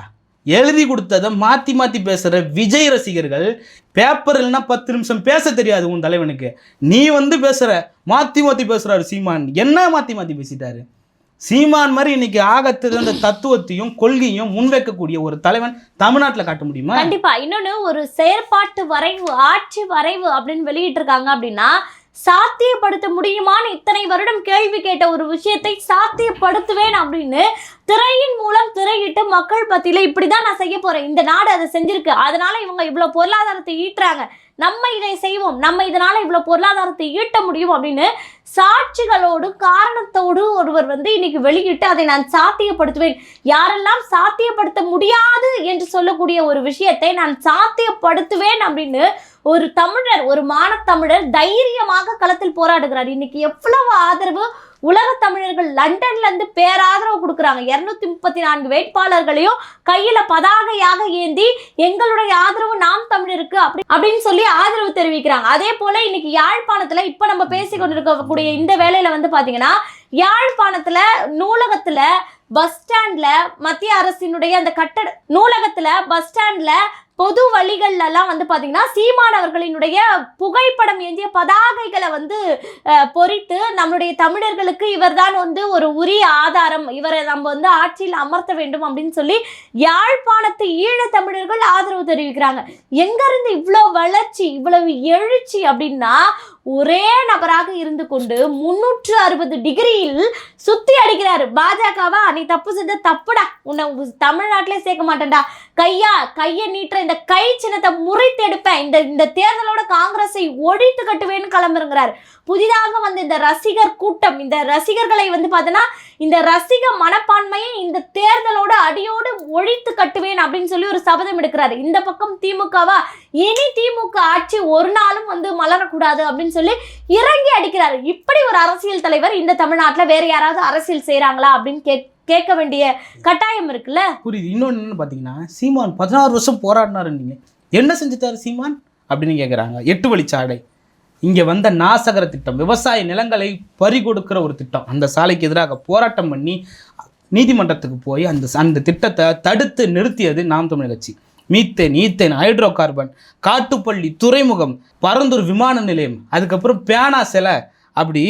எழுதி கொடுத்ததை மாற்றி பேசுகிற விஜய் ரசிகர்கள். பேப்பர் இல்லைன்னா 10 நிமிஷம் பேச தெரியாது உன் தலைவனுக்கு. நீ வந்து பேசுகிற மாற்றி பேசுகிறாரு சீமான். என்ன மாற்றி பேசிட்டாரு? சீமான் மாதிரி இன்னைக்கு ஆகத்திருந்த தத்துவத்தையும் கொள்கையும் முன்வைக்கக்கூடிய ஒரு தலைவன் தமிழ்நாட்டில் காட்ட முடியுமா? கண்டிப்பா. இன்னொன்னு, ஒரு செயற்பாட்டு வரைவு, ஆட்சி வரைவு அப்படின்னு வெளியிட்டு இருக்காங்க அப்படின்னா சாத்தியப்படுத்த முடியுமான்னு இத்தனை வருடம் கேள்வி கேட்ட ஒரு விஷயத்தை சாத்தியப்படுத்துவேன் அப்படின்னு திரையின் மூலம் திரையிட்டு மக்கள் பத்தியில இப்படிதான் நான் செய்ய போறேன், இந்த நாடு அதை செஞ்சிருக்கு, அதனால இவங்க இவ்வளவு பொருளாதாரத்தை ஈட்டுறாங்க, நம்ம இதை செய்வோம், நம்ம இதனால இவ்வளவு பொருளாதாரத்தை ஈட்ட முடியும் அப்படின்னு சாட்சிகளோடு காரணத்தோடு ஒருவர் வந்து இன்னைக்கு வெளியிட்டு அதை நான் சாத்தியப்படுத்துவேன், யாரெல்லாம் சாத்தியப்படுத்த முடியாது என்று சொல்லக்கூடிய ஒரு விஷயத்தை நான் சாத்தியப்படுத்துவேன் அப்படின்னு ஒரு தமிழர், ஒரு மானத்தமிழர் தைரியமாக களத்தில் போராடுகிறார். இன்னைக்கு எவ்வளவு ஆதரவு உலக தமிழர்கள் லண்டன்ல இருந்து பேராதரவு கொடுக்குறாங்க. 234 வேட்பாளர்களையும் கையில பதாகையாக ஏந்தி எங்களுடைய ஆதரவு நாம் தமிழருக்கு அப்படின்னு சொல்லி ஆதரவு தெரிவிக்கிறாங்க. அதே போல இன்னைக்கு யாழ்ப்பாணத்துல இப்ப நம்ம பேசிக்கொண்டிருக்கக்கூடிய இந்த வேலையில வந்து பாத்தீங்கன்னா யாழ்ப்பாணத்துல நூலகத்துல பஸ் ஸ்டாண்ட்ல மத்திய அரசினுடைய அந்த கட்டட நூலகத்துல பஸ் ஸ்டாண்ட்ல பொது வழிகள்ல எல்லாம் வந்து பாத்தீங்கன்னா சீமான் அவர்களினுடைய புகைப்படம் ஏந்திய பதாகைகளை வந்து பொறித்து நம்மளுடைய தமிழர்களுக்கு இவர்தான் வந்து ஒரு உரிய ஆதாரம், இவரை நம்ம வந்து ஆட்சியில் அமர்த்த வேண்டும் அப்படின்னு சொல்லி யாழ்ப்பாணத்து ஈழ தமிழர்கள் ஆதரவு தெரிவிக்கிறாங்க. எங்க இருந்து இவ்வளவு வளர்ச்சி, இவ்வளவு எழுச்சி அப்படின்னா ஒரே நபராக இருந்து கொண்டு 360 டிகிரியில் சுத்தி அடிக்கிறாரு. பாஜகவா நீ தப்பு செஞ்ச தப்புடா, உன்னை தமிழ்நாட்டிலே சேர்க்க மாட்டேன்டா, கையை நீட்டுற இந்த கை சின்னத்தை முறித்து எடுப்பேன், இந்த தேர்தலோட காங்கிரஸை ஒழித்து கட்டுவேன்னு கிளம்புறாரு. புதிதாக வந்து இந்த ரசிகர் கூட்டம், இந்த ரசிகர்களை வந்து பார்த்தோன்னா இந்த ரசிக மனப்பான்மையை இந்த தேர்தலோட அடியோடு ஒழித்து கட்டுவேன் அப்படின்னு சொல்லி ஒரு சபதம் எடுக்கிறாரு. இந்த பக்கம் திமுகவா இனி திமுக ஆட்சி ஒரு நாளும் வந்து மலரக்கூடாது அப்படின்னு சொல்லி இறங்கி அடிக்கிறாரு. இப்படி ஒரு அரசியல் தலைவர் இந்த தமிழ்நாட்டில் வேற யாராவது அரசியல் செய்யறாங்களா அப்படின்னு கேட்க வேண்டிய கட்டாயம் இருக்குல்ல. புரியுது. இன்னொன்னு என்ன பாத்தீங்கன்னா சீமான் 16 வருஷம் போராடினாரு. நீங்க என்ன செஞ்சுட்டாரு சீமான் அப்படின்னு கேட்குறாங்க. 8 வழிச்சாலை, இங்கே வந்த நாசகர திட்டம், விவசாய நிலங்களை பறி கொடுக்கிற ஒரு திட்டம், அந்த சாலைக்கு எதிராக போராட்டம் பண்ணி நீதிமன்றத்துக்கு போய் அந்த திட்டத்தை தடுத்து நிறுத்தியது நாம் தமிழர் கட்சி. ஈத்தேன், ஹைட்ரோ கார்பன், காட்டுப்பள்ளி துறைமுகம், பரந்தூர் விமான நிலையம், அதுக்கப்புறம் பேனா சிலை, அப்படி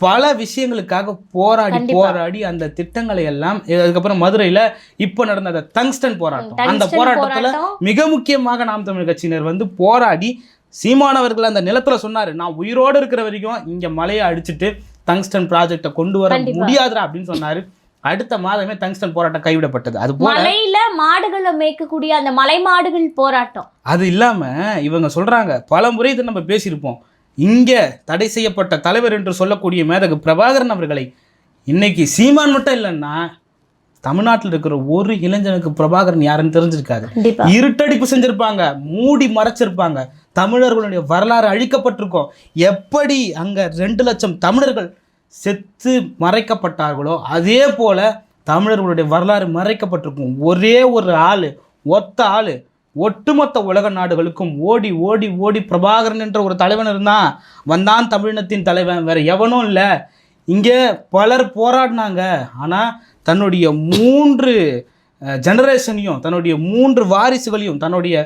பல விஷயங்களுக்காக போராடி அந்த திட்டங்களை எல்லாம். அதுக்கப்புறம் மதுரையில் இப்போ நடந்த அந்த டங்ஸ்டன் போராட்டம், அந்த போராட்டத்தில் மிக முக்கியமாக நாம் தமிழர் கட்சியினர் வந்து போராடி சீமானவர்கள் அந்த நிலத்துல சொன்னாரு, நான் உயிரோடு இருக்கிற வரைக்கும் இங்க மலையை அடிச்சுட்டு டங்ஸ்டன் ப்ராஜெக்டை கொண்டு வர முடியாதுடா அப்படின்னு சொன்னாரு. அடுத்த மாதமே டங்ஸ்டன் போராட்டம் கைவிடப்பட்டது. அது போல மலையில மாடுகளை மேய்க்கக்கூடிய அந்த மலை மாடுகள் போராட்டம். அது இல்லாம இவங்க சொல்றாங்க, பல முறை இதை நம்ம பேசியிருப்போம், இங்க தடை செய்யப்பட்ட தலைவர் என்று சொல்லக்கூடிய மேதகு பிரபாகரன் அவர்களை இன்னைக்கு சீமான் மட்டும் இல்லைன்னா தமிழ்நாட்டில் இருக்கிற ஒரு இளைஞனுக்கு பிரபாகரன் யாருன்னு தெரிஞ்சிருக்காது. இருட்டடிப்பு செஞ்சிருப்பாங்க, மூடி மறைச்சிருப்பாங்க, தமிழர்களுடைய வரலாறு அழிக்கப்பட்டிருக்கும். எப்படி அங்க 2 லட்சம் தமிழர்கள் செத்து மறைக்கப்பட்டார்களோ அதே போல தமிழர்களுடைய வரலாறு மறைக்கப்பட்டிருக்கும். ஒரே ஒரு ஆள், ஒத்த ஆள் ஒட்டுமொத்த உலக நாடுகளுக்கும் ஓடி ஓடி ஓடி பிரபாகரன் என்ற ஒரு தலைவன் இருந்தான், வந்தான் தமிழினத்தின் தலைவன், வேற எவனும் இல்லை. இங்கே பலர் போராடினாங்க, ஆனால் தன்னுடைய 3 ஜெனரேஷனையும், தன்னுடைய 3 வாரிசுகளையும், தன்னுடைய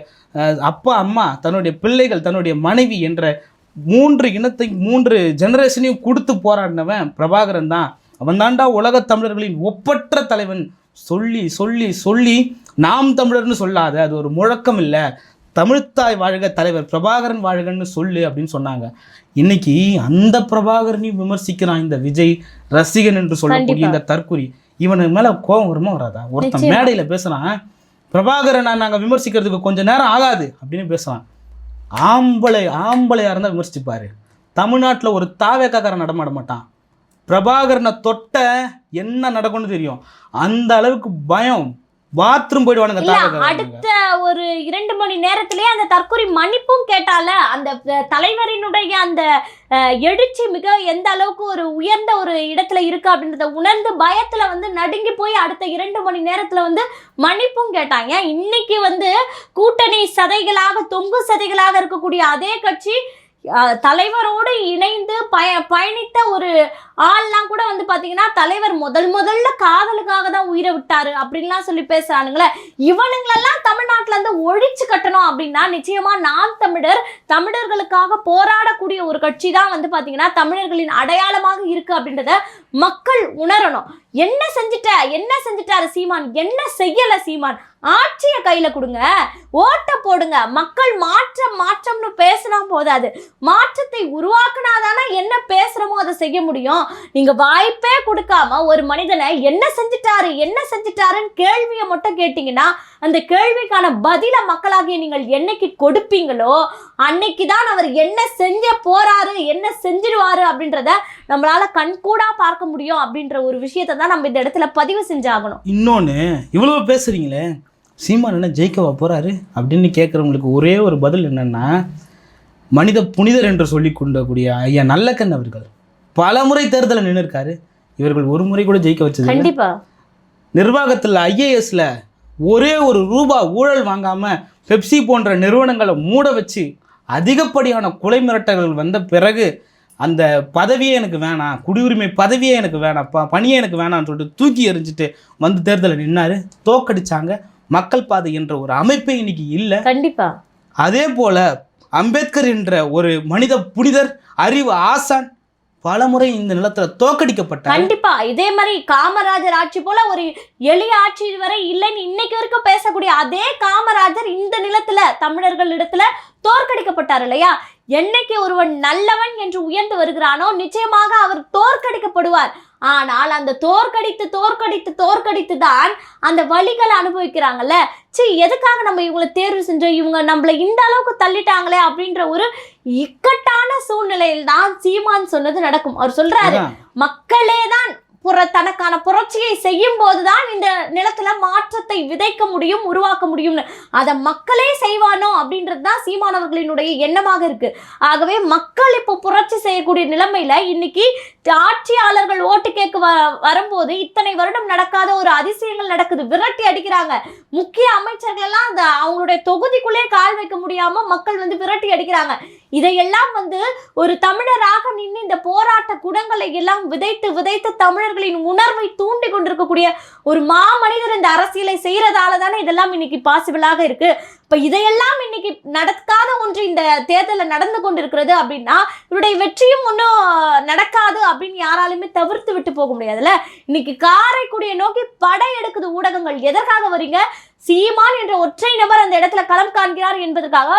அப்பா அம்மா, தன்னுடைய பிள்ளைகள், தன்னுடைய மனைவி என்ற 3 இனத்தை 3 ஜெனரேஷனையும் கொடுத்து போராடினவன் பிரபாகரன் தான். அவன் தாண்டா உலகத் தமிழர்களின் ஒப்பற்ற தலைவன். சொல்லி சொல்லி சொல்லி நாம் தமிழர்னு சொல்லாத, அது ஒரு முழக்கம் இல்லை, தமிழ்த்தாய் வாழ்க, தலைவர் பிரபாகரன் வாழ்கன்னு சொல்லு அப்படின்னு சொன்னாங்க. இன்னைக்கு அந்த பிரபாகரனையும் விமர்சிக்கிறான் இந்த விஜய் ரசிகன் என்று சொல்லக்கூடிய இந்த தற்குறி. இவனுக்கு மேலே கோபம் வருமா வராதா? ஒருத்தன் மேடையில் பேசுகிறான், பிரபாகரனை நாங்கள் விமர்சிக்கிறதுக்கு கொஞ்சம் நேரம் ஆகாது அப்படின்னு பேசுகிறான். ஆம்பளையாக இருந்தால் விமர்சிப்பார். தமிழ்நாட்டில் ஒரு தாவேக்காரன் நடமாட மாட்டான். பிரபாகரனை தொட்ட என்ன நடக்கும்னு தெரியும், அந்த அளவுக்கு பயம். பாத்ரூம் போயிடுவானுங்க. அடுத்த ஒரு 2 மணி நேரத்திலேயே அந்த தற்கொலை மன்னிப்பும் கேட்டால அந்த தலைவரினுடைய அந்த எழுச்சி மிக எந்த அளவுக்கு ஒரு உயர்ந்த ஒரு இடத்துல இருக்கு அப்படின்றத உணர்ந்து பயத்துல வந்து நடுங்கி போய் அடுத்த 2 மணி நேரத்துல வந்து மன்னிப்பும் கேட்டாங்க. இன்னைக்கு வந்து கூட்டணி சதைகளாக, தொங்கு சதைகளாக இருக்கக்கூடிய அதே கட்சி தலைவரோடு இணைந்து பயணித்த ஒரு ஆள்லாம் கூட வந்து பாத்தீங்கன்னா தலைவர் முதல்ல காதலுக்காக தான் உயிரை விட்டாரு அப்படின்லாம் சொல்லி பேசுறானுங்களே. இவனுங்களெல்லாம் தமிழ்நாட்டுல இருந்து ஒழிச்சு கட்டணும் அப்படின்னா நிச்சயமா நாம் தமிழர்களுக்காக போராடக்கூடிய ஒரு கட்சி தான் வந்து பாத்தீங்கன்னா தமிழர்களின் அடையாளமாக இருக்கு அப்படின்றத மக்கள் உணரணும். என்ன செஞ்சிட்டாரு சீமான், என்ன செய்யல சீமான்? ஆட்சியை கையில கொடுங்க, ஓட்ட போடுங்க. மக்கள் மாற்றம்னு பேசினா போதாது, மாற்றத்தை உருவாக்குனாதானே என்ன பேசுறோமோ அதை செய்ய முடியும். நீங்க வாய்ப்பே கொடுக்காம ஒரு மனிதனை என்ன செஞ்சிட்டாருன்னு கேள்வியை மட்டும் கேட்டீங்கன்னா அந்த கேள்விக்கான பதில மக்களாகிய நீங்கள் என்னைக்கு கொடுப்பீங்களோ அன்னைக்குதான் அவர் என்ன செஞ்ச போறாரு, என்ன செஞ்சிடுவாரு அப்படின்றத நம்மளால கண்கூடா பார்க்க முடியும் அப்படின்ற ஒரு விஷயத்தை தான் நம்ம இந்த இடத்துல பதிவு செஞ்சாகணும். இன்னொன்னு, இவ்வளவு பேசுறீங்களே, சீமான் என்ன ஜெயிக்கவா போறாரு அப்படின்னு கேட்குறவங்களுக்கு ஒரே ஒரு பதில் என்னன்னா, மனித புனிதர் என்று சொல்லி கொண்டக்கூடிய ஐயா நல்லக்கண் அவர்கள் பல முறை தேர்தலில் நின்று இருக்காரு. இவர்கள் ஒரு முறை கூட ஜெயிக்க வச்சது கண்டிப்பா. நிர்வாகத்தில் IASல ஒரே ஒரு ரூபா ஊழல் வாங்காம பெப்சி போன்ற நிறுவனங்களை மூட வச்சு அதிகப்படியான கொலை மிரட்டல்கள் வந்த பிறகு அந்த பதவியே எனக்கு வேணாம், குடியுரிமை பதவியே எனக்கு வேணாம்ப்பா, பணியே எனக்கு வேணாம்னு சொல்லிட்டு தூக்கி எறிஞ்சிட்டு வந்து தேர்தலில் நின்னாரு, தோக்கடிச்சாங்க. மக்கள் பாதை என்ற ஒரு அமைப்பே இன்னைக்கு இல்லை. கண்டிப்பா. அதே போல அம்பேத்கர் என்ற ஒரு மனித புனிதர், அறிவு ஆசான் பல முறை இந்த நிலத்துல தோக்கடிக்கப்பட்டார். கண்டிப்பா. இதே மாதிரி காமராஜர் ஆட்சி போல ஒரு எளிய ஆட்சி வரை இல்லைன்னு இன்னைக்கு வரைக்கும் பேசக்கூடிய அதே காமராஜர் இந்த நிலத்துல தமிழர்கள் இடத்துல தோற்கடிக்கப்பட்டார் இல்லையா? என்னைக்கு ஒருவன் நல்லவன் என்று உயர்ந்து வருகிறானோ நிச்சயமாக அவர் தோற்கடிக்கப்படுவார். ஆனால் அந்த தோற்கடித்து தான் அந்த வலிகளை அனுபவிக்கிறாங்கல்ல. எதுக்காக நம்ம இவங்களை தேர்வு செஞ்சோம், இவங்க நம்மளை இந்த அளவுக்கு தள்ளிட்டாங்களே அப்படின்ற ஒரு இக்கட்டான சூழ்நிலையில் தான் சீமான் சொன்னது நடக்கும். அவர் சொல்றாரு, மக்களே தான் தனக்கான புரட்சியை செய்யும் போதுதான் இந்த நிலத்துல மாற்றத்தை விதைக்க முடியும், உருவாக்க முடியும்னு. அதை மக்களே செய்வானோ அப்படின்றதுதான் சீமானவர்களினுடைய எண்ணமாக இருக்கு. ஆகவே மக்கள் இப்போ புரட்சி செய்யக்கூடிய நிலைமையில இன்னைக்கு ஆட்சியாளர்கள் ஓட்டு கேட்க வரும்போது இத்தனை வருடம் நடக்காத ஒரு அதிசயங்கள் நடக்குது. விரட்டி அடிக்கிறாங்க. முக்கிய அமைச்சர்கள் எல்லாம் அவங்களுடைய தொகுதிக்குள்ளே கால் வைக்க முடியாம மக்கள் வந்து விரட்டி அடிக்கிறாங்க. இதையெல்லாம் வந்து ஒரு தமிழராக நின்று இந்த போராட்ட குடங்களை எல்லாம் விதைத்து தமிழர்களின் உணர்வை தூண்டி கொண்டிருக்கக்கூடிய ஒரு மாமனிதர் இந்த அரசியலை செய்யறதால தானே இதெல்லாம் இன்னைக்கு பாசிபிளாக இருக்கு. இப்ப இதையெல்லாம் இன்னைக்கு நடக்காத ஒன்று இந்த தேர்தலில் நடந்து கொண்டிருக்கிறது அப்படின்னா இவருடைய வெற்றியும் ஒன்றும் நடக்காது அப்படின்னு யாராலுமே தவிர்த்து விட்டு போக முடியாதுல்ல. இன்னைக்கு காரைக்குடியை நோக்கி படை எடுக்குது ஊடகங்கள். எதற்காக வரீங்க? சீமான் என்ற ஒற்றை நபர் அந்த இடத்துல களம் காண்கிறார் என்பதற்காக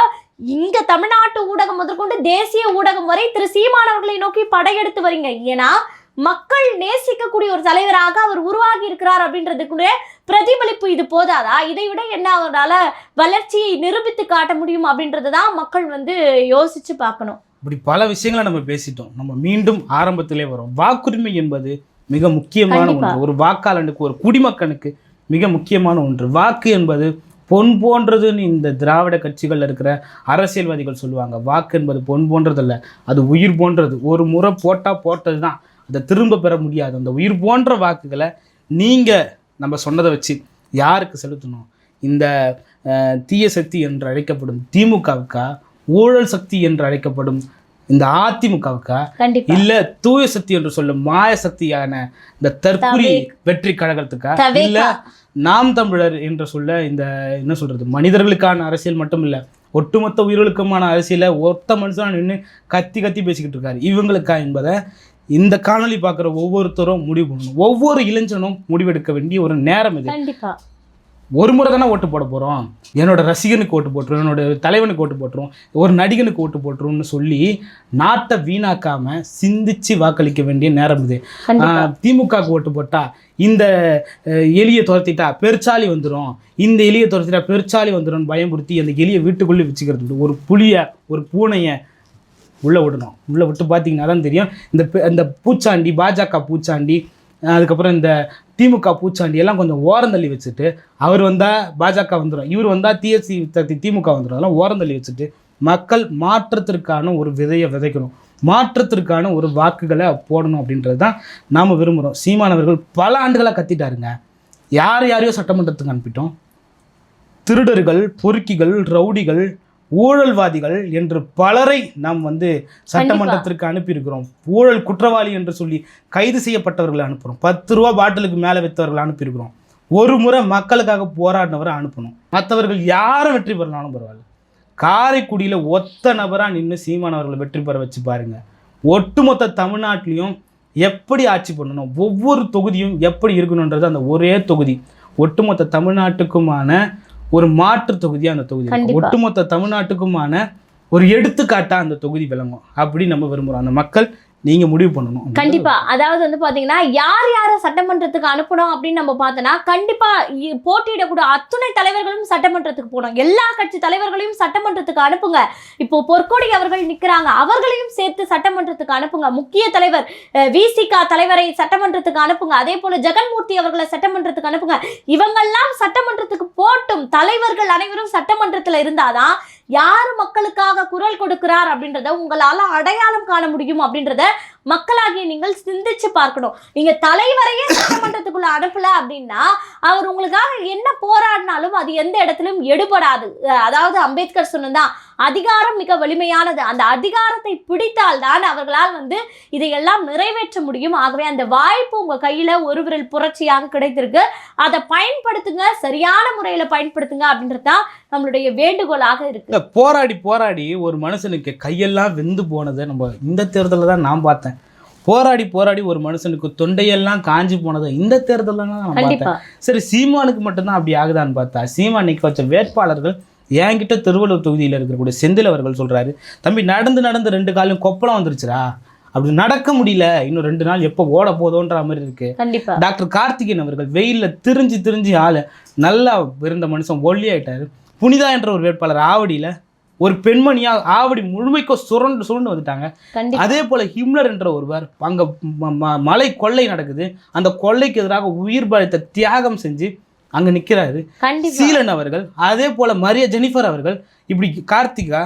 இங்க தமிழ்நாட்டு ஊடகம் முதற்கொண்டு தேசிய ஊடகம் வரை திரு சீமான் அவர்களை நோக்கி படையெடுத்து வரீங்க. ஏன்னா மக்கள் நேசிக்கக்கூடிய ஒரு தலைவராக அவர் உருவாகி இருக்கிறார் அப்படின்றதுக்குரிய பிரதிபலிப்பு இது போதாதா? இதை விட என்ன அவரால வளர்ச்சியை நிரூபித்து காட்ட முடியும் அப்படின்றதுதான் மக்கள் வந்து யோசிச்சு பார்க்கணும். இப்படி பல விஷயங்களை நம்ம பேசிட்டோம். நம்ம மீண்டும் ஆரம்பத்திலே வரோம். வாக்குரிமை என்பது மிக முக்கியமான ஒன்று. ஒரு வாக்காளனுக்கு, ஒரு குடிமக்கனுக்கு மிக முக்கியமான ஒன்று. வாக்கு என்பது பொன் போன்றதுன்னு இந்த திராவிட கட்சிகள் இருக்கிற அரசியல்வாதிகள் சொல்லுவாங்க. வாக்கு என்பது பொன் போன்றதல்ல, அது உயிர் போன்றது. ஒரு முறை போட்டது தான், அதை திரும்ப பெற முடியாது. அந்த உயிர் போன்ற வாக்குகளை நீங்கள் நம்ம சொன்னதை வச்சு யாருக்கு செலுத்தணும்? இந்த தீய சக்தி என்று அழைக்கப்படும் திமுகவுக்கா, ஊழல் சக்தி என்று அழைக்கப்படும் இந்த அதிமுகவுக்கா, இல்ல தூய சக்தி என்று சொல்லும் மாய சக்தியான இந்த தற்குறி வெற்றி கழகத்துக்கா, இல்ல நாம் தமிழர் என்று சொல்ல இந்த என்ன சொல்றது மனிதர்களுக்கான அரசியல் மட்டும் இல்ல, ஒட்டுமொத்த உயிர்களுக்குமான அரசியல ஒத்த மனுஷனா நின்று கத்தி பேசிக்கிட்டு இருக்காரு இவங்களுக்கா என்பதை இந்த காணொலி பார்க்குற ஒவ்வொருத்தரும் முடிவு பண்ணணும். ஒவ்வொரு இளைஞனும் முடிவெடுக்க வேண்டிய ஒரு நேரம் இது. ஒரு முறை தானே ஓட்டு போட போகிறோம். என்னோட ரசிகனுக்கு ஓட்டு போட்டுரும், என்னோட தலைவனுக்கு ஓட்டு போட்டுரும், ஒரு நடிகனுக்கு ஓட்டு போட்டுரும்னு சொல்லி நாட்டை வீணாக்காமல் சிந்திச்சு வாக்களிக்க வேண்டிய நேரம் இது. திமுகவுக்கு ஓட்டு போட்டால் இந்த எலியை துரத்திட்டா பெருச்சாலி வந்துடும், இந்த எலியை துரத்திட்டா பெருச்சாலி வந்துடும் பயன்படுத்தி அந்த எலியை வீட்டுக்குள்ளே வச்சுக்கிறது. ஒரு புலியை, ஒரு பூனையை உள்ளே விடணும். உள்ளே விட்டு பார்த்தீங்கன்னா தான் தெரியும். இந்த பூச்சாண்டி, பாஜக பூச்சாண்டி, அதுக்கப்புறம் இந்த திமுக பூச்சாண்டி எல்லாம் கொஞ்சம் ஓரந்தள்ளி வச்சுட்டு, அவர் வந்தால் பாஜக வந்துடும், இவர் வந்தால் திமுக வந்துடும், அதெல்லாம் ஓரந்தள்ளி வச்சுட்டு மக்கள் மாற்றத்திற்கான ஒரு விதையை விதைக்கணும், மாற்றத்திற்கான ஒரு வாக்குகளை போடணும் அப்படின்றது தான் நாம் விரும்புகிறோம். சீமானவர்கள் பல ஆண்டுகளாக கத்திட்டாருங்க. யாரையோ சட்டமன்றத்துக்கு அனுப்பிட்டோம். திருடர்கள், பொறுக்கிகள், ரவுடிகள், ஊழல்வாதிகள் என்று பலரை நாம் வந்து சட்டமன்றத்திற்கு அனுப்பியிருக்கிறோம். ஊழல் குற்றவாளி என்று சொல்லி கைது செய்யப்பட்டவர்களை அனுப்புகிறோம். 10 ரூபா பாட்டிலுக்கு மேலே வைத்தவர்களை அனுப்பியிருக்கிறோம். ஒரு முறை மக்களுக்காக போராடினவரை அனுப்பணும். மற்றவர்கள் யாரும் வெற்றி பெறனாலும் பரவாயில்ல. காரைக்குடியில் ஒத்த நபராக நின்று சீமானவர்களை வெற்றி பெற வச்சு பாருங்க. ஒட்டுமொத்த தமிழ்நாட்டிலையும் எப்படி ஆட்சி பண்ணணும், ஒவ்வொரு தொகுதியும் எப்படி இருக்கணுன்றது அந்த ஒரே தொகுதி ஒட்டுமொத்த தமிழ்நாட்டுக்குமான ஒரு மாற்று தொகுதியா அந்த தொகுதி, ஒட்டுமொத்த தமிழ்நாட்டுக்குமான ஒரு எடுத்துக்காட்டா அந்த தொகுதி விளங்கும். அப்படி நம்ம விரும்புறோம். அந்த மக்கள் நீங்க முடிவு பண்ணணும். கண்டிப்பா. அதாவது வந்து பாத்தீங்கன்னா யார சட்டமன்றத்துக்கு அனுப்பணும் அப்படின்னு நம்ம பார்த்தோம்னா, கண்டிப்பா போட்டியிடக்கூடிய அத்துணை தலைவர்களும் சட்டமன்றத்துக்கு போகணும். எல்லா கட்சி தலைவர்களையும் சட்டமன்றத்துக்கு அனுப்புங்க. இப்போ பொற்கொடி அவர்கள் நிக்கிறாங்க, அவர்களையும் சேர்த்து சட்டமன்றத்துக்கு அனுப்புங்க. முக்கிய தலைவர் விசிக தலைவரை சட்டமன்றத்துக்கு அனுப்புங்க. அதே போல ஜெகன்மூர்த்தி அவர்களை சட்டமன்றத்துக்கு அனுப்புங்க. இவங்கெல்லாம் சட்டமன்றத்துக்கு போட்டும் தலைவர்கள் அனைவரும் சட்டமன்றத்துல இருந்தாதான் யாரு மக்களுக்காக குரல் கொடுக்கிறார் அப்படின்றத உங்களால அடையாளம் காண முடியும் அப்படின்றத மக்களாகிய நீங்கள் சிந்திச்சு பார்க்கணும். நீங்க தலைவரையே சட்டமன்றத்துக்குள்ள அனுப்பல அப்படின்னா அவர் உங்களுக்காக என்ன போராடினாலும் அது எந்த இடத்திலும் எடுபடாது. அதாவது அம்பேத்கர் சொன்னதான் அதிகாரம் மிக வலிமையானது. அந்த அதிகாரத்தை பிடித்தால் தான் அவர்களால் வந்து இதையெல்லாம் நிறைவேற்ற முடியும். ஆகவே அந்த வாய்ப்பு உங்க கையில ஒரு விரல் புரட்சியாக கிடைத்திருக்கு. அதை பயன்படுத்துங்க, சரியான முறையில பயன்படுத்துங்க அப்படின்றதுதான் நம்மளுடைய வேண்டுகோளாக இருக்கு. போராடி ஒரு மனுஷனுக்கு கையெல்லாம் வெந்து போனதை நம்ம இந்த தேர்தலில் தான் நான் பார்த்தேன். போராடி ஒரு மனுஷனுக்கு தொண்டையெல்லாம் காஞ்சி போனதை இந்த தேர்தலில் தான் நான் பார்த்தேன். சரி, சீமானுக்கு மட்டும்தான் அப்படி ஆகுதான்னு பார்த்தா, சீமான் நிற்க வச்ச வேட்பாளர்கள் என்கிட்ட திருவள்ளூர் தொகுதியில் இருக்கக்கூடிய செந்தில் அவர்கள் சொல்றாரு, தம்பி நடந்து 2 காலையும் கொப்பளம் வந்துருச்சுரா, அப்படி நடக்க முடியல, இன்னும் 2 நாள் எப்போ ஓட போதோன்ற மாதிரி இருக்கு. டாக்டர் கார்த்திகேயன் அவர்கள் வெயில்ல திரிஞ்சு ஆளு நல்லா இருந்த மனுஷன் ஒல்லி ஆயிட்டாரு. புனிதா என்ற ஒரு வேட்பாளர் ஆவடியில ஒரு பெண்மணியா ஆவடி முழுமைக்கும் சுரண்டு வந்துட்டாங்க. அதே போல ஹிம்லர் என்ற ஒருவர் அங்க மலை கொள்ளை நடக்குது, அந்த கொள்ளைக்கு எதிராக உயிர் பலத்தை தியாகம் செஞ்சு அங்க நிக்கிறாரு சீலன் அவர்கள். அதே போல மரியா ஜெனிஃபர் அவர்கள், இப்படி கார்த்திகா,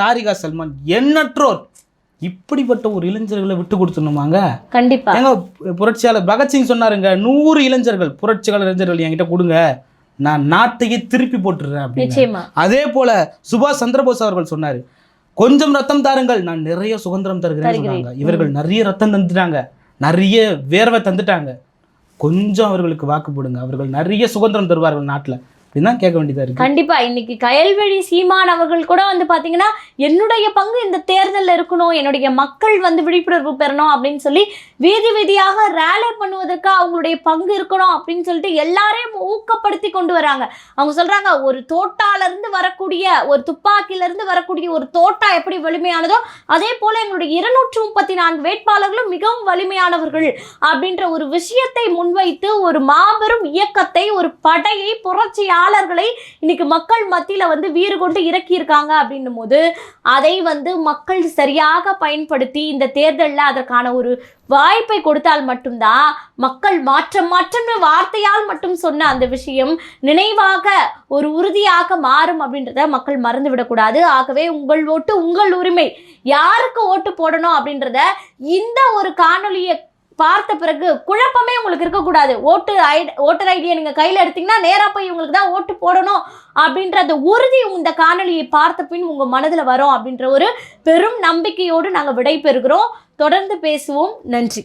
தாரிகா சல்மான், எண்ணற்றோர் இப்படிப்பட்ட ஒரு இளைஞர்களை விட்டு கொடுத்துணுமாங்க? கண்டிப்பா. எங்க புரட்சியாளர் பகத்சிங் சொன்னாருங்க, 100 இளைஞர்கள் புரட்சியாளர் இளைஞர்கள் என்கிட்ட கொடுங்க, நான் நாட்டையே திருப்பி போட்டுறேன் அப்படின்னு. அதே போல சுபாஷ் சந்திரபோஸ் அவர்கள் சொன்னாரு, கொஞ்சம் ரத்தம் தாருங்கள், நான் நிறைய சுதந்திரம் தருகிறேன். இவர்கள் நிறைய ரத்தம் தந்துட்டாங்க, நிறைய வேர்வை தந்துட்டாங்க, கொஞ்சம் அவர்களுக்கு வாக்கு போடுங்க, அவர்கள் நிறைய சுதந்திரம் தருவார்கள் நாட்டில். அப்படின்னா கேட்க வேண்டியதா இருக்கு. கண்டிப்பா இன்னைக்கு கயல்வெளி சீமான் அவர்கள் கூட வந்து பாத்தீங்கன்னா என்னுடைய பங்கு இந்த தேர்தலில் இருக்கணும், என்னுடைய மக்கள் வந்து விழிப்புணர்வு பெறணும் அப்படின்னு சொல்லி வீதி வீதியாக ரேலி பண்ணுவதற்கு அவங்களுடைய பங்கு இருக்கணும் அப்படின்னு சொல்லிட்டு எல்லாரையும் ஊக்கப்படுத்தி கொண்டு வராங்க. அவங்க சொல்றாங்க ஒரு தோட்டால இருந்து வரக்கூடிய ஒரு துப்பாக்கியில இருந்து வரக்கூடிய ஒரு தோட்டா எப்படி வலிமையானதோ அதே போல எங்களுடைய 234 வேட்பாளர்களும் மிகவும் வலிமையானவர்கள் அப்படின்ற ஒரு விஷயத்தை முன்வைத்து ஒரு மாபெரும் இயக்கத்தை, ஒரு படையை, புரட்சியாளர்களை இன்னைக்கு மக்கள் மத்தியில வந்து வீறு கொண்டு இறக்கி இருக்காங்க அப்படின்னும் போது அதை வந்து மக்கள் சரியாக பயன்படுத்தி இந்த தேர்தலில் அதற்கான ஒரு வாய்ப்பை கொடுத்தால் மட்டும்தான் மக்கள் மாற்றம் வார்த்தையால் மட்டும் சொன்ன அந்த விஷயம் நினைவாக ஒரு உறுதியாக மாறும் அப்படின்றத மக்கள் மறந்து விடக்கூடாது. ஆகவே உங்கள் ஓட்டு உங்கள் உரிமை, யாருக்கு ஓட்டு போடணும் அப்படின்றத இந்த ஒரு காணொலியை பார்த்த பிறகு குழப்பமே உங்களுக்கு இருக்கக்கூடாது. ஓட்டர் ஐடியை நீங்கள் கையில் எடுத்தீங்கன்னா நேராக போய் இவங்களுக்கு தான் ஓட்டு போடணும் அப்படின்ற அந்த உறுதி இந்த காணொலியை பார்த்த பின் உங்கள் மனதில் வரும் அப்படின்ற ஒரு பெரும் நம்பிக்கையோடு நாங்கள் விடை பெறுகிறோம். தொடர்ந்து பேசுவோம். நன்றி.